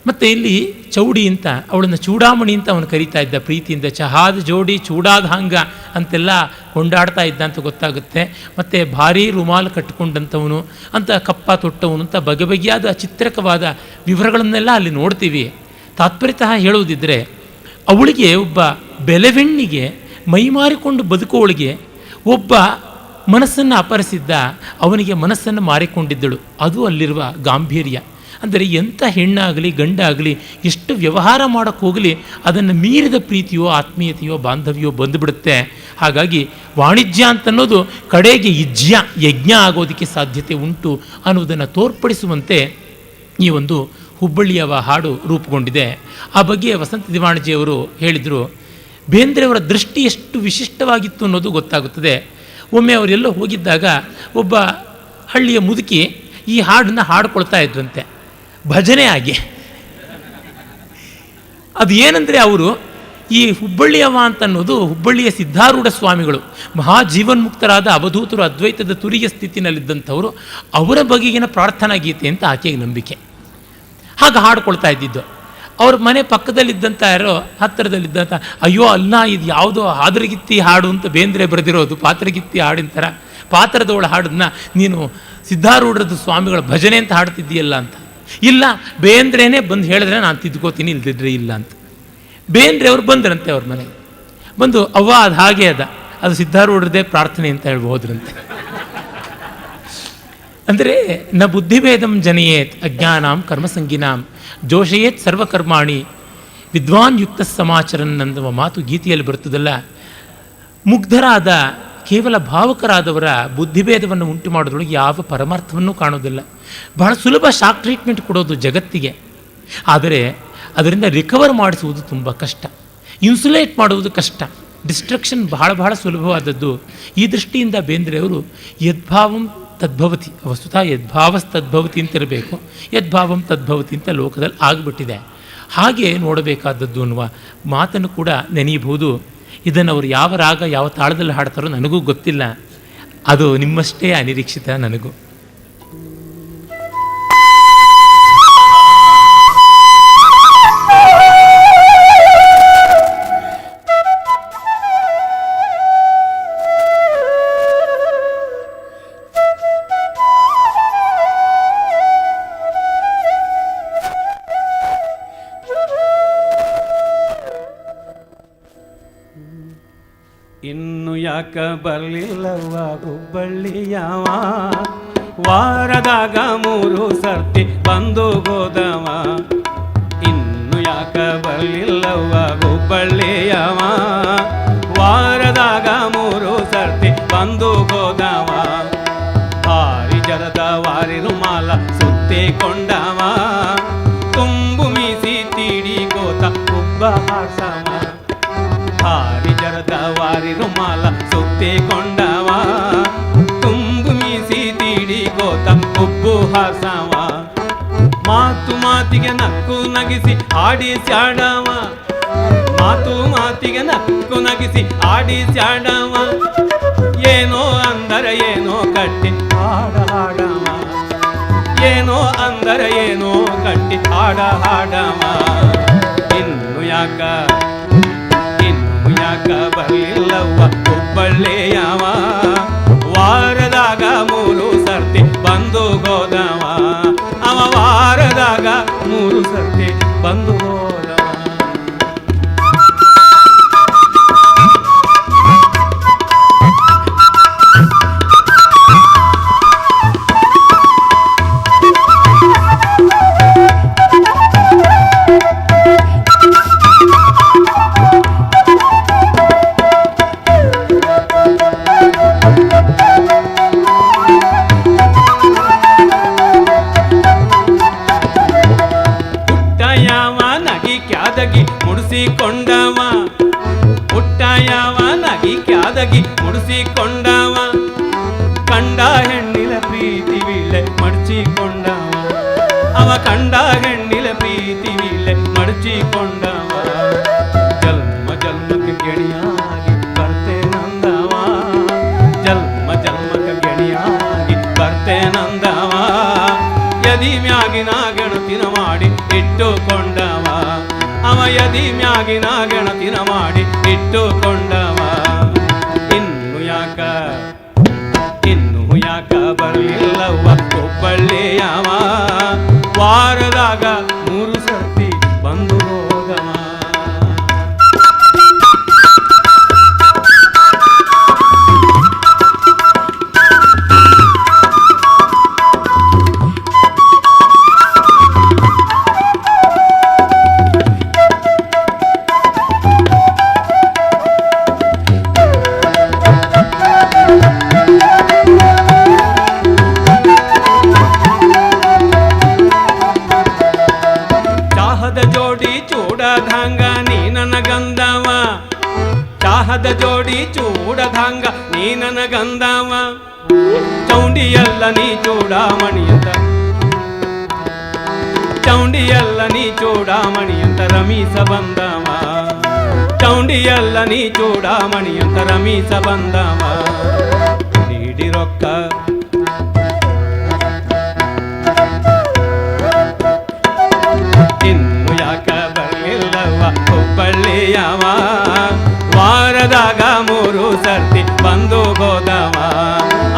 ಮತ್ತು ಇಲ್ಲಿ ಚೌಡಿ ಅಂತ, ಅವಳನ್ನು ಚೂಡಾಮಣಿ ಅಂತ ಅವನು ಕರೀತಾ ಇದ್ದ ಪ್ರೀತಿಯಿಂದ. ಚಹಾದ ಜೋಡಿ ಚೂಡಾದ ಹಂಗ ಅಂತೆಲ್ಲ ಕೊಂಡಾಡ್ತಾ ಇದ್ದ ಅಂತ ಗೊತ್ತಾಗುತ್ತೆ. ಮತ್ತು ಭಾರೀ ರುಮಾಲು ಕಟ್ಟಿಕೊಂಡಂಥವನು ಅಂತ, ಕಪ್ಪ ತೊಟ್ಟವನು ಅಂತ ಬಗೆಬಗೆಯಾದ ಚಿತ್ರಕವಾದ ವಿವರಗಳನ್ನೆಲ್ಲ ಅಲ್ಲಿ ನೋಡ್ತೀವಿ. ತಾತ್ಪರ್ಯತಃ ಹೇಳುವುದಿದ್ದರೆ, ಅವಳಿಗೆ ಒಬ್ಬ ಬೆಲೆವೆಣ್ಣಿಗೆ ಮೈಮಾರಿಕೊಂಡು ಬದುಕುವವಳಿಗೆ ಒಬ್ಬ ಮನಸ್ಸನ್ನು ಅಪಹರಿಸಿದ್ದ, ಅವನಿಗೆ ಮನಸ್ಸನ್ನು ಮಾರಿಕೊಂಡಿದ್ದಳು. ಅದು ಅಲ್ಲಿರುವ ಗಾಂಭೀರ್ಯ. ಅಂದರೆ ಎಂಥ ಹೆಣ್ಣಾಗಲಿ ಗಂಡಾಗಲಿ ಎಷ್ಟು ವ್ಯವಹಾರ ಮಾಡೋಕ್ಕೆ ಹೋಗಲಿ ಅದನ್ನು ಮೀರಿದ ಪ್ರೀತಿಯೋ ಆತ್ಮೀಯತೆಯೋ ಬಾಂಧವ್ಯೋ ಬಂದುಬಿಡುತ್ತೆ. ಹಾಗಾಗಿ ವಾಣಿಜ್ಯ ಅಂತನ್ನೋದು ಕಡೆಗೆ ಯಜ್ಞ ಆಗೋದಕ್ಕೆ ಸಾಧ್ಯತೆ ಉಂಟು ಅನ್ನೋದನ್ನು ತೋರ್ಪಡಿಸುವಂತೆ ಈ ಒಂದು ಹುಬ್ಬಳ್ಳಿಯವ ಹಾಡು ರೂಪುಗೊಂಡಿದೆ. ಆ ಬಗ್ಗೆ ವಸಂತ ದಿವಾಣಜಿಯವರು ಹೇಳಿದರು. ಬೇಂದ್ರೆಯವರ ದೃಷ್ಟಿ ಎಷ್ಟು ವಿಶಿಷ್ಟವಾಗಿತ್ತು ಅನ್ನೋದು ಗೊತ್ತಾಗುತ್ತದೆ. ಒಮ್ಮೆ ಅವರೆಲ್ಲೋ ಹೋಗಿದ್ದಾಗ ಒಬ್ಬ ಹಳ್ಳಿಯ ಮುದುಕಿ ಈ ಹಾಡನ್ನು ಹಾಡ್ಕೊಳ್ತಾ ಇದ್ರಂತೆ, ಭಜನೆ ಆಗಿ. ಅದು ಏನಂದರೆ, ಅವರು ಈ ಹುಬ್ಬಳ್ಳಿಯವ ಅಂತನ್ನೋದು ಹುಬ್ಬಳ್ಳಿಯ ಸಿದ್ಧಾರೂಢ ಸ್ವಾಮಿಗಳು, ಮಹಾಜೀವನ್ಮುಕ್ತರಾದ ಅವಧೂತರು, ಅದ್ವೈತದ ತುರಿಯ ಸ್ಥಿತಿನಲ್ಲಿದ್ದಂಥವರು, ಅವರ ಬಗೆಗಿನ ಪ್ರಾರ್ಥನಾ ಗೀತೆ ಅಂತ ಆಕೆಗೆ ನಂಬಿಕೆ. ಹಾಗೆ ಹಾಡ್ಕೊಳ್ತಾ ಇದ್ದಿದ್ದು. ಅವ್ರ ಮನೆ ಪಕ್ಕದಲ್ಲಿದ್ದಂಥ ಯಾರೋ ಹತ್ತಿರದಲ್ಲಿದ್ದಂಥ, ಅಯ್ಯೋ ಅಲ್ಲ ಇದು ಯಾವುದೋ ಹಾದರಗಿತ್ತಿ ಹಾಡು ಅಂತ ಬೇಂದ್ರೆ ಬರೆದಿರೋದು, ಪಾತ್ರಗಿತ್ತಿ ಹಾಡಿನ ಥರ ಪಾತ್ರದವಳ ಹಾಡನ್ನ ನೀನು ಸಿದ್ಧಾರೂಢರದ ಸ್ವಾಮಿಗಳ ಭಜನೆ ಅಂತ ಹಾಡ್ತಿದ್ದೀಯಲ್ಲ ಅಂತ. ಇಲ್ಲ, ಬೇಂದ್ರೇನೇ ಬಂದು ಹೇಳಿದ್ರೆ ನಾನು ತಿದ್ಕೋತೀನಿ, ಇಲ್ದಿದ್ರೆ ಇಲ್ಲ ಅಂತ. ಬೇಂದ್ರೆ ಅವ್ರು ಬಂದ್ರಂತೆ ಅವ್ರ ಮನೆಗೆ. ಬಂದು ಅವ್ವ ಅದು ಹಾಗೆ ಅದು ಸಿದ್ಧಾರೂಢರದೇ ಪ್ರಾರ್ಥನೆ ಅಂತ ಹೇಳ್ಬೋದ್ರಂತೆ. ಅಂದರೆ ನ ಬುದ್ಧಿಭೇದಂ ಜನಯೇತ್ ಅಜ್ಞಾನಾಂ ಕರ್ಮಸಂಗಿನಾಂ ಜೋಷಯೇತ್ ಸರ್ವಕರ್ಮಾಣಿ ವಿದ್ವಾನ್ ಯುಕ್ತ ಸಮಾಚರನ್ ಅನ್ನುವ ಮಾತು ಗೀತೆಯಲ್ಲಿ ಬರ್ತದಲ್ಲ. ಮುಗ್ಧರಾದ ಕೇವಲ ಭಾವಕರಾದವರ ಬುದ್ಧಿಭೇದವನ್ನು ಉಂಟು ಮಾಡೋದ್ರೊಳಗೆ ಯಾವ ಪರಮಾರ್ಥವನ್ನೂ ಕಾಣೋದಿಲ್ಲ. ಬಹಳ ಸುಲಭ ಶಾಕ್ ಟ್ರೀಟ್ಮೆಂಟ್ ಕೊಡೋದು ಜಗತ್ತಿಗೆ, ಆದರೆ ಅದರಿಂದ ರಿಕವರ್ ಮಾಡಿಸುವುದು ತುಂಬ ಕಷ್ಟ, ಇನ್ಸುಲೇಟ್ ಮಾಡುವುದು ಕಷ್ಟ. ಡಿಸ್ಟ್ರಕ್ಷನ್ ಬಹಳ ಸುಲಭವಾದದ್ದು. ಈ ದೃಷ್ಟಿಯಿಂದ ಬೇಂದ್ರೆಯವರು ಯದ್ಭಾವಂ ತದ್ಭವತಿ, ವಸ್ತುತಃ ಯದ್ಭಾವಸ್ತದ್ಭವತಿ ಅಂತಿರಬೇಕು, ಯದ್ಭಾವಂ ತದ್ಭವತಿ ಅಂತ ಲೋಕದಲ್ಲಿ ಆಗಿಬಿಟ್ಟಿದೆ. ಹಾಗೆ ನೋಡಬೇಕಾದದ್ದು ಅನ್ನುವ ಮಾತನ್ನು ಕೂಡ ನೆನೆಯಬಹುದು. ಇದನ್ನು ಅವರು ಯಾವ ರಾಗ ಯಾವ ತಾಳದಲ್ಲಿ ಹಾಡ್ತಾರೋ ನನಗೂ ಗೊತ್ತಿಲ್ಲ, ಅದು ನಿಮ್ಮಷ್ಟೇ ಅನಿರೀಕ್ಷಿತ ನನಗೂ. ಇನ್ನು ಯಾಕ ಬರಲಿಲ್ಲವ್ವ ಹುಬ್ಬಳ್ಳಿಯವ, ವಾರದಾಗ 3 ಸರ್ತಿ ಬಂದು ಗೋದವ. ಇನ್ನು ಯಾಕ ಬರಲಿಲ್ಲವ್ವ ಹುಬ್ಬಳ್ಳಿಯವ, ವಾರದಾಗ 3 ಸರ್ತಿ ಬಂದು ಗೋದವ. ಭಾರಿ ಜರದ ವಾರಿ ರುಮಾಲ ಸುತ್ತಿಕೊಂಡವ, ತುಂಬು ಮೀಸಿ ತೀಡಿ ಗೋತ ಹುಬ್ಬ ಹಾಸವ. ಭಾರಿ ಜರದ ವಾರಿ ರುಮಾಲ ಸುತ್ತಿಕೊಂಡವ, ತುಂಬು ಮೀಸಿ ತೀಡಿ ಗೋತ ಹುಬ್ಬು ಹಾಸವ. ಮಾತು ಮಾತಿಗೆ ನಕ್ಕು ನಗಿಸಿ ಆಡಿ ಸ್ಯಾಡವ, ಮಾತು ಮಾತಿಗೆ ನಕ್ಕು ನಗಿಸಿ ಆಡಿ ಸ್ಯಾಡವ. ಏನೋ ಅಂದರೆ ಏನೋ ಕಟ್ಟಿ ಹಾಡವ, ಏನೋ ಅಂದರೆ ಏನೋ ಕಟ್ಟಿ ಹಾಡವ. ಇನ್ನು ಯಾಕ ಬರಲಿಲ್ಲವ್ವ ಹುಬ್ಬಳ್ಳಿಯವ, ವಾರದಾಗ 3 ಸರ್ತಿ ಬಂದು ಗೋದವ. ಅವ ವಾರದಾಗ 3 ಸರ್ತಿ ಬಂದು ಗೋದವ. ಮುಡಿಸಿಕೊಂಡವ, ಕಂಡ ಹೆಣ್ಣಿಲ ಪ್ರೀತಿ ವೀಳೆ ಮಡಚಿಕೊಂಡವ, ಅವ ಕಂಡ ಹೆಣ್ಣಿಲ ಪ್ರೀತಿ ವೀಳೆ ಮಡಚಿಕೊಂಡವ, ಜನ್ಮ ಜನ್ಮಕ್ಕೆ ಗೆಳೆಯಾಗಿ ಬರ್ತೇನಂದವ, ಜನ್ಮ ಜನ್ಮಕ್ಕೆ ಗೆಳೆಯಾಗಿ ಬರ್ತೇನಂದವ, ಯದಿ ಮ್ಯಾಗಿನ ಗೆಣತಿನ ಮಾಡಿ ಇಟ್ಟುಕೊಂಡವ, ಅವ ಯದಿ ಮ್ಯಾಗಿನ ಗೆಣತಿನ ಮಾಡಿ ಇಟ್ಟುಕೊಂಡವ. ಇನ್ನು ಯಾಕ ಬರಲಿಲ್ಲವ್ವ ಹುಬ್ಬಳ್ಳಿಯವ, ವಾರದಾಗ 3 ಸರ್ತಿ ಬಂದು ಹೋಗವ. ಚಾಹದ ಜೋಡಿ ಚೂಡದಂಗ ನೀ ನನಗಂದವ, ಚೌಂಡಿಯಲ್ಲ ನೀ ಚೂಡಾಮಣಿ ಅಂತ, ಚೌಂಡಿಯಲ್ಲ ನೀ ಚೂಡಾಮಣಿ ಅಂತ ರಮೀಸ ಬಂದವ, ಚೌಂಡಿಯಲ್ಲ ನೀ ಚೂಡಾಮಣಿ ಅಂತ ರಮೀಸ ಬಂದವ. ನೀಡಿ ರೊಕ್ಕ ಇನ್ನು ಯಾಕ ಬರಲಿಲ್ಲವ ಹುಬ್ಬಳ್ಳಿಯವ, ವಾರದಾಗ 3 ಸರ್ತಿ ಬಂದು ಹೋದವ,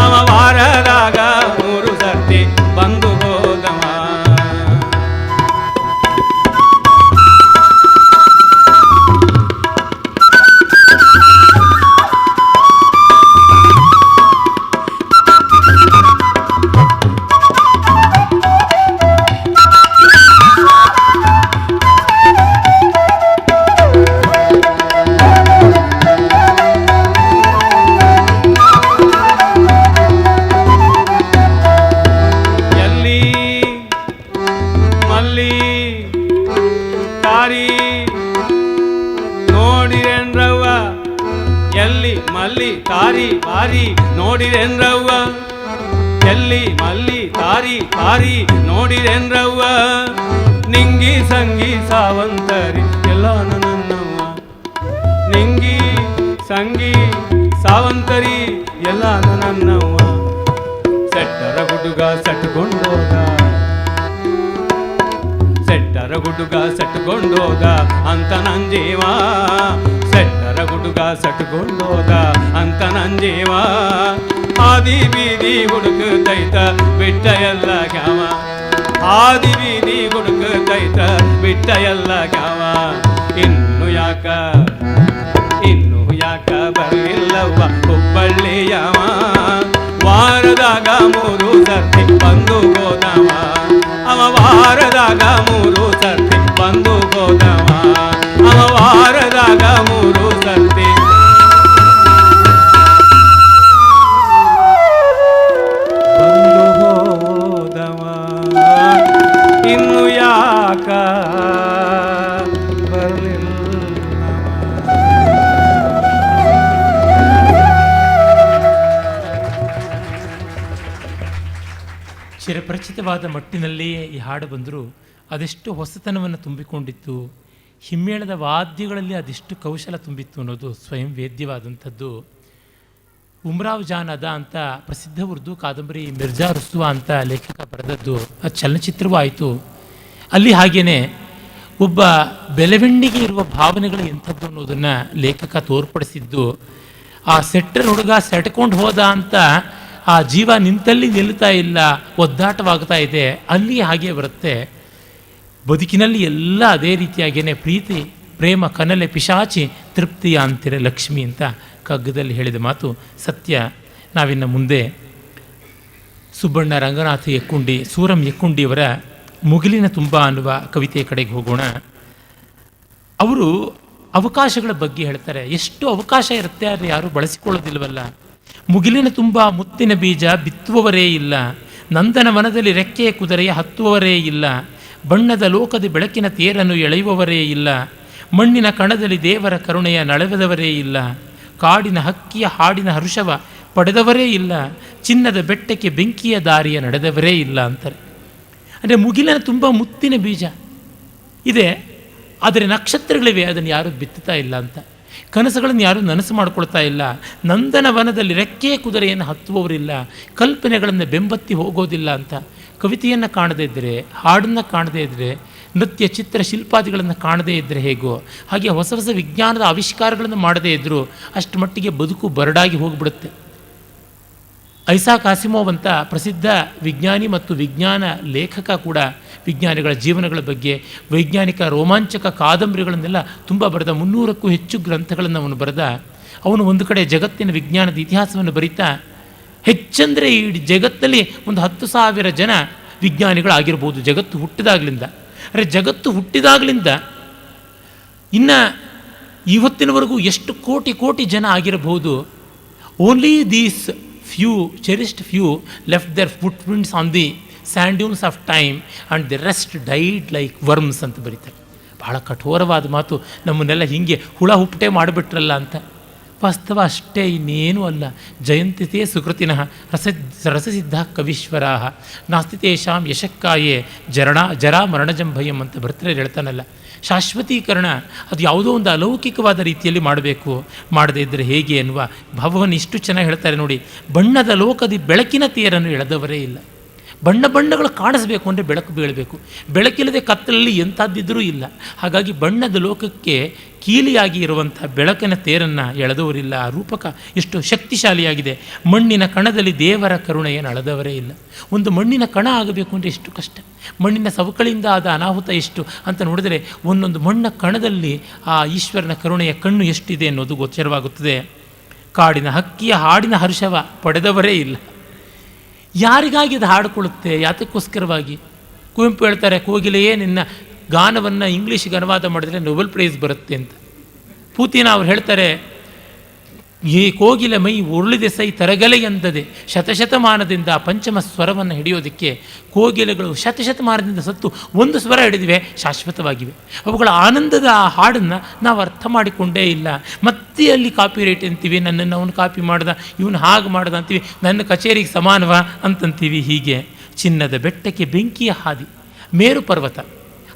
ಅವ ವಾರದಾಗ 3 ಸರ್ತಿ ಬಂದು ಹೋದವ. ತಾರಿ ಪಾರಿ ನೋಡಿರೆನ್ರವ್ವ, ಎಲ್ಲಿ ಮಲ್ಲಿ ತಾರಿ ಪಾರಿ ನೋಡಿರೆನ್ರವ್ವ, ನಿಂಗಿ ಸಂಗಿ ಸಾವಂತರಿ ಎಲ್ಲ ನನ್ನವ್ವ, ನಿಂಗಿ ಸಂಗಿ ಸಾವಂತರಿ ಎಲ್ಲ ನನ್ನವ್ವ. ಸೆಟ್ಟರ ಗುಡುಗ ಸಟ್ಕೊಂಡೋದ, ಸೆಟ್ಟರ ಗುಡುಗ ಸಟ್ಕೊಂಡೋದ ಅಂತ ನಂಜೀವ, ಸೆಟ್ಟರ ಗುಡುಗ ಸಟ್ಕೊಂಡೋದ ಅಂತ ನಂಜೀವ. ಆದಿ ಬೀದಿ ಹುಡುಕತೈತ ಬಿಟ್ಟ ಎಲ್ಲ ಗಾವ, ಆದಿ ಬೀದಿ ಹುಡುಕತೈತ ಬಿಟ್ಟ ಎಲ್ಲ ಗಾವ. ಇನ್ನು ಯಾಕ ಬರಲಿಲ್ಲವ್ವ ಹುಬ್ಬಳ್ಳಿಯವ, ವಾರದಾಗ 3 ಸರ್ತಿ ಬಂದು ಹೋದವ, ಅವ ವಾರದಾಗ 3 ಸರ್ತಿ ಬಂದು ಹೋದವ, ಅವ ವಾರದಾಗ 3 ಸರ್ತಿ ಬಂದು ಹೋದವ. ಇನ್ನು ಯಾಕ ಬರಲಿಲ್ಲ. ಚಿರಪರಿಚಿತವಾದ ಮಟ್ಟಿನಲ್ಲಿಯೇ ಈ ಹಾಡು ಬಂದರೂ ಅದೆಷ್ಟು ಹೊಸತನವನ್ನು ತುಂಬಿಕೊಂಡಿತ್ತು, ಹಿಮ್ಮೇಳದ ವಾದ್ಯಗಳಲ್ಲಿ ಅದೆಷ್ಟು ಕೌಶಲ ತುಂಬಿತ್ತು ಅನ್ನೋದು ಸ್ವಯಂ ವೇದ್ಯವಾದಂಥದ್ದು. ಉಮ್ರಾವ್ ಜಾನ್ ಅದ ಅಂತ ಪ್ರಸಿದ್ಧ ಉರ್ದು ಕಾದಂಬರಿ ಮಿರ್ಜಾ ರುಸ್ತುವಾ ಅಂತ ಲೇಖಕ ಬರೆದದ್ದು, ಅದು ಚಲನಚಿತ್ರವೂ ಆಯಿತು. ಅಲ್ಲಿ ಹಾಗೇನೆ ಒಬ್ಬ ಬೆಳವಣಿಗೆ ಇರುವ ಭಾವನೆಗಳು ಎಂಥದ್ದು ಅನ್ನೋದನ್ನು ಲೇಖಕ ತೋರ್ಪಡಿಸಿದ್ದು. ಆ ಸೆಟ್ಟರ್ ಹುಡುಗ ಸೆಟ್ಕೊಂಡು ಹೋದ ಅಂತ ಆ ಜೀವ ನಿಂತಲ್ಲಿ ನಿಲ್ತಾ ಇಲ್ಲ, ಒದ್ದಾಟವಾಗ್ತಾ ಇದೆ, ಅಲ್ಲಿ ಹಾಗೆ ಬರುತ್ತೆ. ಬದುಕಿನಲ್ಲಿ ಎಲ್ಲ ಅದೇ ರೀತಿಯಾಗೇನೆ ಪ್ರೀತಿ ಪ್ರೇಮ ಕನಲೆ ಪಿಶಾಚಿ ತೃಪ್ತಿಯ ಅಂತಿರೆ ಲಕ್ಷ್ಮಿ ಅಂತ ಕಗ್ಗದಲ್ಲಿ ಹೇಳಿದ ಮಾತು ಸತ್ಯ. ನಾವಿನ್ನು ಮುಂದೆ ಸುಬ್ಬಣ್ಣ ರಂಗನಾಥ ಎಕ್ಕುಂಡಿ, ಸೂರಂ ಎಕ್ಕುಂಡಿಯವರ ಮುಗಿಲಿನ ತುಂಬ ಅನ್ನುವ ಕವಿತೆಯ ಕಡೆಗೆ ಹೋಗೋಣ. ಅವರು ಅವಕಾಶಗಳ ಬಗ್ಗೆ ಹೇಳ್ತಾರೆ. ಎಷ್ಟು ಅವಕಾಶ ಇರುತ್ತೆ ಆದರೆ ಯಾರೂ ಬಳಸಿಕೊಳ್ಳೋದಿಲ್ವಲ್ಲ. ಮುಗಿಲಿನ ತುಂಬ ಮುತ್ತಿನ ಬೀಜ ಬಿತ್ತುವವರೇ ಇಲ್ಲ, ನಂದನ ವನದಲ್ಲಿ ರೆಕ್ಕೆಯ ಕುದುರೆಯ ಹತ್ತುವವರೇ ಇಲ್ಲ, ಬಣ್ಣದ ಲೋಕದ ಬೆಳಕಿನ ತೇರನ್ನು ಎಳೆಯುವವರೇ ಇಲ್ಲ, ಮಣ್ಣಿನ ಕಣದಲ್ಲಿ ದೇವರ ಕರುಣೆಯ ನಳೆವದವರೇ ಇಲ್ಲ, ಕಾಡಿನ ಹಕ್ಕಿಯ ಹಾಡಿನ ಹರುಷವ ಪಡೆದವರೇ ಇಲ್ಲ, ಚಿನ್ನದ ಬೆಟ್ಟಕ್ಕೆ ಬೆಂಕಿಯ ದಾರಿಯ ನಡೆದವರೇ ಇಲ್ಲ ಅಂತಾರೆ. ಅಂದರೆ ಮುಗಿಲಿನ ತುಂಬ ಮುತ್ತಿನ ಬೀಜ ಇದೆ, ಆದರೆ ನಕ್ಷತ್ರಗಳಿವೆ, ಅದನ್ನು ಯಾರೂ ಬಿತ್ತುತ್ತಾ ಇಲ್ಲ ಅಂತ. ಕನಸುಗಳನ್ನು ಯಾರೂ ನನಸು ಮಾಡ್ಕೊಳ್ತಾ ಇಲ್ಲ. ನಂದನವನದಲ್ಲಿ ರೆಕ್ಕೆ ಕುದುರೆಯನ್ನು ಹತ್ತುವವರಿಲ್ಲ, ಕಲ್ಪನೆಗಳನ್ನು ಬೆಂಬತ್ತಿ ಹೋಗೋದಿಲ್ಲ ಅಂತ. ಕವಿತೆಯನ್ನು ಕಾಣದೇ ಇದ್ದರೆ, ಹಾಡನ್ನು ಕಾಣದೇ ಇದ್ದರೆ, ನೃತ್ಯ ಚಿತ್ರ ಶಿಲ್ಪಾದಿಗಳನ್ನು ಕಾಣದೇ ಇದ್ದರೆ ಹೇಗೋ ಹಾಗೆ ಹೊಸ ಹೊಸ ವಿಜ್ಞಾನದ ಆವಿಷ್ಕಾರಗಳನ್ನು ಮಾಡದೇ ಇದ್ದರೂ ಅಷ್ಟು ಮಟ್ಟಿಗೆ ಬದುಕು ಬರಡಾಗಿ ಹೋಗಿಬಿಡುತ್ತೆ. ಐಸಾಕ್ ಆಸಿಮೋವ್ ಅಂತ ಪ್ರಸಿದ್ಧ ವಿಜ್ಞಾನಿ ಮತ್ತು ವಿಜ್ಞಾನ ಲೇಖಕ ಕೂಡ ವಿಜ್ಞಾನಿಗಳ ಜೀವನಗಳ ಬಗ್ಗೆ ವೈಜ್ಞಾನಿಕ ರೋಮಾಂಚಕ ಕಾದಂಬರಿಗಳನ್ನೆಲ್ಲ ತುಂಬ ಬರೆದ, 300ಕ್ಕೂ ಹೆಚ್ಚು ಗ್ರಂಥಗಳನ್ನು ಅವನು ಬರೆದ. ಅವನು ಒಂದು ಕಡೆ ಜಗತ್ತಿನ ವಿಜ್ಞಾನದ ಇತಿಹಾಸವನ್ನು ಬರೀತಾ ಹೆಚ್ಚಂದರೆ ಈ ಜಗತ್ತಲ್ಲಿ ಒಂದು 10,000 ಜನ ವಿಜ್ಞಾನಿಗಳಾಗಿರ್ಬೋದು ಜಗತ್ತು ಹುಟ್ಟಿದಾಗಲಿಂದ. ಅಂದರೆ ಜಗತ್ತು ಹುಟ್ಟಿದಾಗಲಿಂದ ಇನ್ನು ಇವತ್ತಿನವರೆಗೂ ಎಷ್ಟು ಕೋಟಿ ಕೋಟಿ ಜನ ಆಗಿರಬಹುದು. Only these few cherished few left their footprints on the sand dunes of time and the rest died like worms ಅಂತ ಬರೀತಾರೆ. ಬಹಳ ಕಠೋರವಾದ ಮಾತು, ನಮ್ಮನ್ನೆಲ್ಲ ಹೀಗೆ ಹುಳ ಹುಪ್ಪಟೆ ಮಾಡಿಬಿಟ್ರಲ್ಲ ಅಂತ. ವಾಸ್ತವ ಅಷ್ಟೇ, ಇನ್ನೇನೂ ಅಲ್ಲ. ಜಯಂತಿತೇ ಸುಕೃತಿನಃ ರಸಸಿದ್ಧ ಕವೀಶ್ವರಾ ನಾಸ್ತಿ ತೇಷಾಂ ಯಶಕ್ಕಾಯೇ ಜರಾ ಮರಣಜಂ ಭಯಂ ಅಂತ ಭರ್ತೃರು ಹೇಳ್ತಾನಲ್ಲ. ಶಾಶ್ವತೀಕರಣ ಅದು ಯಾವುದೋ ಒಂದು ಅಲೌಕಿಕವಾದ ರೀತಿಯಲ್ಲಿ ಮಾಡಬೇಕು, ಮಾಡದೇ ಇದ್ದರೆ ಹೇಗೆ ಎನ್ನುವ ಭಾವವನ್ನು ಇಷ್ಟು ಚೆನ್ನಾಗಿ ಹೇಳ್ತಾರೆ ನೋಡಿ. ಬಣ್ಣದ ಲೋಕದಿ ಬೆಳಕಿನ ತೇರನ್ನು ಎಳೆದವರೇ ಇಲ್ಲ. ಬಣ್ಣ ಬಣ್ಣಗಳು ಕಾಣಿಸ್ಬೇಕು ಅಂದರೆ ಬೆಳಕು ಬೀಳಬೇಕು. ಬೆಳಕಿಲ್ಲದೆ ಕತ್ತಲಲ್ಲಿ ಎಂಥದ್ದಿದ್ದರೂ ಇಲ್ಲ. ಹಾಗಾಗಿ ಬಣ್ಣದ ಲೋಕಕ್ಕೆ ಕೀಲಿಯಾಗಿ ಇರುವಂಥ ಬೆಳಕಿನ ತೇರನ್ನು ಎಳೆದವರಿಲ್ಲ. ಆ ರೂಪಕ ಎಷ್ಟು ಶಕ್ತಿಶಾಲಿಯಾಗಿದೆ. ಮಣ್ಣಿನ ಕಣದಲ್ಲಿ ದೇವರ ಕರುಣೆಯನ್ನು ಅಳೆದವರೇ ಇಲ್ಲ. ಒಂದು ಮಣ್ಣಿನ ಕಣ ಆಗಬೇಕು ಅಂದರೆ ಎಷ್ಟು ಕಷ್ಟ, ಮಣ್ಣಿನ ಸವಕಳಿಯಿಂದ ಆದ ಅನಾಹುತ ಎಷ್ಟು ಅಂತ ನೋಡಿದರೆ ಒಂದೊಂದು ಮಣ್ಣ ಕಣದಲ್ಲಿ ಆ ಈಶ್ವರನ ಕರುಣೆಯ ಕಣ್ಣು ಎಷ್ಟಿದೆ ಅನ್ನೋದು ಗೋಚರವಾಗುತ್ತದೆ. ಕಾಡಿನ ಹಕ್ಕಿಯ ಹಾಡಿನ ಹರ್ಷವ ಪಡೆದವರೇ ಇಲ್ಲ. ಯಾರಿಗಾಗಿ ಅದು ಹಾಡಿಕೊಳ್ಳುತ್ತೆ, ಯಾತಕ್ಕೋಸ್ಕರವಾಗಿ? ಕುವೆಂಪು ಹೇಳ್ತಾರೆ, ಕೋಗಿಲೆಯೇ ನಿನ್ನ ಗಾನವನ್ನು ಇಂಗ್ಲೀಷ್ಗೆ ಅನುವಾದ ಮಾಡಿದರೆ ನೊಬೆಲ್ ಪ್ರೈಸ್ ಬರುತ್ತೆ ಅಂತ. ಪೂತಿನ ಅವ್ರು ಹೇಳ್ತಾರೆ, ಈ ಕೋಗಿಲೆ ಮೈ ಉರುಳಿದೆ ಸೈ ತರಗಲೆ ಎಂದದೆ, ಶತಶತಮಾನದಿಂದ ಪಂಚಮ ಸ್ವರವನ್ನು ಹಿಡಿಯೋದಕ್ಕೆ ಕೋಗಿಲೆಗಳು ಶತಶತಮಾನದಿಂದ ಸತ್ತು ಒಂದು ಸ್ವರ ಹಿಡಿದಿವೆ, ಶಾಶ್ವತವಾಗಿವೆ. ಅವುಗಳ ಆನಂದದ ಆ ಹಾಡನ್ನು ನಾವು ಅರ್ಥ ಮಾಡಿಕೊಂಡೇ ಇಲ್ಲ. ಮತ್ತೆ ಅಲ್ಲಿ ಕಾಪಿ ರೈಟ್ ಅಂತೀವಿ, ನನ್ನನ್ನು ಅವನು ಕಾಪಿ ಮಾಡ್ದ, ಇವನು ಹಾಗೆ ಮಾಡ್ದ ಅಂತೀವಿ, ನನ್ನ ಕಚೇರಿಗೆ ಸಮಾನವ ಅಂತಂತೀವಿ. ಹೀಗೆ ಚಿನ್ನದ ಬೆಟ್ಟಕ್ಕೆ ಬೆಂಕಿಯ ಹಾದಿ, ಮೇರು ಪರ್ವತ,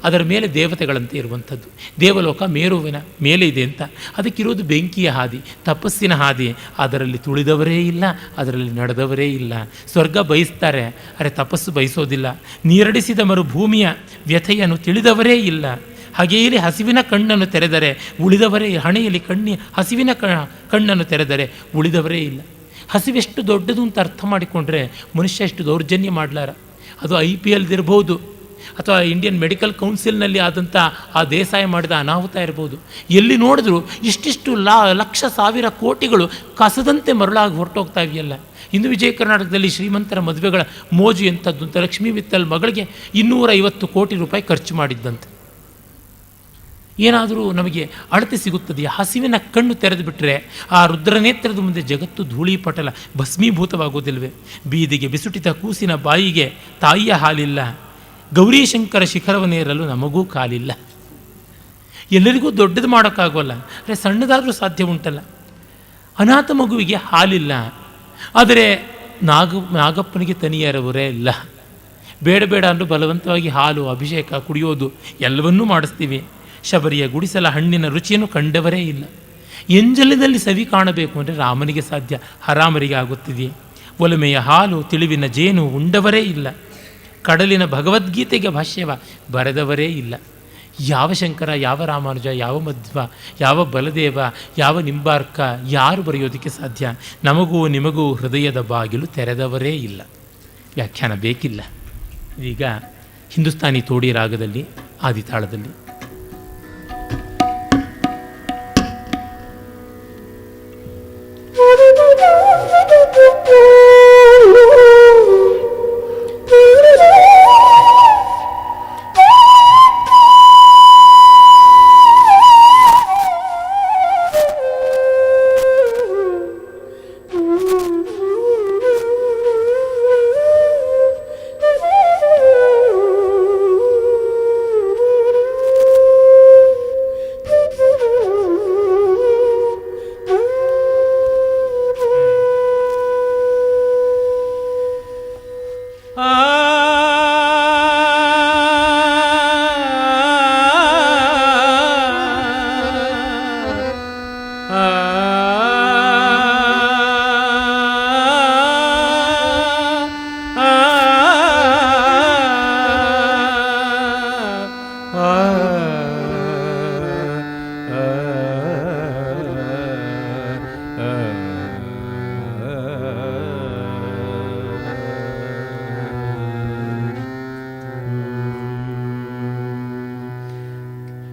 ಅದರ ಮೇಲೆ ದೇವತೆಗಳಂತೆ ಇರುವಂಥದ್ದು. ದೇವಲೋಕ ಮೇರುವಿನ ಮೇಲೆ ಇದೆ ಅಂತ, ಅದಕ್ಕಿರೋದು ಬೆಂಕಿಯ ಹಾದಿ, ತಪಸ್ಸಿನ ಹಾದಿ. ಅದರಲ್ಲಿ ತುಳಿದವರೇ ಇಲ್ಲ, ಅದರಲ್ಲಿ ನಡೆದವರೇ ಇಲ್ಲ. ಸ್ವರ್ಗ ಬಯಸ್ತಾರೆ, ಅರೆ ತಪಸ್ಸು ಬಯಸೋದಿಲ್ಲ. ನೀರಡಿಸಿದ ಮರುಭೂಮಿಯ ವ್ಯಥೆಯನ್ನು ತಿಳಿದವರೇ ಇಲ್ಲ. ಹಾಗೆಯೇ ಹಸಿವಿನ ಕಣ್ಣನ್ನು ತೆರೆದರೆ ಉಳಿದವರೇ, ಹಣೆಯಲ್ಲಿ ಹಸಿವಿನ ಕಣ್ಣನ್ನು ತೆರೆದರೆ ಉಳಿದವರೇ ಇಲ್ಲ. ಹಸಿವೆಷ್ಟು ದೊಡ್ಡದು ಅಂತ ಅರ್ಥ ಮಾಡಿಕೊಂಡ್ರೆ ಮನುಷ್ಯ ಎಷ್ಟು ದೌರ್ಜನ್ಯ ಮಾಡಲಾರ. ಅದು IPL ಇರ್ಬೋದು, ಅಥವಾ ಇಂಡಿಯನ್ ಮೆಡಿಕಲ್ ಕೌನ್ಸಿಲ್ನಲ್ಲಿ ಆದಂಥ ಆ ದೇಸಾಯ ಮಾಡಿದ ಅನಾಹುತ ಇರ್ಬೋದು. ಎಲ್ಲಿ ನೋಡಿದ್ರು ಇಷ್ಟಿಷ್ಟು ಲಕ್ಷ ಸಾವಿರ ಕೋಟಿಗಳು ಕಸದಂತೆ ಮರಳಾಗಿ ಹೊರಟೋಗ್ತಾ ಇವೆಯಲ್ಲ. ಇಂದು ವಿಜಯ ಕರ್ನಾಟಕದಲ್ಲಿ ಶ್ರೀಮಂತರ ಮದುವೆಗಳ ಮೋಜು ಎಂಥದ್ದು ಅಂತ ಲಕ್ಷ್ಮೀ ಮಿತ್ತಲ್ ಮಗಳಿಗೆ 250 ಕೋಟಿ ರೂಪಾಯಿ ಖರ್ಚು ಮಾಡಿದ್ದಂತೆ. ಏನಾದರೂ ನಮಗೆ ಅಳತೆ ಸಿಗುತ್ತದೆ? ಹಸಿವಿನ ಕಣ್ಣು ತೆರೆದು ಬಿಟ್ಟರೆ ಆ ರುದ್ರನೇತ್ರದ ಮುಂದೆ ಜಗತ್ತು ಧೂಳಿಪಟಲ ಭಸ್ಮೀಭೂತವಾಗುವುದಿಲ್ವೇ? ಬೀದಿಗೆ ಬಿಸುಟಿತ ಕೂಸಿನ ಬಾಯಿಗೆ ತಾಯಿಯ ಹಾಲಿಲ್ಲ, ಗೌರೀಶಂಕರ ಶಿಖರವನ್ನೇರಲು ನಮಗೂ ಕಾಲಿಲ್ಲ. ಎಲ್ಲರಿಗೂ ದೊಡ್ಡದು ಮಾಡೋಕ್ಕಾಗೋಲ್ಲ, ಅಂದರೆ ಸಣ್ಣದಾದರೂ ಸಾಧ್ಯ ಉಂಟಲ್ಲ. ಅನಾಥ ಮಗುವಿಗೆ ಹಾಲಿಲ್ಲ, ಆದರೆ ನಾಗಪ್ಪನಿಗೆ ತನಿಯರವರೇ ಇಲ್ಲ. ಬೇಡ ಬೇಡ ಅಂದರೂ ಬಲವಂತವಾಗಿ ಹಾಲು, ಅಭಿಷೇಕ, ಕುಡಿಯೋದು ಎಲ್ಲವನ್ನೂ ಮಾಡಿಸ್ತೀವಿ. ಶಬರಿಯ ಗುಡಿಸಲ ಹಣ್ಣಿನ ರುಚಿಯನ್ನು ಕಂಡವರೇ ಇಲ್ಲ. ಎಂಜಲದಲ್ಲಿ ಸವಿ ಕಾಣಬೇಕು ಅಂದರೆ ರಾಮನಿಗೆ ಸಾಧ್ಯ, ಹರಾಮರಿಗೆ ಆಗುತ್ತಿದೆಯೇ? ಒಲಮೆಯ ಹಾಲು, ತಿಳಿವಿನ ಜೇನು ಉಂಡವರೇ ಇಲ್ಲ. ಕಡಲಿನ ಭಗವದ್ಗೀತೆಗೆ ಭಾಷ್ಯವ ಬರೆದವರೇ ಇಲ್ಲ. ಯಾವ ಶಂಕರ, ಯಾವ ರಾಮಾನುಜ, ಯಾವ ಮಧ್ವ, ಯಾವ ಬಲದೇವ, ಯಾವ ನಿಂಬಾರ್ಕ, ಯಾರು ಬರೆಯೋದಕ್ಕೆ ಸಾಧ್ಯ? ನಮಗೂ ನಿಮಗೂ ಹೃದಯದ ಬಾಗಿಲು ತೆರೆದವರೇ ಇಲ್ಲ. ವ್ಯಾಖ್ಯಾನ ಬೇಕಿಲ್ಲ. ಈಗ ಹಿಂದೂಸ್ತಾನಿ ತೋಡಿ ರಾಗದಲ್ಲಿ ಆದಿತಾಳದಲ್ಲಿ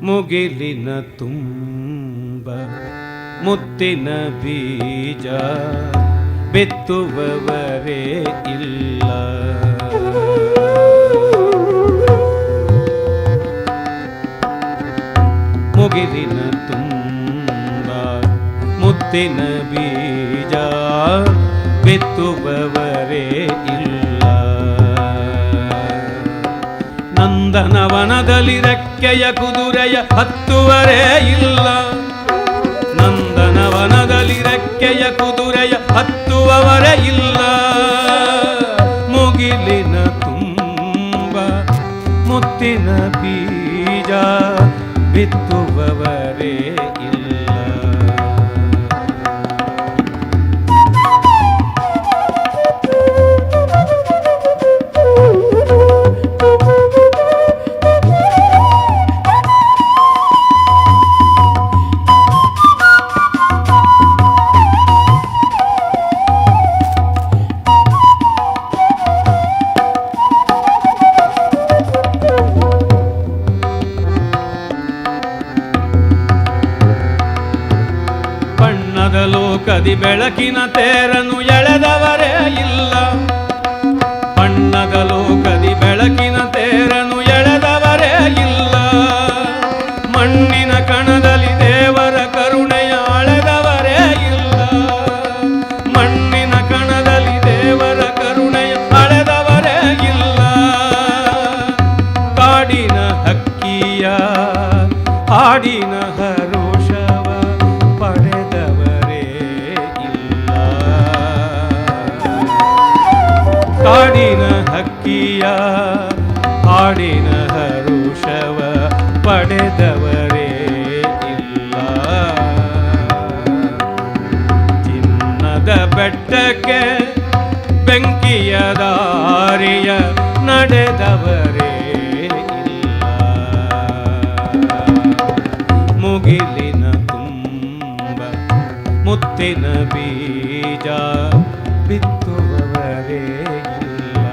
ಮುಗಿಲಿನ ತುಂಬ ಮುತ್ತಿನ ಬೀಜ ಬಿತ್ತುವವರೇ ಇಲ್ಲ. ಮುಗಿಲಿನ ತುಂಬ ಮುತ್ತಿನ ಬೀಜ ಬಿತ್ತುವವರೇ ಇಲ್ಲ. ನಂದನವನದಲ್ಲಿ ರೆಕ್ಕೆಯ ಕುದುರೆಯ ಹತ್ತುವರೇ ಇಲ್ಲ. ನಂದನವನದಲ್ಲಿ ರೆಕ್ಕೆಯ ಕುದುರೆಯ ಹತ್ತುವವರೇ ಇಲ್ಲ. ಮುಗಿಲಿನ ತುಂಬ ಮುತ್ತಿನ ಬೀಜ ಬಿತ್ತುವವರೇ ಇಲ್ಲ. ಲೋಕದಿ ಬೆಳಕಿನ ತೇರನು ಎಳೆದವರೇ ಇಲ್ಲ. ಬಣ್ಣದ ಲೋಕದಿ ಬೆಳಕಿನ ತೇರನು ಎಳೆದವರೇ ಇಲ್ಲ. ಮಣ್ಣಿನ ಕಣದಲ್ಲಿ ದೇವರ ಕರುಣೆಯ ಅಳೆದವರೇ ಇಲ್ಲ. ಮಣ್ಣಿನ ಕಣದಲ್ಲಿ ದೇವರ ಕರುಣೆಯ ಅಳೆದವರೇ ಇಲ್ಲ. ಕಾಡಿನ ಹಕ್ಕಿಯ ಹಾಡಿನ ಹರೋಷವ ಪಡೆದವರೇ ಇಲ್ಲ. ಕಾಡಿನ ಹಕ್ಕಿಯ ಹಾಡಿನ ಹರುಷವ ಪಡೆದವರೇ ಇಲ್ಲ. ಚಿನ್ನದ ಬೆಟ್ಟಕ್ಕೆ ಬೆಂಕಿಯ ದಾರಿಯ ನಡೆದವರೇ ಇಲ್ಲ. ಮುಗಿಲಿನ ತುಂಬ ಮುತ್ತಿನ ಬೀಜ ಬಿತ್ತುವವರೇ ಇಲ್ಲ.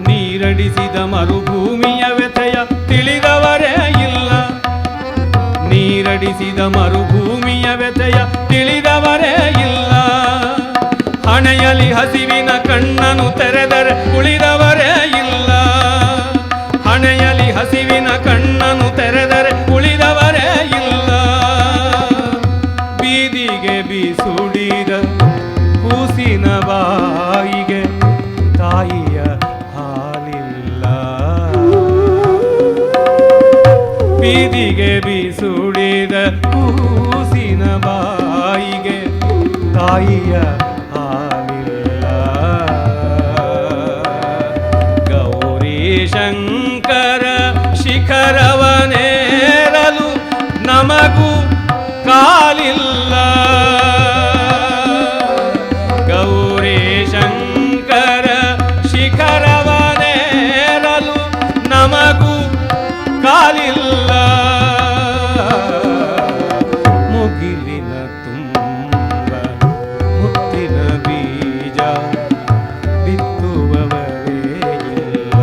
ನೀರಡಿಸಿದ ಮರುಭೂಮಿಯ ವ್ಯಥೆಯ ತಿಳಿದವರೇ ಇಲ್ಲ. ನೀರಡಿಸಿದ ಮರುಭೂಮಿಯ ವ್ಯಥೆಯ ತಿಳಿದವರೇ ಇಲ್ಲ. ಹಣೆಯಲ್ಲಿ ಹಸಿವಿನ ಕಣ್ಣನು ತೆರೆದರೆ ಉಳಿದವರೇ ಇಲ್ಲ. ಹಣೆಯಲ್ಲಿ ಹಸಿವಿನ ಕಣ್ಣನು ತೆರೆದರೆ ಉಳಿದವರೇ ಇಲ್ಲ. ಬೀದಿಗೆ ಬೀಸುಡಿದ ಕೂಸಿನ ಬಾಯಿಗೆ ತಾಯಿಯ ಹಾಲಿಲ್ಲ. ಬೀದಿಗೆ ಬೀಸುಡಿದ ಕೂಸಿನ ಬಾಯಿಗೆ ತಾಯಿಯ ಹಾಲಿಲ್ಲ. ಗೌರಿ ಶಂಕರ ಶಿಖರವನೇರಲು ನಮಗೂ ಕಾಲಿಲ್ಲ. ಗೌರಿ ಶಂಕರ ಶಿಖರವನೇರಲು ನಮಗೂ ಕಾಲಿಲ್ಲ. ಮುಗಿಲಿನ ತುಂಬ ಮುತ್ತಿನ ಬೀಜ ಬಿತ್ತುವವರೇ ಇಲ್ಲ.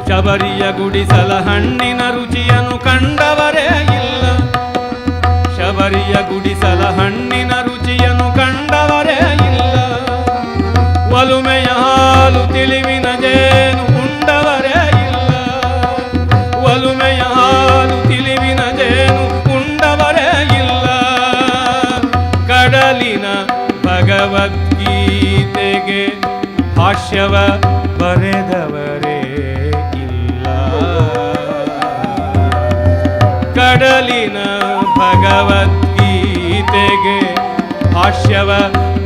ಶಬರಿಯ ಗುಡಿಸಲ ಹಣ್ಣಿನ ರುಚಿಯನ್ನು ಕಂಡವರೇ ಇಲ್ಲ. ಶಬರಿಯ ಗುಡಿಸಲ ಹಣ್ಣಿನ ರುಚಿಯನ್ನು ಕಂಡವರೇ ಇಲ್ಲ. ಒಲುಮೆಯ ಹಾಲು ತಿಳಿವಿನ ಜೇನು ಉಂಡವರೇ ಇಲ್ಲ. ಒಲುಮೆಯ ಹಾಲು ತಿಳಿವಿನ ಜೇನು ಉಂಡವರೇ ಇಲ್ಲ. ಕಡಲಿನ ಭಗವ ಭಗವದ್ಗೀತೆಗೆ ಭಾಷ್ಯವ ಬರೆದವರೇ ಇಲ್ಲ. ಕಡಲಿನ ಭಗವದ್ಗೀತೆಗೆ ಭಾಷ್ಯವ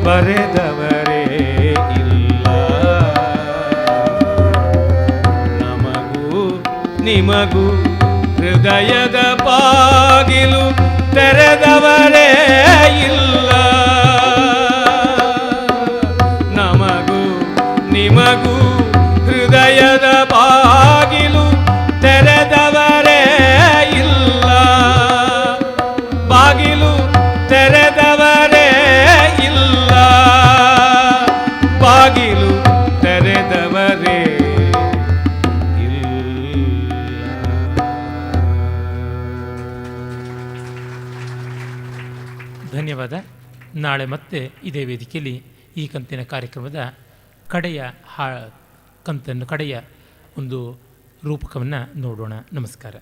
ಬರೆದವರೇ ಇಲ್ಲ. ನಮಗೂ ನಿಮಗೂ ಹೃದಯದ ಬಾಗಿಲು ತೆರೆದವರೇ ಇಲ್ಲ. ನಮಗೂ ನಿಮಗೂ ಹೃದಯದ ಬಾಗಿಲು ತೆರೆದವರೇ ಇಲ್ಲ. ಬಾಗಿಲು ತೆರೆದವರೇ ಇಲ್ಲ. ಬಾಗಿಲು ತೆರೆದವರೇ ಧನ್ಯವಾದ. ನಾಳೆ ಮತ್ತೆ ಇದೇ ವೇದಿಕೆಯಲ್ಲಿ ಈ ಕಂತಿನ ಕಾರ್ಯಕ್ರಮದ ಕಡೆಯ ಕಂತನ್ನು ಕಡೆಯ ಒಂದು ರೂಪಕವನ್ನು ನೋಡೋಣ. ನಮಸ್ಕಾರ.